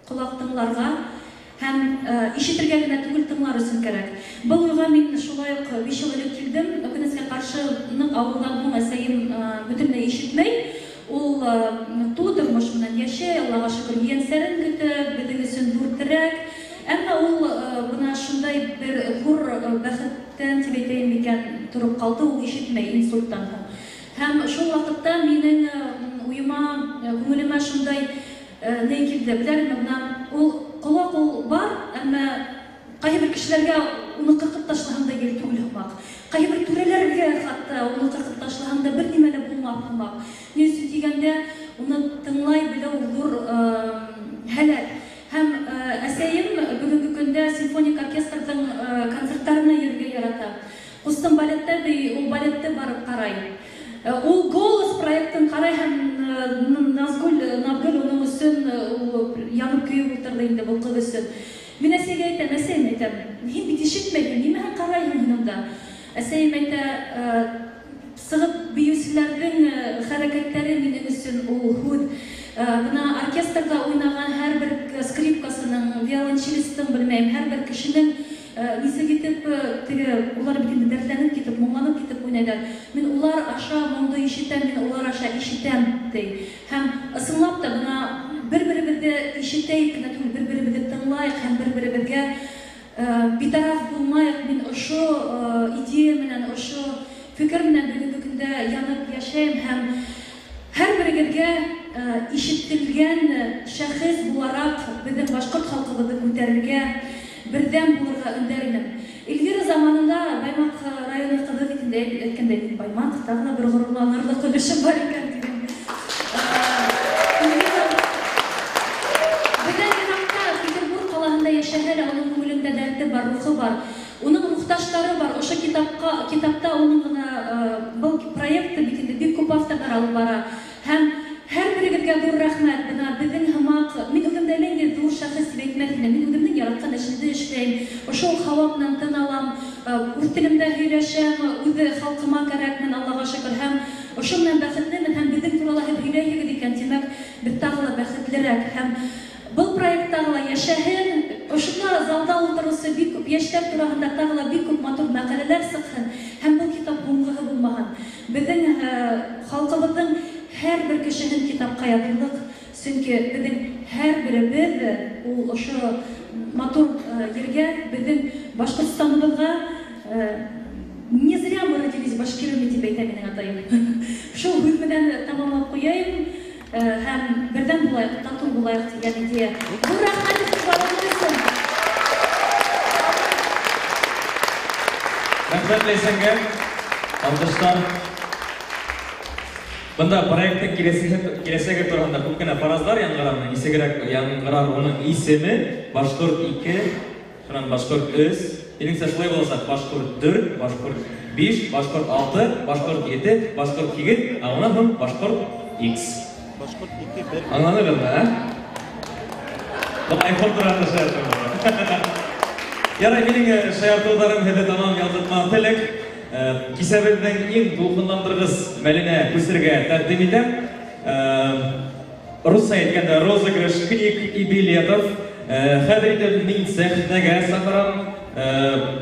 Колак тыңларга һәм ишетергә генә түгел, тыңлар өчен кирәк. Был уйга мин шулай ук 5 ел элек килдем. Өкенескә каршы нык авылдан буң әсәем бөтенләй ишетмәй. Ул туу тормыш менән яшәй, Аллага шөкер, янсәрен көтә, безнең өчен зур терәк. Әмма ул буна шундай бер зур бәхеттән дип әйтәм икән торып калды, ул ишетмәй инсульттан. Һәм шул вакытта минең уйыма, күңелемә шундай не килде. Беләсезме, буна ул колак ул бар, әмма кайбер бер кешеләргә уны кыркып ташлаганда гел түгел хымак. Кайбер бер түрәләргә хатта уны кыркып ташлаганда бер нимә дә булмап хымак. Ни өчен дигәндә, уны тыңлай белү зур һәлак. Һәм әсәем бүгенге көндә симфоник оркестрның концертларына йөрергә ярата. Кустым балетта, ул балетта барып карай. Ул голос проектын карай һәм Назгүл уның өчен янып көйеп утырды инде бу кыз өчен. Мин әсәгә әйтәм, әсәем әйтәм, һин бит ишетмәдең, нимә карайһың монда? Әсәем әйтә, сыгып биючеләрнең хәрәкәтләре минем өчен ул һүз. Буна оркестрда уйнаган һәрбер скрипкасының, виолончелистның, белмәйм, һәрбер кешенең нисе китеп, улар бит дәртләнеп китеп, моңланып китеп уйнайлар. Мин улар аша моңды ишетәм, мин улар аша ишетәм ди. Һәм ысынлап та буна бер-беребезне ишетәйек, бер-беребезне тыңлайык һәм бер-беребезгә битараф булмайык. Мин ошо идея менән, ошо фикер менән бүгенге көндә янып яшәйм һәм һәрберегезгә ишетелгән шәхес буларак безнең башкорт халкыбызны күтәрергә, бердәм булырга өндәренем. Илгире заманында Баймак районы кызы битендә әйткәндәй, Баймак тагы бер горурланырлык өлеше бар икән дигән. Безнең якта Петербург калаһында яшәһә дә, аның күңелендә дәрте бар, рухы бар. Уның рухташлары бар. Ошо китапта уның гына бу проектты бит инде бик күп авторлар алып бара. Һәм һәрберегезгә ҙур рәхмәт. Бына безнең һымаҡ, мин үҙемдә инде ҙур шәхес дип әйтмәҫ инем. Мин үҙемнең яратҡан эшемде эшләйем. Ошол һава менән тын алам, үҙ телемдә һөйләшәм, үҙе халҡыма кәрәкмен, Аллаға шөкөр. Һәм ошо менән бәхетлемен һәм беҙҙең турала һеҙ һөйләйһегеҙ икән, тимәк, беҙ тағы ла бәхетлерәк. Һәм был проекттағы ла йәшәһен, ошонда залда ултырыусы бик күп йәштәр тураһында тағы ла бик күп матур мәҡәләләр сыҡһын. Һәм был китап һуңғыһы булмаһын. Беҙҙең халҡыбыҙҙың һәр бер кешеһен китапҡа яҙырлыҡ, сөнки беҙҙең һәр беребеҙ ул ошо матур ергә, беҙҙең Башҡортостаныбыҙға не зря мы родились башкирами дип әйтә минең атайым. Шул һүҙ менән тамамлап ҡуяйым. Һәм берҙән булайыҡ, татыу булайыҡ тигән идея. Ҙур рәхмәт иғтибарығыҙ өсөн. Рәхмәт Ләйсәнгә. Алҡыштар. Бында проекттың киләсәге тураһында күп кенә фаразлар яңғырар. Нисегерәк яңғырар уның исеме Башҡорт 2, шунан Башҡорт 3. Минеңсә шулай буласаҡ. Башҡорт 4, Башҡорт 5, Башҡорт 6, Башҡорт 7, Башҡорт 8, ә унан һуң Башҡорт X. Аңланығыҙмы, ә? Бұл айфон турында шаяртыуым. Ярай, минең шаяртыуҙарым һеҙҙе тамам ялтытмаған теләк. Кисәбеҙҙең иң тулҡынландырғыс мәленә күсергә тәҡдим итәм. Русса әйткәндә розыгрыш книг и билетов. Хәҙер итеп мин сәхнәгә саҡырам.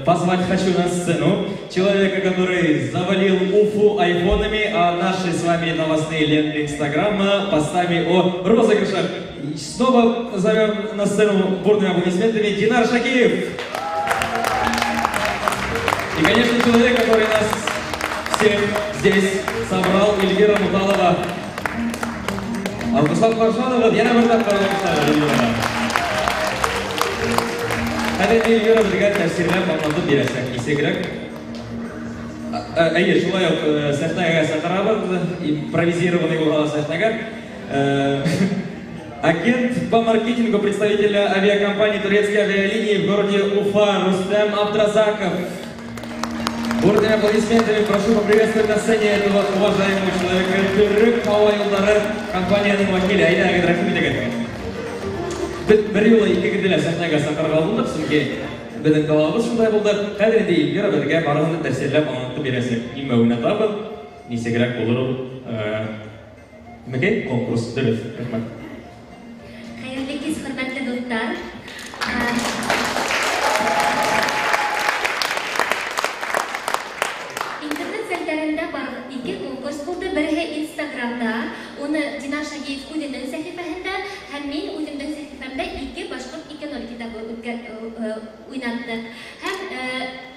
Позвать хочу на сцену человека, который завалил Уфу айфонами, а наши с вами новостные ленты Инстаграма постами о розыгрышах. Снова зовем на сцену бурными аплодисментами Динар Шакиев. И, конечно, человек, который нас всех здесь собрал, Эльвира Муталова. Алҡышлап ҡаршылағыҙ, йәнә бер тапҡыр алҡышлар. Хәҙер Эльвира беҙгә тәфсирләп аңлатып бирәсәк, нисегерәк. Әйе, шулай уҡ сәхнәгә саҡырабыҙ, импровизированный булған сәхнәгә. Агент по маркетингу представителя авиакомпании «Турецкие авиалинии» в городе Уфа Рустем Абдразаков. Бурными аплодисментами прошу поприветствовать на сцене этого уважаемого человека. Түрік һауа юлдары компанияның вәкиле. Әйдә, әгәр рәхим итегеҙ. Бер юлы ике кенделә сәхнәгә саҡырға булдыҡ, сөнки беҙҙең талабыбыҙ шундай булды. Хәҙер инде Эльвира беҙгә барыһын тәфсирләп аңлатып бирәсәк. Нимә уйнатабыҙ, нисегерәк булыр ул конкурс. Дөрөҫ, рәхмәт. Хәйерле кис, хөрмәтле дуҫтар. Интернет сәлтәрендә ике конкурс булды. Береһе Инстаграмда, уны Динар Шакиев үҙенең сәхифәһендә һәм мин үҙемдең сәхифәмдә ике Башҡорт 2.0 китабы уйнаттык. Һәм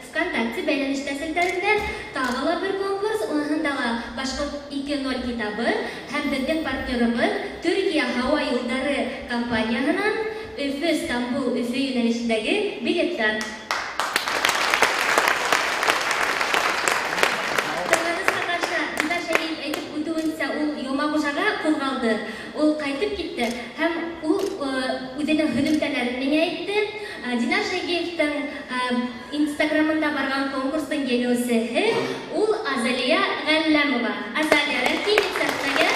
ВКонтакте бәйләнештә сәлтәрендә тағы ла бер конкурс, уныһында ла Башҡорт 2.0 китабы һәм беҙҙең партнерыбыҙ Төркия һауа юлдары компанияһынан Өфө, Стамбул, Өфө йүнәлешендәге билеттар. Ҡуҙғалды. Ул ҡайтып китте һәм ул үҙенең һөҙөмтәләрен миңә әйтте. Динар Шакиевтың Инстаграмында барған конкурстың еңеүсеһе ул Азалия Ғәлләмова. Азалия, рәхим ит сәхнәгә.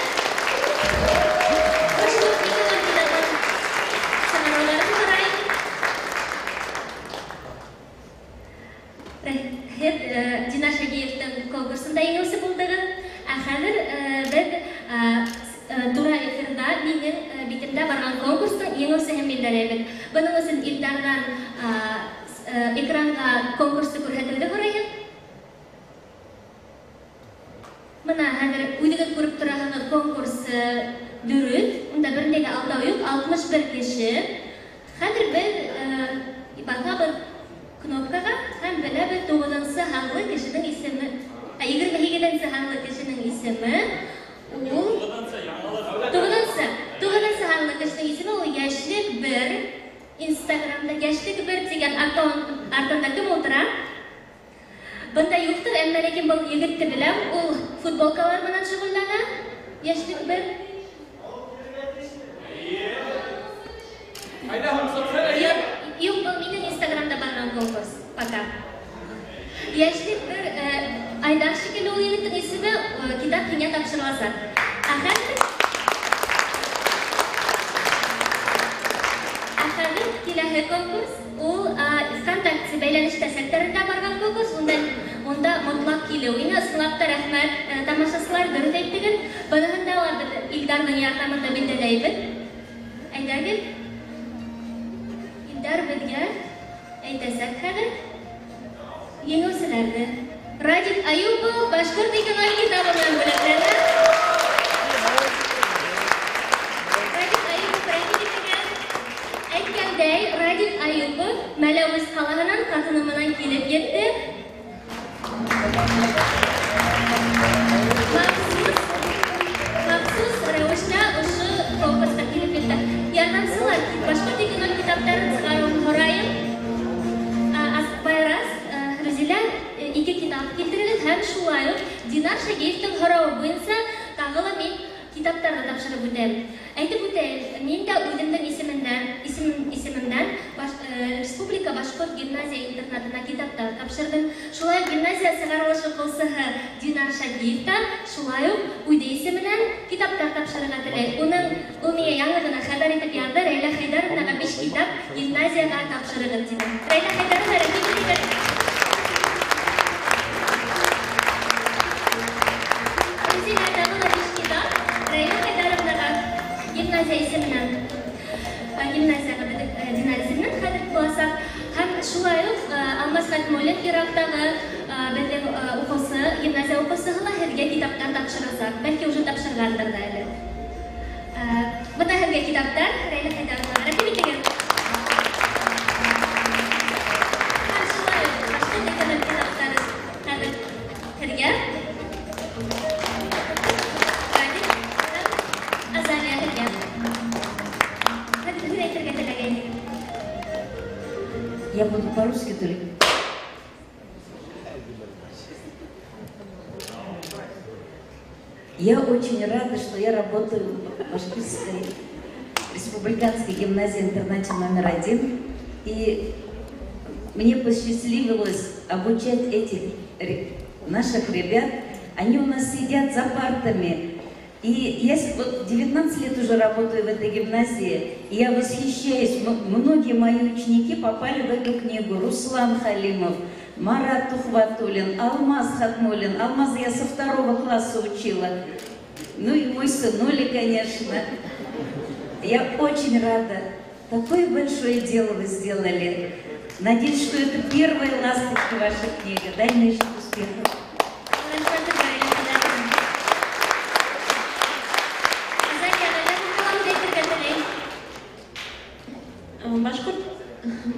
Һеҙ Динар Шакиевтың конкурсында еңеүсе булдығыҙ. Хәҙер беҙ тура эфирда минең битемдә барған конкурстың еңеүсеһен билдәләйбеҙ. Бының өсөн Илдарҙан экранға конкурсты күрһәтеүҙе һорайым. Бына хәҙер үҙегеҙ күреп тораһығыҙ конкурс дөрөҫ. Унда берендә лә алдау юҡ, 61 кеше. Хәҙер беҙ баҫабыҙ кнопкаға һәм беләбеҙ 9-нсы һанлы кешенең исеме, 28-нсе һанлы кешенең исеме. Ул 9-нсы һанлы кешенең исеме ул Йәшлек 1. Инстаграмда Йәшлек 1 тигән артында кем ултыра? Бында юҡтыр, әммә ләкин был егетте беләм, ул футболкалар менән шөғөлләнә. Йәшлек 1. Юҡ, был минең Инстаграмда барған конкурс. Пока. Йәшлек 1 Айдар шикелле ул егеттең исеме, китап һиңә тапшырыласаҡ. Хәҙер киләһе конкурс, ул ВКонтакте бәйләнештә секторында барган конкурс, онда мотлак килеү. Иң ысынлап та рәхмәт тамашачылар, дөрес әйттегез. Быныһын да Илдарның ярдәмендә билдәләйбез. Әйдәгез. Илдар беҙгә әйтәсәк хәҙер еңеүселәрҙе. Радик Аюпов башҡорт икенлек китабы менән бүләкләнә. Радик Аюпов әйткәндәй, Радик Аюпов Мәләүез ҡалаһынан ҡатыны менән килеп етте. Махсус рәүештә ошо конкурска килеп етте. Ярдәмселәр башҡорт икенлек китаптарын сығарыуын һорайым. Байрас, Рүзилә, 2 китап килтерегеҙ һәм шулай уҡ Динар Шәгиевтең һорауы буйынса тағы ла мин китаптарҙы тапшырып үтәм. Әйтеп үтәйем, мин дә үҙемдең исемемдән Республика Башҡорт гимназия интернатына китаптар тапшырдым. Шулай гимназия сығарылыш уҡыусыһы Динар Шәгиевтән шулай уҡ үҙе исеменән китаптар тапшырырға теләй. Ул миңә яңы ғына хәбәр итеп яҙҙы, Рәйлә Хәйҙәровнаға 5 китап гимназияға тапшырығыҙ тине. Рәйлә Хәйҙәровна, рәхмәт итегеҙ. Гимназия исеменән, гимназияға Динар исеменән хәҙер буласаҡ. Һәм шулай уҡ Алмас Хәтмуллин Ираҡтағы беҙҙең уҡыусы, гимназия уҡыусыһы ла һеҙгә китаптар тапшырасаҡ. Бәлки уже тапшырғандыр да әле. Бына һеҙгә китаптар, Рәйлә Хәйҙәровна, рәхмәт итегеҙ. Һәм шулай уҡ башҡорт икенлек китаптары хәҙер һеҙгә. Я буду по-русски только. Я очень рада, что я работаю в Башкирской республиканской гимназии-интернате номер 1. И мне посчастливилось обучать этих наших ребят. Они у нас сидят за партами. И я вот 19 лет уже работаю в этой гимназии, и я восхищаюсь. Многие мои ученики попали в эту книгу. Руслан Халимов, Марат Тухватуллин, Алмаз Хатмуллин. Алмаз я со 2 класса учила. Ну и мой сынули, конечно. Я очень рада. Такое большое дело вы сделали. Надеюсь, что это первая ласточка вашей книги. Дальнейших успехов.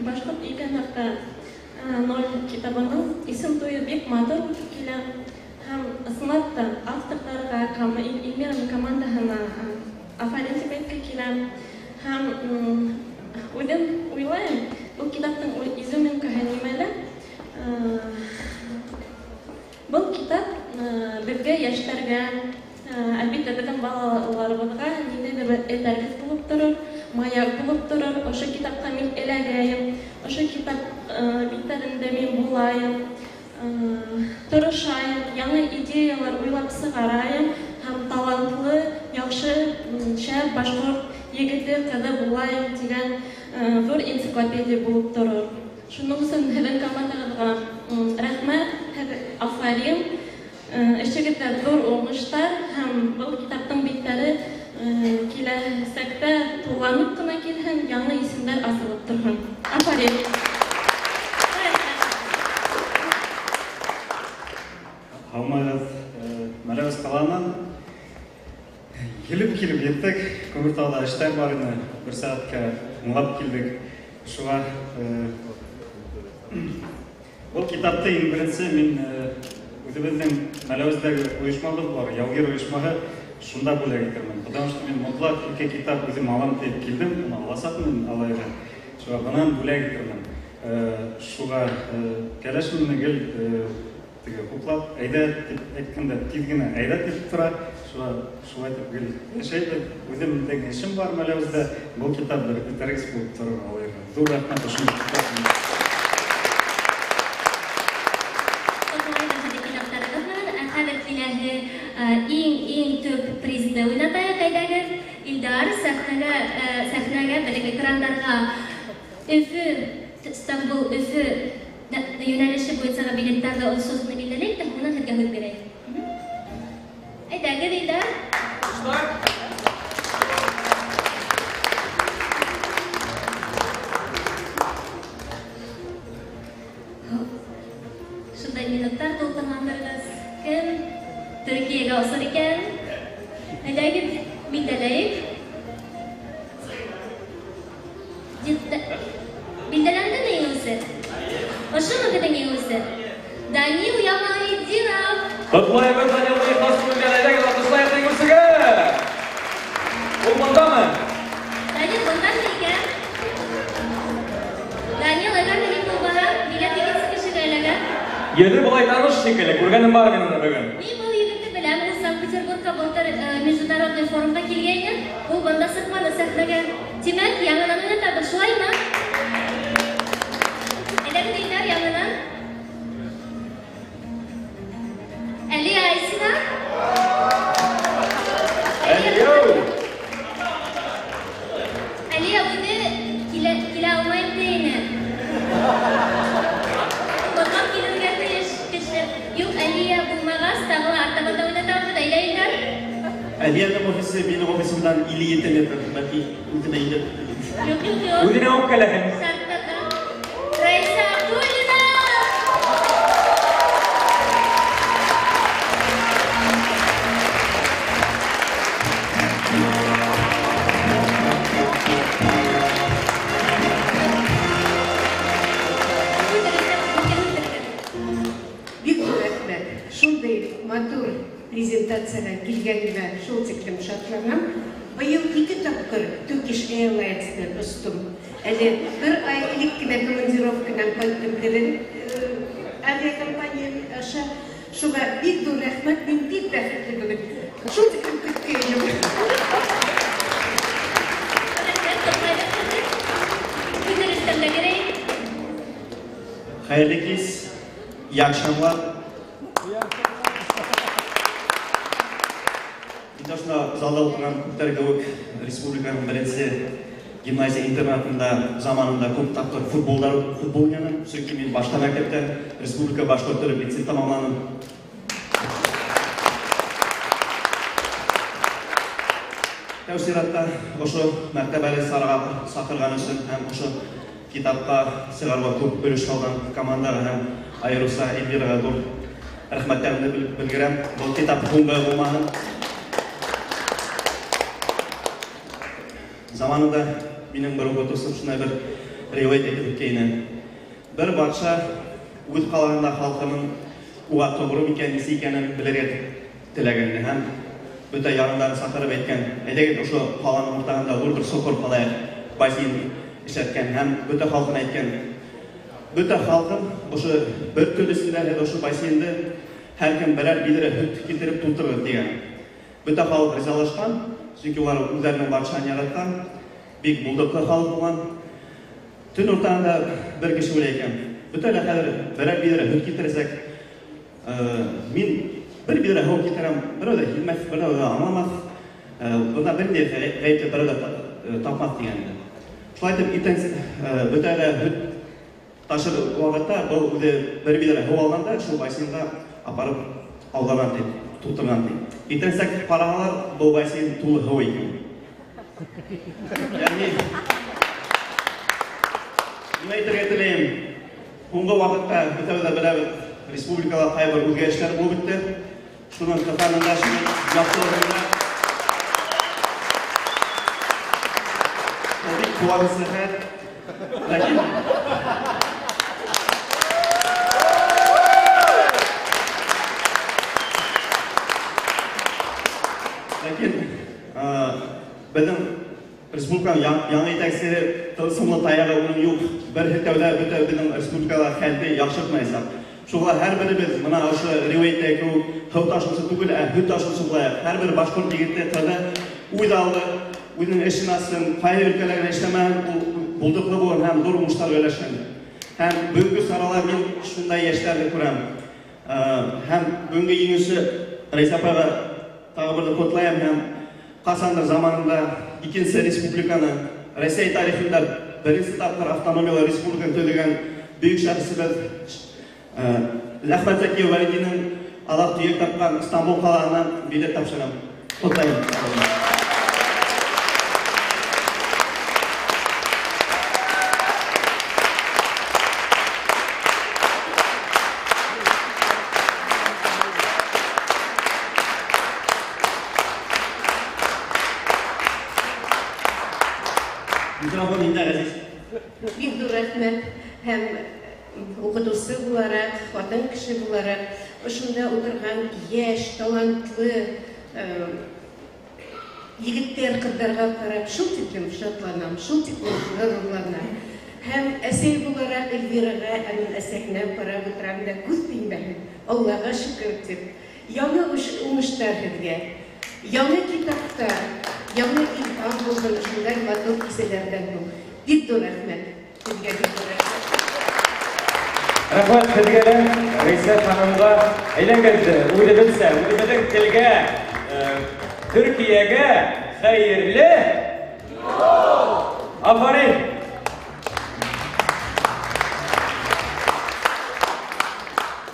Башҡорт икенлеккә 0 китабының исем туйы бик матур үтеп килә һәм ысынлап та авторларға, Илмираның командаһына афарин тип әйткән килә һәм үҙем уйлайым, был китаптың изюминкаһы нимәлә? Был китап беҙгә, йәштәргә, әлбиттә беҙҙең балаларыбыҙға ниндәйҙер этәргес булып торор, маяк булып торор. Ошо китапҡа мин эләгәйем, ошо китап биттәрендә мин булайым, тырышайым, яңы идеялар уйлап сығарайым һәм талантлы, яҡшы, шәп башҡорт егете, ҡыҙы булайым тигән ҙур энциклопедия булып торор. Шуның өсөн һеҙҙең командағыҙға рәхмәт, афарин. Эшегеҙҙә ҙур уңыштар һәм был китаптың биттәре киләсәктә тулғанып кына килһен, яңы исемдәр асылып торһон. Афарин. Һаумыгыҙ, Мәләүез ҡалаһынан килеп еттек. Күмертауҙа эштәр бар ине, 1 сәғәткә аңлап килдек. Шуға был китапты иң беренсе мин үҙебеҙҙең Мәләүездәге ойошмабыҙ бар, Яугир ойошмаһы, шунда бүләк итермен. Потому что мин мотлаҡ 2 китап үҙем алам тип килдем, аласаҡмын алайҙа. Шуға бынан бүләк итермен. Шуға кәләшем гел хуплап, әйҙә тип әйткәндә, тиҙ генә әйҙә тип тора. Шуға тип гел йәшәйбеҙ. Үҙемдең эшем бар Мәләүездә, был китап этәргес булып торор алайҙа. Ҙур рәхмәт ошондай китап. Иң төп призды уйнатайыҡ, әйҙәгеҙ. Илдар, сәхнәгә, белек экрандарға Өфі, Стамбул, Өфі yönelişi boyunca biletlerle o sözünü bildirerek de ona hırgahır gerek. Ayda gırıyla. Şunday minutlar doltanlandırırız. Kim? Türkiye'ye olsun iken. Ayda git bildireyip. Bildirende ne yiyorsun? Hoşuma giden yiyorsun. Данил Ямалидинов. Құттықтаймыз Данилды қосылуымен айдагыз алғыстайық көрсігі. Ол мұнда ма? Данил мұнда ма екен? Данил әгер менің болбаға, неге деген кішігі әлігі? Еді бұлай таныш шекелі, көргенім бар мен оны бүгін. Мен бұл егітті білем, бұл Санкт-Петербургқа былтыр международный форумға келгенін, бұл банда сыртманы сәхнәген. Демек, яңынан ойнатады, шулай ма? Әдәгі дейлер яңынан? Ali Aysina. Ali bunu kila olmayıp deyine. Bakalım kilirgen kişi. Yok Ali'ye bulmağız, tağılı artabada oynatamdı da ilaylar. Ali'nin ofisi benim ofisimden ili yetemedim. Belki ultuna ile. Yok. Udine okkalahin. Raisa Abdulina. Матур презентацияға келгенімді шол цеклім шатланам. Биыл 2 тапқыр Turkish Airlines'ten ұстым. Әлі бір ай іліккіне командировкынан қойттым дедім. Авиакомпанияның аша шуға бик dur рахмат, мен бик бәхетлі бүгін. Шол цеклім күткенім. Hayırlı kez, iyi akşamlar. Bizde залда отырған көптер көк республиканың бірінші гимназия интернатында заманында көп тапқыр футбол ойнадым. Сөйтіп мен башқа мектепте республика башқұрттары лицей тамамладым. Тәусиратта ошо мәртәбәле сақырған үшін һәм ошо китапқа сығаруға көп бөліш алған командаға һәм айырылса Эльвираға зор рахмәттерімді білдірем. Бұл китап оңай болмаған. Zamanında benim bir otostop şuna bir rivayet edip кейінен. Bir bakşa өт қалағында халқының уға тоғыру мекенесі екенін білерге тілегенді. Hem бүті ярындарын сақырып еткен. Әдегет ошо қаланың ортағында бір соқыр қалайық басейн ішеткен. Hem бүті халқын айткен. Бүті халқын ошо бір төлісінде ошо басейнді әркім бірер билері хүт келтіріп тұлтырып деген. Бүті халық ризалашқан. Çünkü onlar üzerine barışan yaratkan, bir bulduklu халық болған. Түн ортаңда бір кіші өлейкен. Бүтәлі қазір бірер бедері хүт кетіресек, мен бір бедері хау кетірем, бір өді келмес, бір өді амамас, бұнда бірінде ғайыпты бір өді тапмас дегенді. Шылай етіп, бүтәлі хүт ташыр уақытта бұл өді бір бедері хау алғанда, шыл бассейнға апарып алғанан дейді. Tutturgan değil. İtensek paralar bu basın tuğlu hava ekan. Yani nima aytayotganim, bunga vaqtda bitta respublikada qay bir o'zgarishlar bo'lib o'tdi. Shuni qatorida shuni yaxshiligimda tabiiy quvvat sihat, lekin bizim Respublikanın yanı yetakçileri tılsımlı tayağı onun yok. Bir hüttevde bizim Respublikada halde yaxşırtmaysak. Şuğa her birimiz buna aşı rivayetteki hıv taşımsı tugul, hüt taşımsı bulayaq. Her bir başkurt yigitli tadı uydalı, uyduğun eşin asın, payı ülkelerine işlemeyen bulduklu bolun, hem durmuşlar öyleşen. Hem bugünkü saralar men şunday yaşlarni ko'ram. Hem bugünkü yengisi Reis apaga tag'ı bir qutlayam ham qasandыр zamanında ikinci respublikani Rossiya tarixida беренче тапкыр автономиялы республиканы төлеген бөек шәхесебез Әхмәт Зәки Вәлидинең алак төяк тапкан Истанбул каласына билет тапшырам. Котлайм. Микрофон инде Газиз. Бик зур рәхмәт һәм укытучы буларак, хатын кеше буларак, ошында утырган яшь, талантлы егеттер, кызларга карап шул тиклем шатланам, шул тиклем горурланам. Һәм әсәй буларак Эльвирага, аның әсәкнә карап утырам да күз тимбәм. Аллага шөкер дип. Яңа уңыштар һеҙгә. Яңа китапта, яңа илһам булган шундай матур кисәләрдән бу. Бик зур рәхмәт. Һеҙгә бик зур рәхмәт. Рәхмәт һеҙгә, Рәйсә ханымға. Әйләнгәнде, үҙебеҙҙең телгә, Төркиәгә хәйерле. Афарин.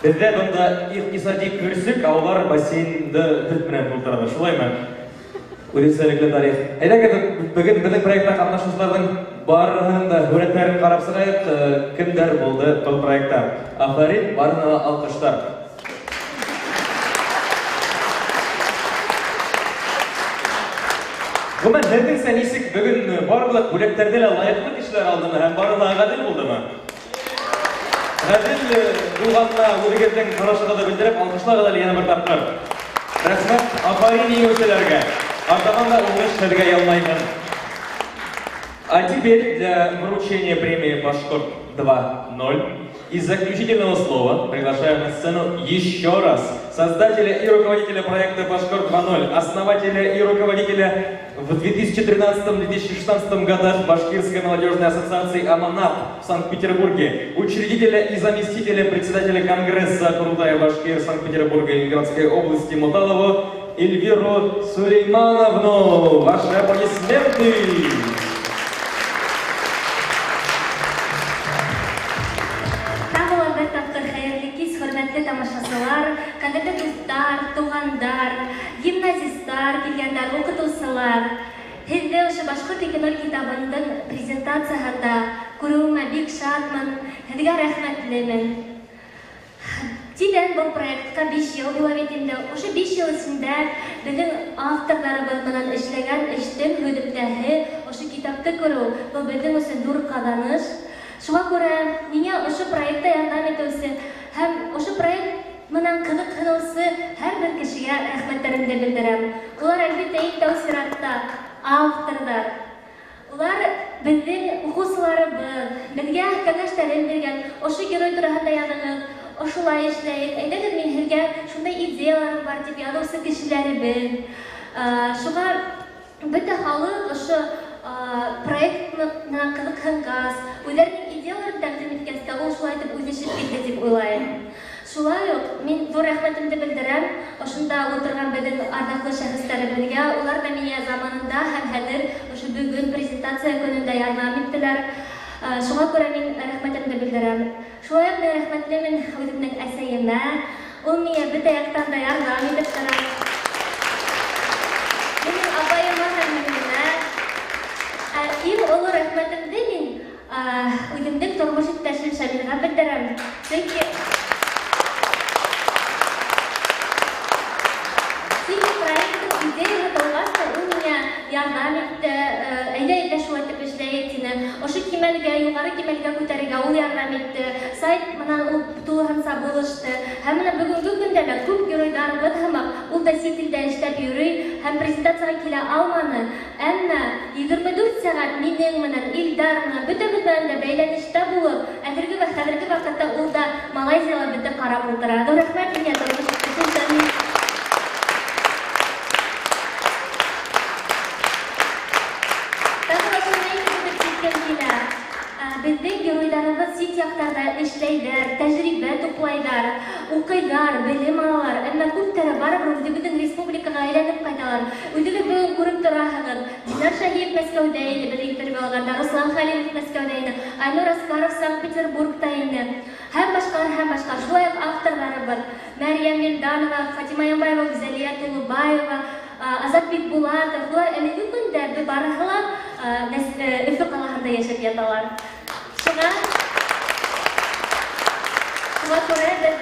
Беҙҙә бында иҡтисади көрсөк, аулар бассейнды һөт менән тултыралар. Шулаймы? Үҙенсәлекле тарих. Әйҙәгеҙ, бөгөн беҙҙең проектта ҡатнашыусыларҙың барыһының да һүрәттәрен ҡарап сығайыҡ, кемдәр булды был проектта. Афарин, барыһына ла алҡыштар. Ғүмән, һеҙҙеңсә нисек бөгөн барлыҡ бүләктәрҙе лә лайыҡлы кешеләр алдымы һәм барыһы ғәҙел булдымы? Ғәҙел булғанына үҙегеҙҙең ҡарашығыҙҙы белдереп, алҡышлағыҙ әле йәнә бер тапҡыр. Рәхмәт Афарин еңеүселәргә. Артабан да уңыш һеҙгә ялмайһын. А теперь для вручения премии «Башкорт 2.0» и заключительного слова приглашаем на сцену еще раз создателя и руководителя проекта «Башкорт 2.0», основателя и руководителя в 2013-2016 годах Башкирской молодежной ассоциации «Аманат» в Санкт-Петербурге, учредителя и заместителя председателя Конгресса «Крутая Башкир» Санкт-Петербурга и Ленинградской области Муталову Эльвиру Сулеймановну. Ваши аплодисменты! Кадерле дуҫтар, туғандар, гимназистар, килгәндәр, уҡытыусылар, һеҙҙе ошо Башҡорт 2.0 китабының презентацияһында күреүемә бик шатмын, һеҙгә рәхмәтлемен. Тиҙҙән был проектка 5 йыл була бит инде. Ошо 5 йыл эсендә беҙҙең авторҙарыбыҙ менән эшләгән эштең һөҙөмтәһе, ошо китапты күреү, был беҙҙең өсөн ҙур ҡаҙаныш. Шуға күрә миңә ошо проектта ярҙам итеүсе һәм ошо проект менән ҡыҙыҡһыныусы һәр бер кешегә рәхмәттәремде белдерәм. Улар әлбиттә иң тәү сиратта авторҙар. Улар беҙҙең уҡыусыларыбыҙ, беҙгә кәңәштәрен биргән, ошо герой тураһында яҙығыҙ, ошолай эшләйек. Әйҙәгеҙ, мин һеҙгә шундай идеяларым бар тип яҙыусы кешеләребеҙ. Шуға бөтә халыҡ ошо проект менән ҡыҙыҡһынғас, үҙҙәренең идеяларын тәҡдим иткәс, ул шулай итеп үҙешеп китте тип уйлайым. Шулай уҡ мин ҙур рәхмәтемде белдерәм ошонда ултырған беҙҙең арҙаҡлы шәхестәребеҙгә. Улар да миңә заманында һәм хәҙер ошо бөгөн презентация көнөндә ярҙам иттеләр. Шуға күрә мин рәхмәтемде белдерәм. Шулай уҡ мин рәхмәтлемен үҙемдең әсәйемә. Ул миңә бөтә яҡтан да ярҙам итеп тора. Минең апайыма һәм һеңлемә иң оло рәхмәтемде мин үҙемдең тормош иптәшем Шамилға белдерәм. Сөнки идея булғас та ул миңә ярҙам итте, әйҙә шулай итеп эшләйек тине. Ошо кимәлгә, юғары кимәлгә күтәрергә ул ярҙам итте. Сайт менән ул тулыһынса булышты. Һәм менә бөгөнгө көндә лә күп геройдарыбыҙ һымаҡ ул да сит илдә эшләп йөрөй һәм презентацияға килә алманы. Әммә 24 сәғәт минең менән, Илдар менән, бөтәбеҙ менән дә бәйләнештә булып, хәҙерге ваҡытта ул да Малайзияла беҙҙе ҡарап ултыра. Ҙур рәхмәт миңә тормош иптәшем. Беҙҙең геройдарыбыҙ сит яҡтарҙа эшләйҙәр, тәжрибә туплайҙар, уҡыйҙар, белем алалар. Әммә күптәре барыбер үҙебеҙҙең республикаға әйләнеп ҡайталар. Үҙегеҙ бөгөн күреп тораһығыҙ, Динар Шахиев Мәскәүдә инде, бер интервью алганда, Руслан Халимов Мәскәүдә инде, Айнур Аскаров Санкт-Петербургта инде. Һәм башка. Шулай ук авторларыбыз Мәрьям Елданова, Фатима Янбаева, Гүзәлия Тулубаева, Азат Бикбулатов. Булар әлеге көндә барыһы Өфө калаһында яшәп яталар. Шуңа күрә без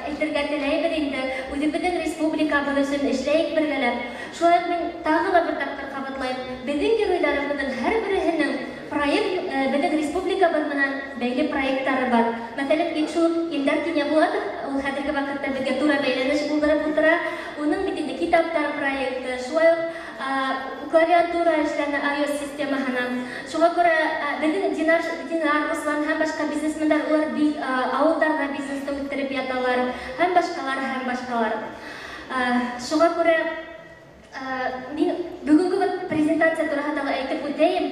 әйтергә теләйбез инде, үзебезнең республикабыз өчен эшләйек бергәләп. Шулай ук мин тагы да бер тапкыр кабатлайм. Безнең геройдарыбызның һәрберсенең проект, безнең республикабыз менән бәйле проектлары бар. Мәсәлән, шул Илдар Кинябулатов, ул хәзерге вакытта безгә туры бәйләнеш булдырып утыра. Уның бит инде китаптар проекты, шулай ук клавиатура эшләнә iOS системаһына. Шуңа күрә безнең Динар, Руслан һәм башка бизнесменнар улар авылдарда бизнесты үстереп яталар, һәм башкалар. Шуңа күрә мин бүгенге презентация турында әйтеп үтәйем.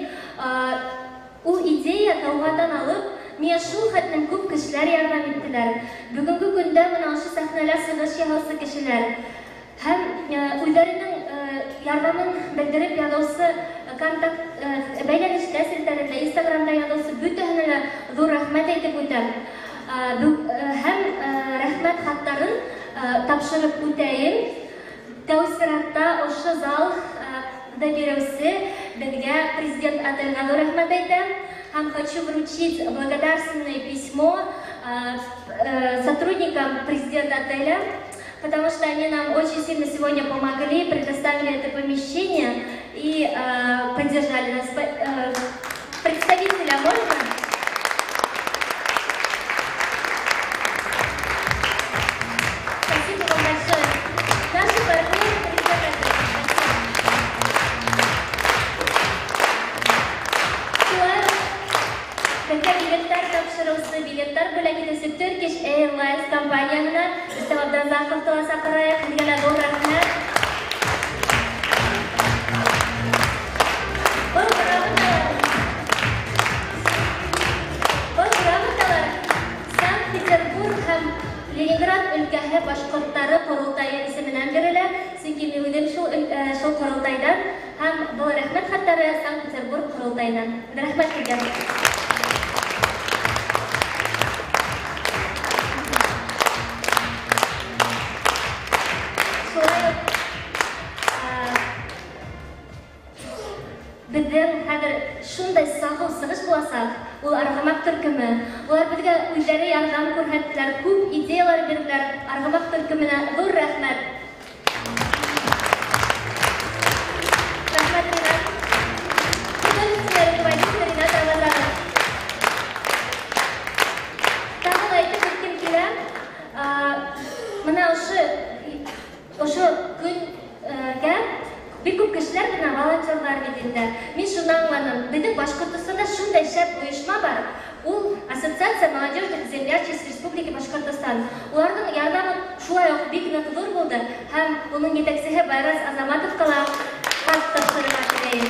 Ул идея таугадан алып, миңа шул хәтлем күп кешеләр ярдәм иттеләр. Бүгенге көндә менә шу сәхнәләр сыгыш яһаучы кешеләр һәм үзләренең ярдәмен белдереп язучы контакт бәйләнештә селтәрендә, Instagramда язучы бөтенләре зур рәхмәт әйтеп үтәм. Һәм рәхмәт хаттарын тапшырып үтәйем. Тәүсиратта ошо зал доберемся, безгә президент отельга зур рәхмәт әйтәм. Һәм хочу вручить благодарственное письмо сотрудникам президента отеля, потому что они нам очень сильно сегодня помогли, предоставили это помещение и поддержали нас. Представителя можно? Спасибо вам большое. Наши партнеры, билеттар тапшырылсы, билеттар бүләгенесе Turkish Airlines компаниясына Мустафа Заковтова сакырайык, бергәлә зур рәхмәт. Бұл грамоталар Санкт-Петербург һәм Ленинград өлкәһе башкортлары корылтайы исеменнән бирелә. Чөнки мин үзем шул корылтайдан һәм бұл рәхмәт хаттары Санкт-Петербург корылтайынан. Рәхмәт сезгә. Бездән хәзер шундай сахыл сыгыш буласак, ул Аргамак төркеме. Улар безгә үзләре ярдәм күрсәттеләр, күп идеялар бирделәр. Аргамак төркеменә зур рәхмәт. Рәхмәт Ринат. Бүген руководитель Ринат Авазаров. Тагы әйтеп үткән килә, менә ошо көнгә бик күп кешеләр менә волонтерлар бит. Мин шуны аңладым. Безнең Башкортстанда шундай шәп оешма бар. Ул Ассоциация молодежных землячеств Республики Башкортостан. Уларның ярдәме шулай ук бик нык зур булды һәм уның җитәкчесе Байрас Азаматовка хат тапшырырга теләйм.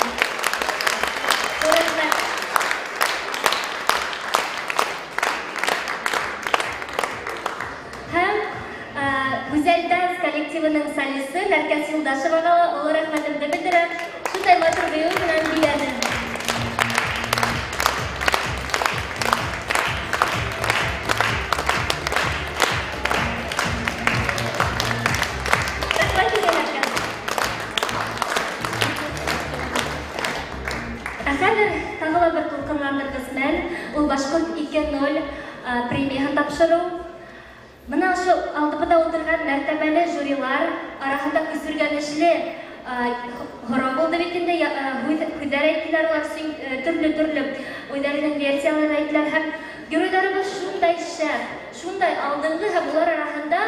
Һәм Гүзәл Данс коллективының солисты Нәркәс Юлдашевага олы рәхмәтемне белдерәм. Шундай матур бию белән биләде. Рәхмәт сезгә, Нәркәс. Хәзер тагы ла бер тулкынландыргыс мәл, ул Башкорт 2.0 премияһын тапшыру. Менә ошо алдыбызда утырган мәртәбәле жюрилар арасында күсергәнешле хором булды бит инде. Күзләр әйттеләр, улар төрле уйларының версияларын әйттеләр һәм геройдарыбыз шундай шәп, шундай алдынгы һәм улар арасында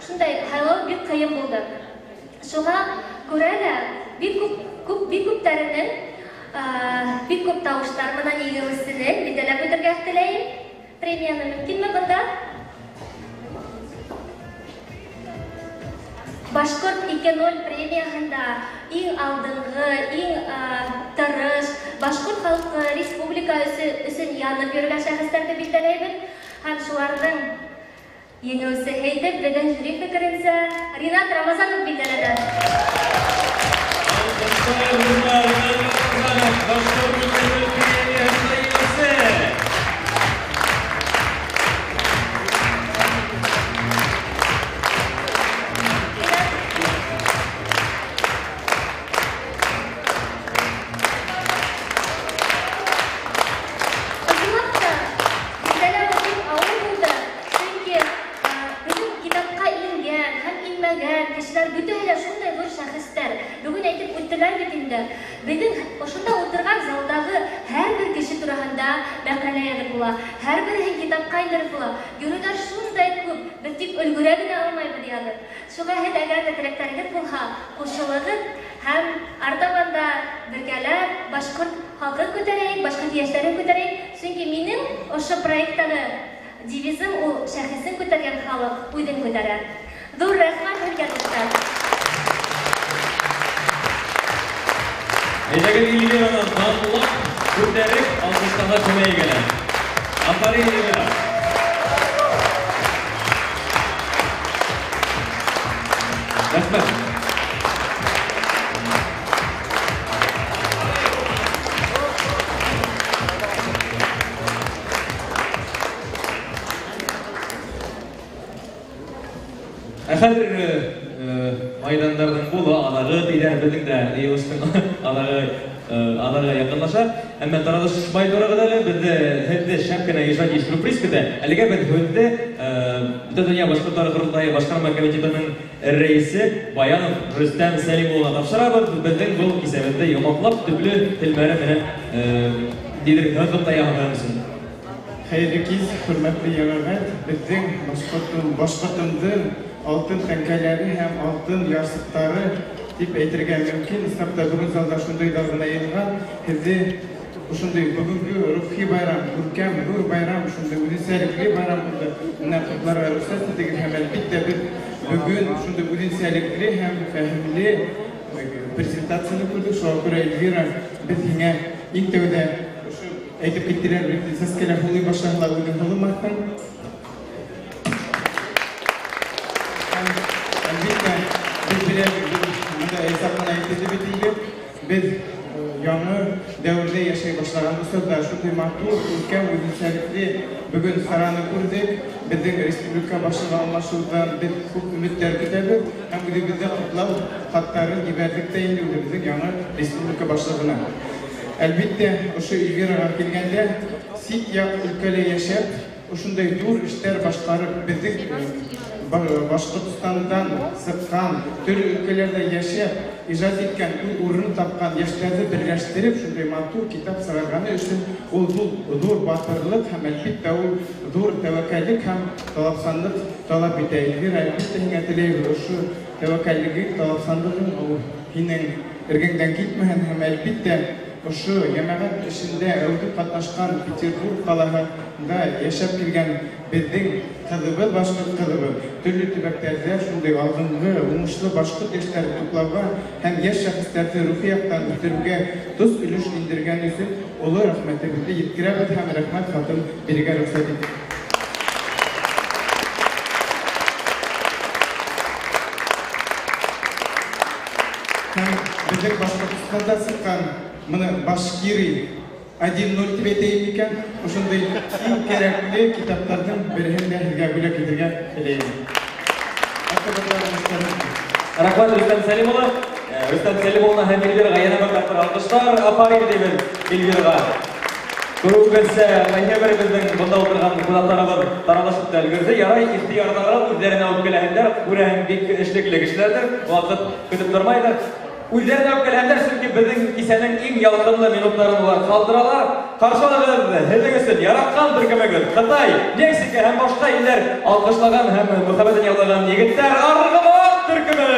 шундай хайлау бик кыен булды. Шуңа күрә дә бик күптәренең бик күп тавышлар менән егеүсенең билдәләп үтәргә теләйем. Премияны мөмкинме бында? Башкорт 2.0 премияһында иң алдынгы, иң тырыш, Башкорт халкы республика өсөн янып йөргән шәхестәрне билдәләйбез. Һәм шуларның еңеүсе әйтеп, безнең жюри фикеренчә Ринат Рамазанов билдәләде. Бедің ошында отырған залдағы һәр кеше турасында мәкалә язып була, һәр китапка индереп була. Görүләр шундай күп, без тик өлгерә генә алмайбыз язып. Шуңа һәр әгәр дә теләкләрегез булса, кушылыгыз һәм артабанда бергәләп башкорт халкын күтәрәйек, башкорт яшьләрен күтәрәйек. Чөнки минем ошо проекттагы девизым ул шәхесен күтәргән халык үден күтәрә. Зур рәхмәт сезгә, дуслар. Әйдәгез Эльвираны таңлап, күтәреп, алкышларга күмәйгәлә. Афарин Эльвира. Рәхмәт. Хәзер майдандардың болу адағы дейдер біздің де EOS-тың адағы якынлаша. Әмма таралыш майдорығы дәлі бізді хәлді шәпкіні ежади сюрприз кіді. Әліге біз хөлді Бүті Дүния Башқұрттары Құрылтайы Башқарма комитетінің рейсі Баянов Рүстәм Сәлимұлына тапшырабыз. Біздің бұл кесәбізді йомақлап түрлі тілмәрі менен дейдер хәзір таяғымызын. Xeyirli kez, hürmetli yaragat, bizden Başkırtımdın altın xənkələri həm altın yarsıqları deyip aytırgan mümkün. İsnapta bugün zalda şunday dağına yayılgan, bizi şunday bugünkü ruhi bayram, görkem, nur bayram, şunday üdinselikli bayram buldu. Nakıtlara ruhsat edildi hem elbette biz bugün şunday üdinselikli hem fəhimli prezentasyonu kurduk. Şu akıra Elvira biz yine ilk tevde aytib kettiler, siz kele hulu başlarla uygun hulu maktan. Elbette biz bile bunda hesaptan aytedi bitildi. Biz yanı devirde yaşay başlayan bu sözler şunday mahtur, ülkem uygunselikli bugün saranı kurduk. Bizim Respublika başlığı almasından biz çok ümitler kütəbir. Hem de bizde kutlav hatları giberlikte indirdi bizim yanı Respublika başlığına. Elbette şu Elvira'ya gelgende Sitya ülkede yaşayıp şunday dur işler başkarıp bizim Başkırtistan'dan sıkkan türlü ülkelerde yaşayıp icaz etken uğrunu tapkan yaşlarda birleştirip şunday matur kitap sararganı için o dur batırılık hem elbette o dur tevekkellik hem talapsanlık talap ede. Elvira elbette yine tileyir şu tevekkelliği talapsanlığın yine ergenden gitmeyen hem elbette şu yemeğin içinde öldü katlaşkan Peterburg kalahında yaşap girgen bizden kılıbı, başkırt kılıbı. Türlü tübeklerde şunday algınlığı, umuşlu başkırt eşler tutlava hem yaş şahıslarda ruhiyaktan bitirge tuz ülüş indirgen için olu rahmeti bizde yetkirabet hem rahmet hatın birge ruhsat edik. Bizim Başkırtistan'da sıkan Başkiri 1.0 деп етейін екен, осындай ең керекті китаптардың бірінде сізге бөлек етуге тілеймін. Рахмат Рүстәм Сәлимұлы. Рүстәм Сәлимұлына һәм Эльвираға yana бақаттыр алқыштар. Афарин деймін Эльвираға. Көріп келсе, мәйхебіріміздің бұнда отырған қонақтарымыз таралышып та үлгерді. Ярай ихтиярдары өздеріне алып келәһендер, күрәһен бик эшлекле кешеләрдер. Вакыт көтеп тормайдыр. Үзләренә алып келәһендер, чөнки безнең кисәнең иң ялкынлы минутларын улар калдыралар. Каршылыгыз һәлегесен яраткан төркемегез Кытай, Мексика һәм башка илләр алкышлаган һәм мөхәббәтен яулаган егетләр Аргымак төркеме.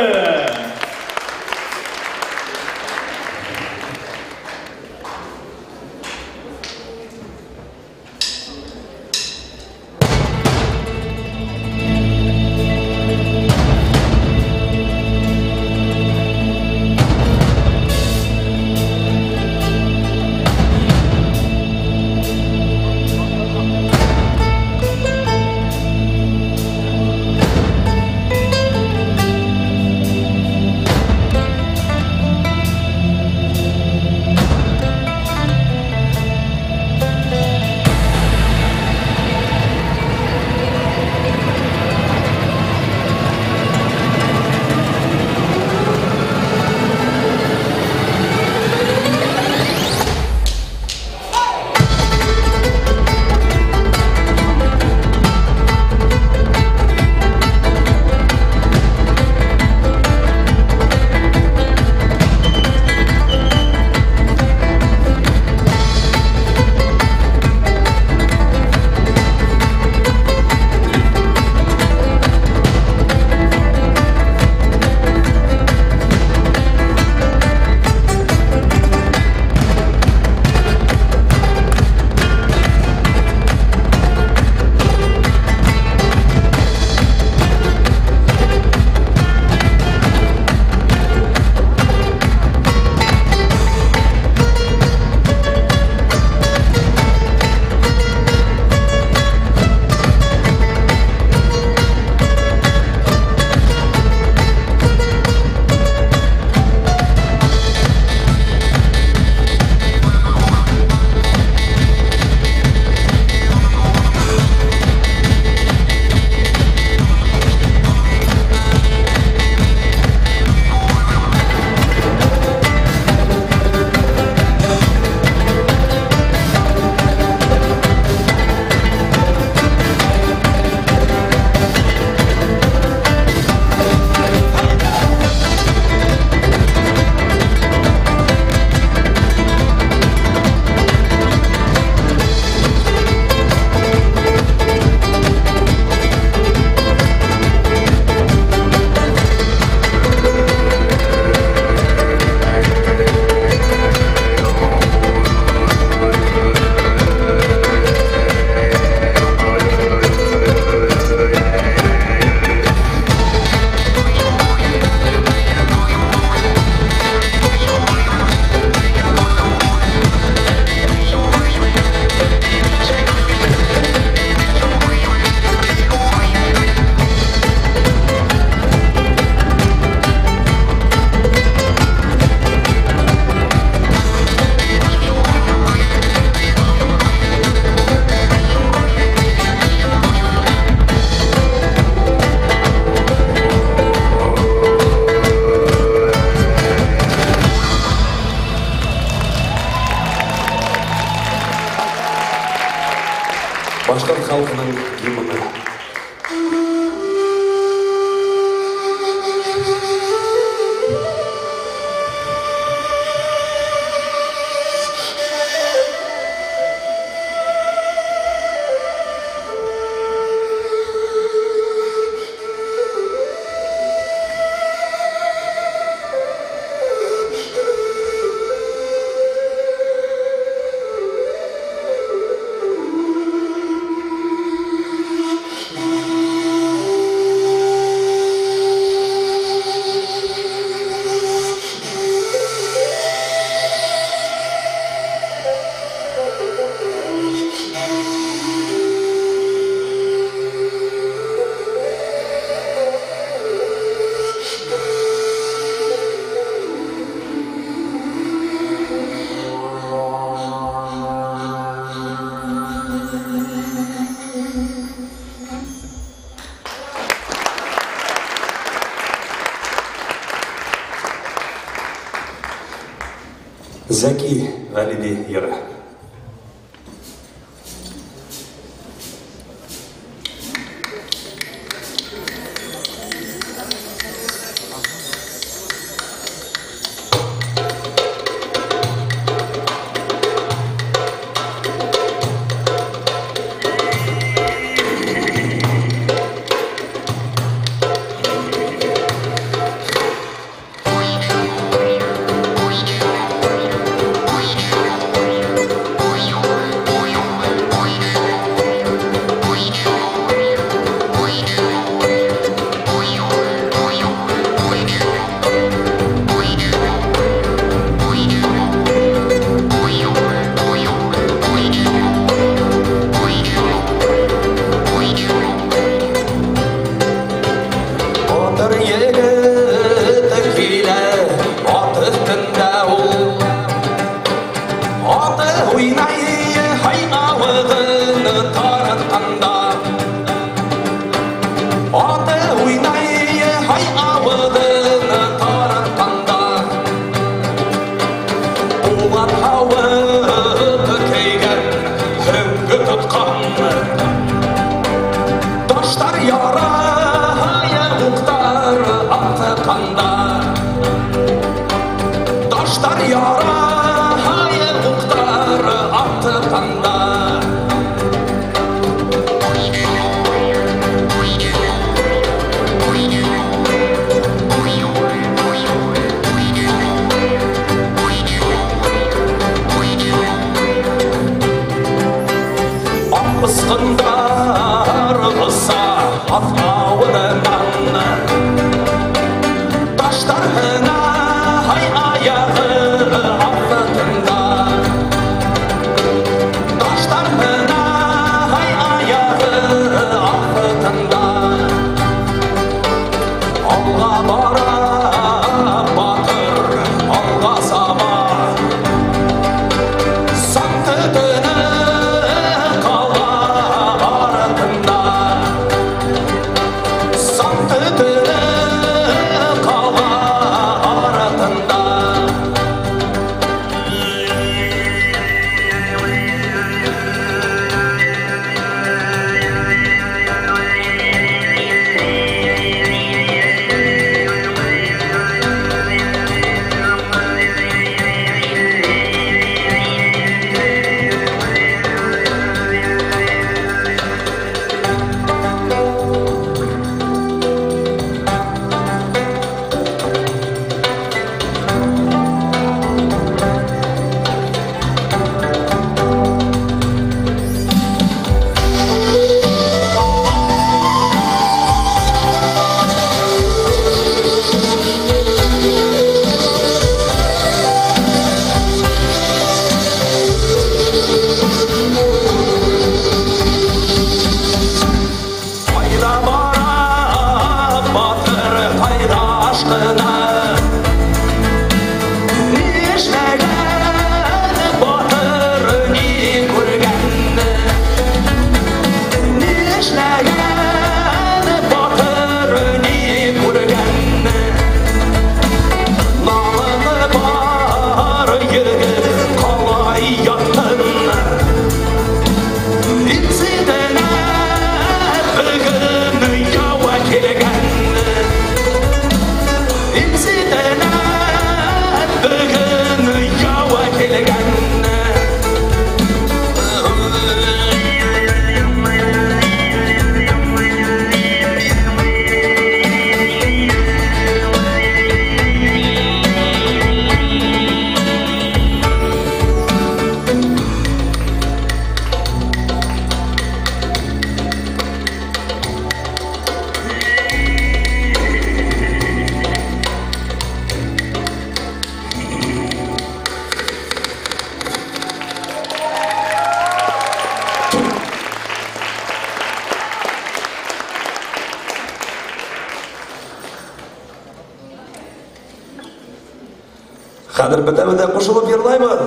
башкорт халкының гимны. Зәки Галиди йыры. Хәзер бетәбез дә кушылып йырлайбыз.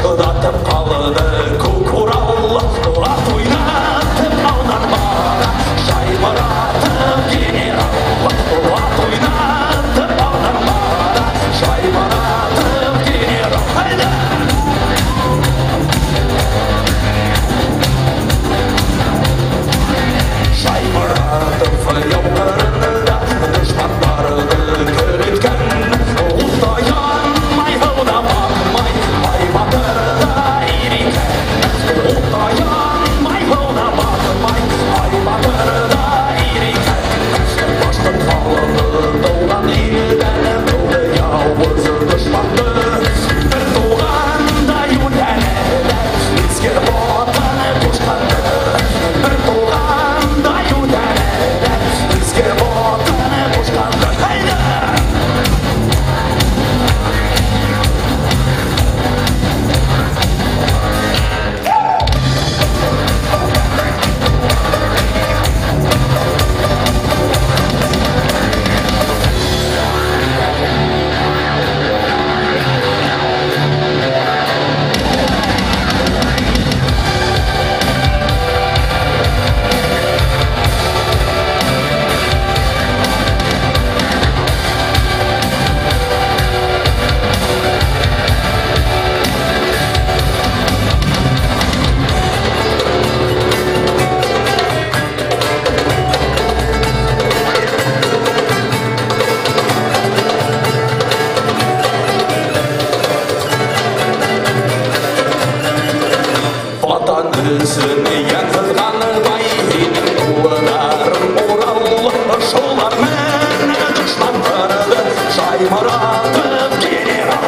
Ұдатып қалыды көк орал, ат ойнатып аудан бара, жаймыратып генерал, ат ойнатып аудан бара, жаймыратып генерал. Хайда! Жаймыратып яуқырында дұшпандарды күреткен, ұлтаян майғылда бақмай, айбатырда ирекен. Ұлтаян майғылда бақмай, айбатырда ирекен. Башқұрт халқы туған елден туды яуыз дұшпанды, бір туғандай өтәнеді, ескер отаны дұшпанды. Бір туғандай өтәнеді, ескер отаны дұшпанды. Хайда! Ватан ізін еңгізған байының туыларын орал, жолармен дұшпандарды жаймыратып генерал,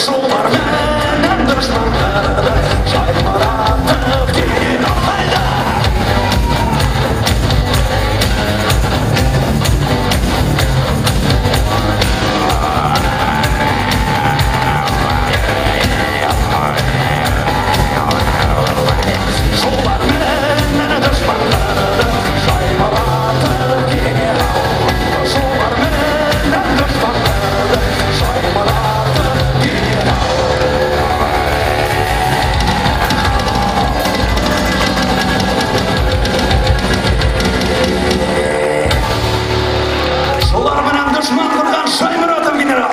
жолармен дұшпандарды жаймыратып генерал. Хайда! Душман құрған Шаймұратов генерал.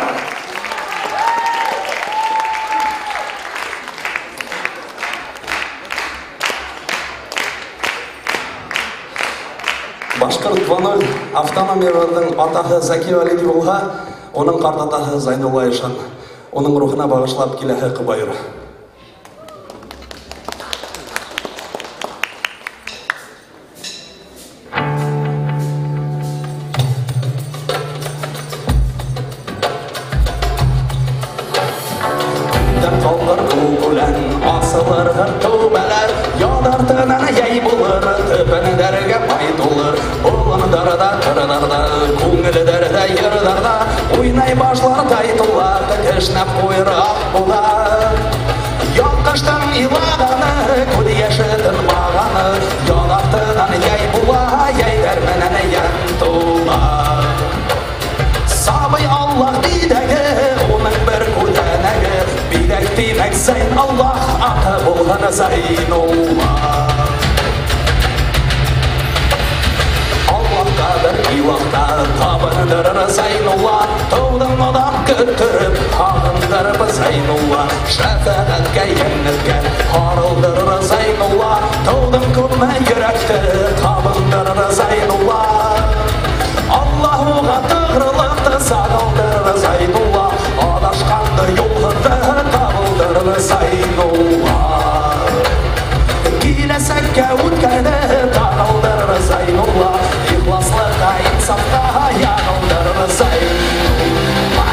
Башқұрт 2.0 автономиялардың атағы Заки Валидиевға, оның қарт атағы Зайнулла Ишан, оның рухына бағышлап келәхі қыбайыр. Асылырғы төбәлер, ядартынан яй болыр, төпендерге пай толыр. Олындарда, тұрдарда, көңілдерді ердарда, ойнай башлар тайтыла, кішнап қойыр ақ болар. Яққыштың илағаны, көді ешідің мағаны, ядартынан яй бола, яй дәрменен ян тола. Сабай Аллах бидәге, оның бір көтәнәге, бидәк демәк Зайн Аллах, аты болғаны Зайнулла. Аллахқа бір илақта табындырыр Зайнулла, таудың адам күттіріп, ағындырып Зайнулла. Шәфәғатқа еңнізге арылдырыр Зайнулла, таудың көмі жүректі табындырыр Зайнулла. Аллахуға тығырылықты сағылдыры Зайнулла, адашқанды йолғынды табылдыры Зайнулла. Келесәкке өткәрді тағылдыры Зайнулла, ихласлыққа инсафқа яғылдыры Зайнулла.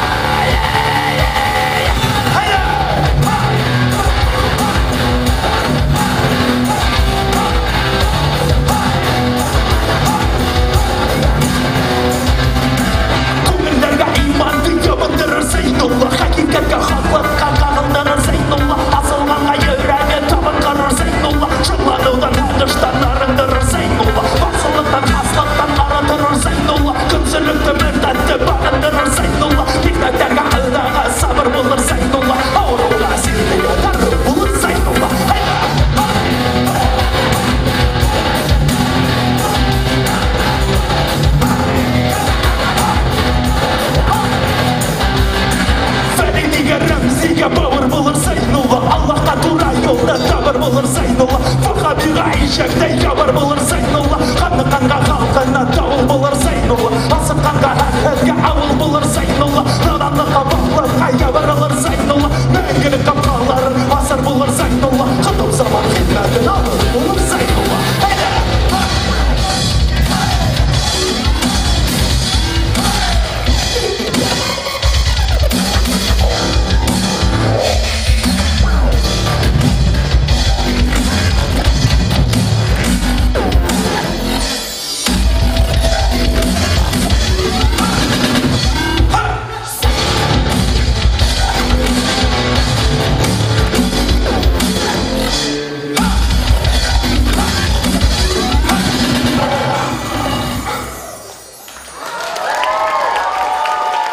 Қанға ишекте жабыр болыр Зайнолла, қаны қанға халқына дауыл болыр Зайнолла, асыққанға әкетке ауыл болыр Зайнолла, наданлыққа бақлыққа ябырылыр Зайнолла, мәңгілік қапқаларын асыр болыр Зайнолла, қытым заман хидметін алыр болыр Зайнолла.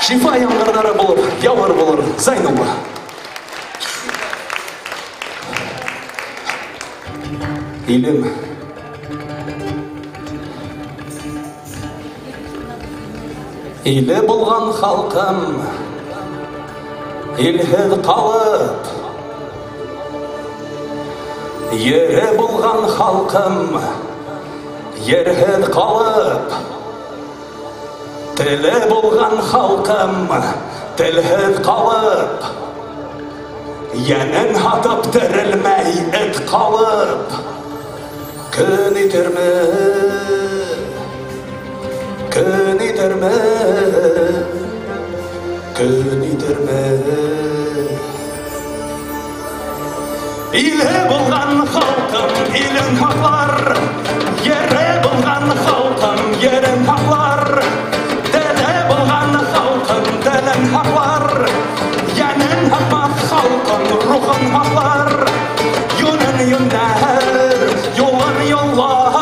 Шифа яңғырдары болып, яуыр болыр Зайнолла. Илем. Иле болған халқым, илһеҙ қалып. Ере болған халқым, ерһеҙ қалып. Тілі болған халқым, тілһеҙ қалып, йәнен һатып терелмәй эт қалып, көн итерме, көн итерме, көн итерме. Иле болған халқым, илен һаҡлар, ере болған халқым, ерен һаҡлар. Телен һаҡлар, йәнен һаҡмаҫ халҡын, рухын һаҡлар, йүнен йүнәр, юлын юллар.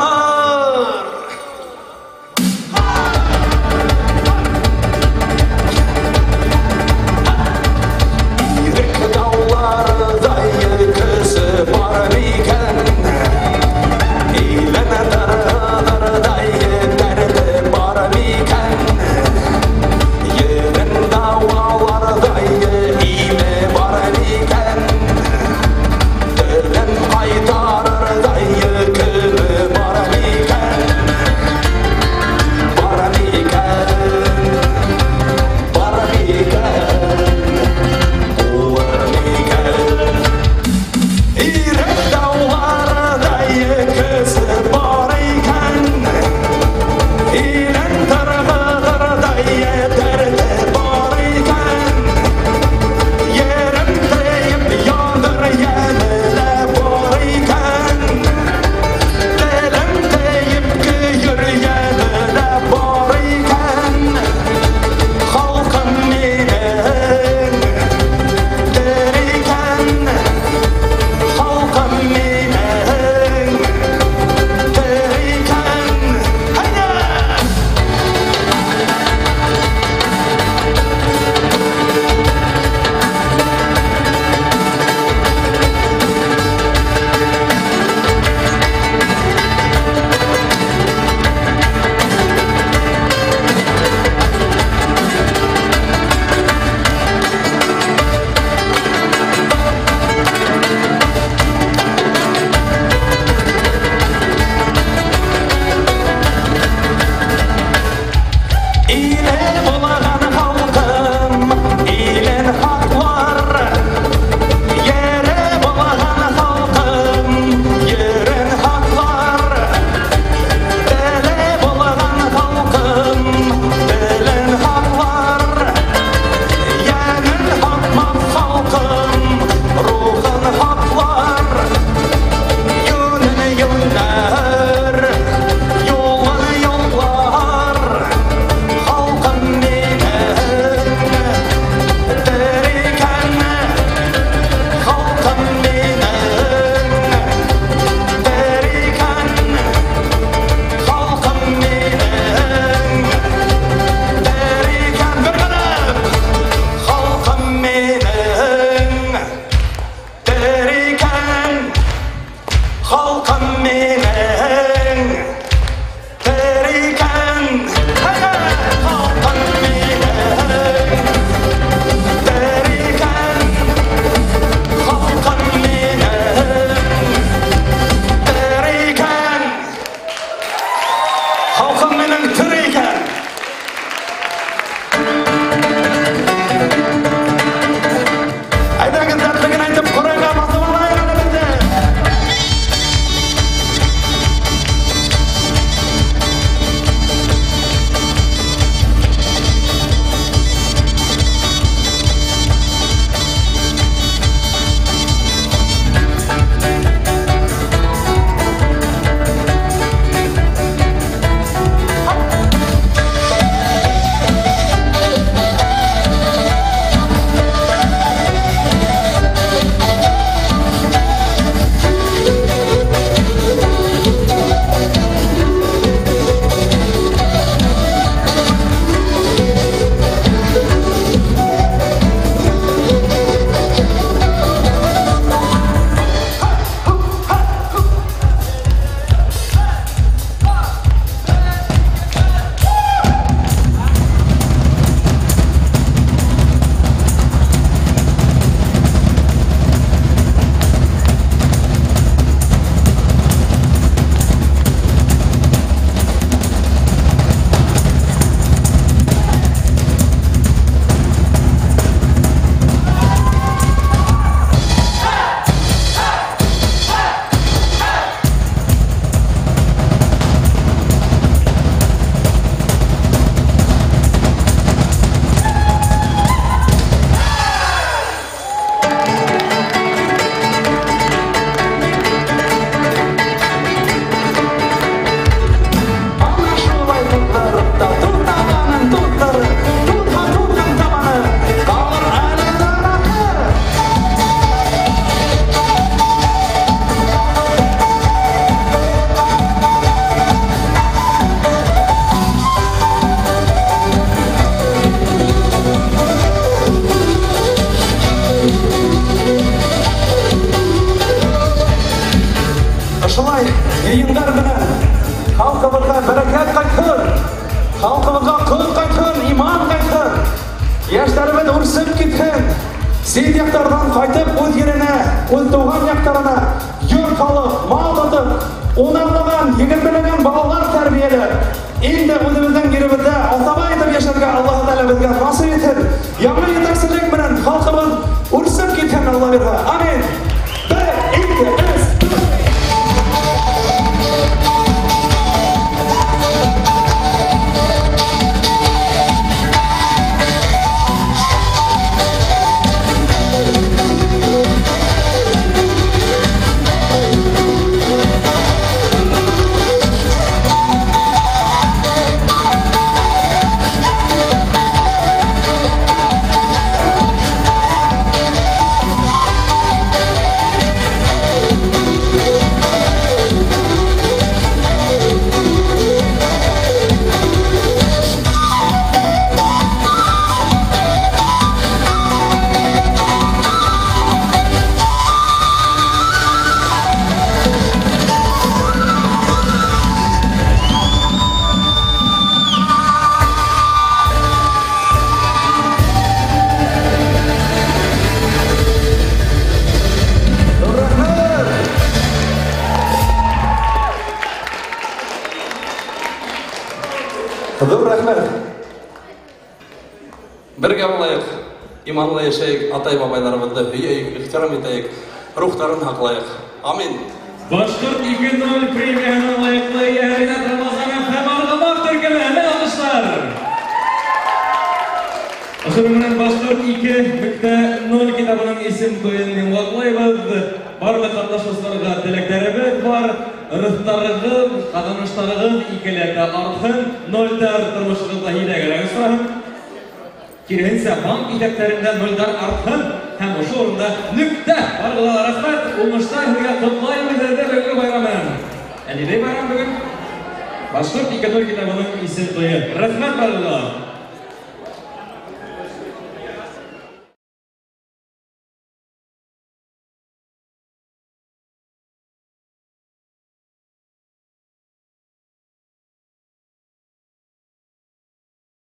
Ирек дауларҙай көсө бар микән, илен дарҙарҙай дәрте бар микән. шулай йыйындар менән халкыбызга бәрәкәт кайтсын, халкыбызга кылык кайтсын, иман кайтсын, яшьләребез үрсеп китһен, син яктардан кайтып үз еренә, үз туган яктарына йорт халык, мал тотып, унарлаган, егермеләгән балалар тәрбияләп, инде үзебезнең еребездә асаба итеп яшәргә Аллаһ Тәгалә безгә насыйп итһен. Яңа җитәкчелек белән халкыбыз үрсеп китһен Алла бирһә. Амин. 1, 2, 3. Бергә булайык, иманлы яшәйек, атай бабайларыбызды һөйәйек, ихтирам итәйек, рухтарын һаклайык. Амин. Башкорт 2.0 премияның лайыклы ияләренә Рамазан һәм Аргамак төркеме алкышлар. Ошол менән Башкорт 2.0 китабының исем туен яңгылайбыз. Барлык катнашучыларга теләкләребез бар. Рухтарыгыз, катнашларыгыз икеләтә артсын, 0-дар тормышыгызда хиләгәләр сораһын. Киренсә банк итәкләрендә 0-дар артсын һәм ошол урында нөктә. Барыгызга рәхмәт. Уңышлар һәргә котлайбыз безнең байрамын. Әле байрам бүген Башкорт 2.0 китабының исем туе. Рәхмәт барыгызга.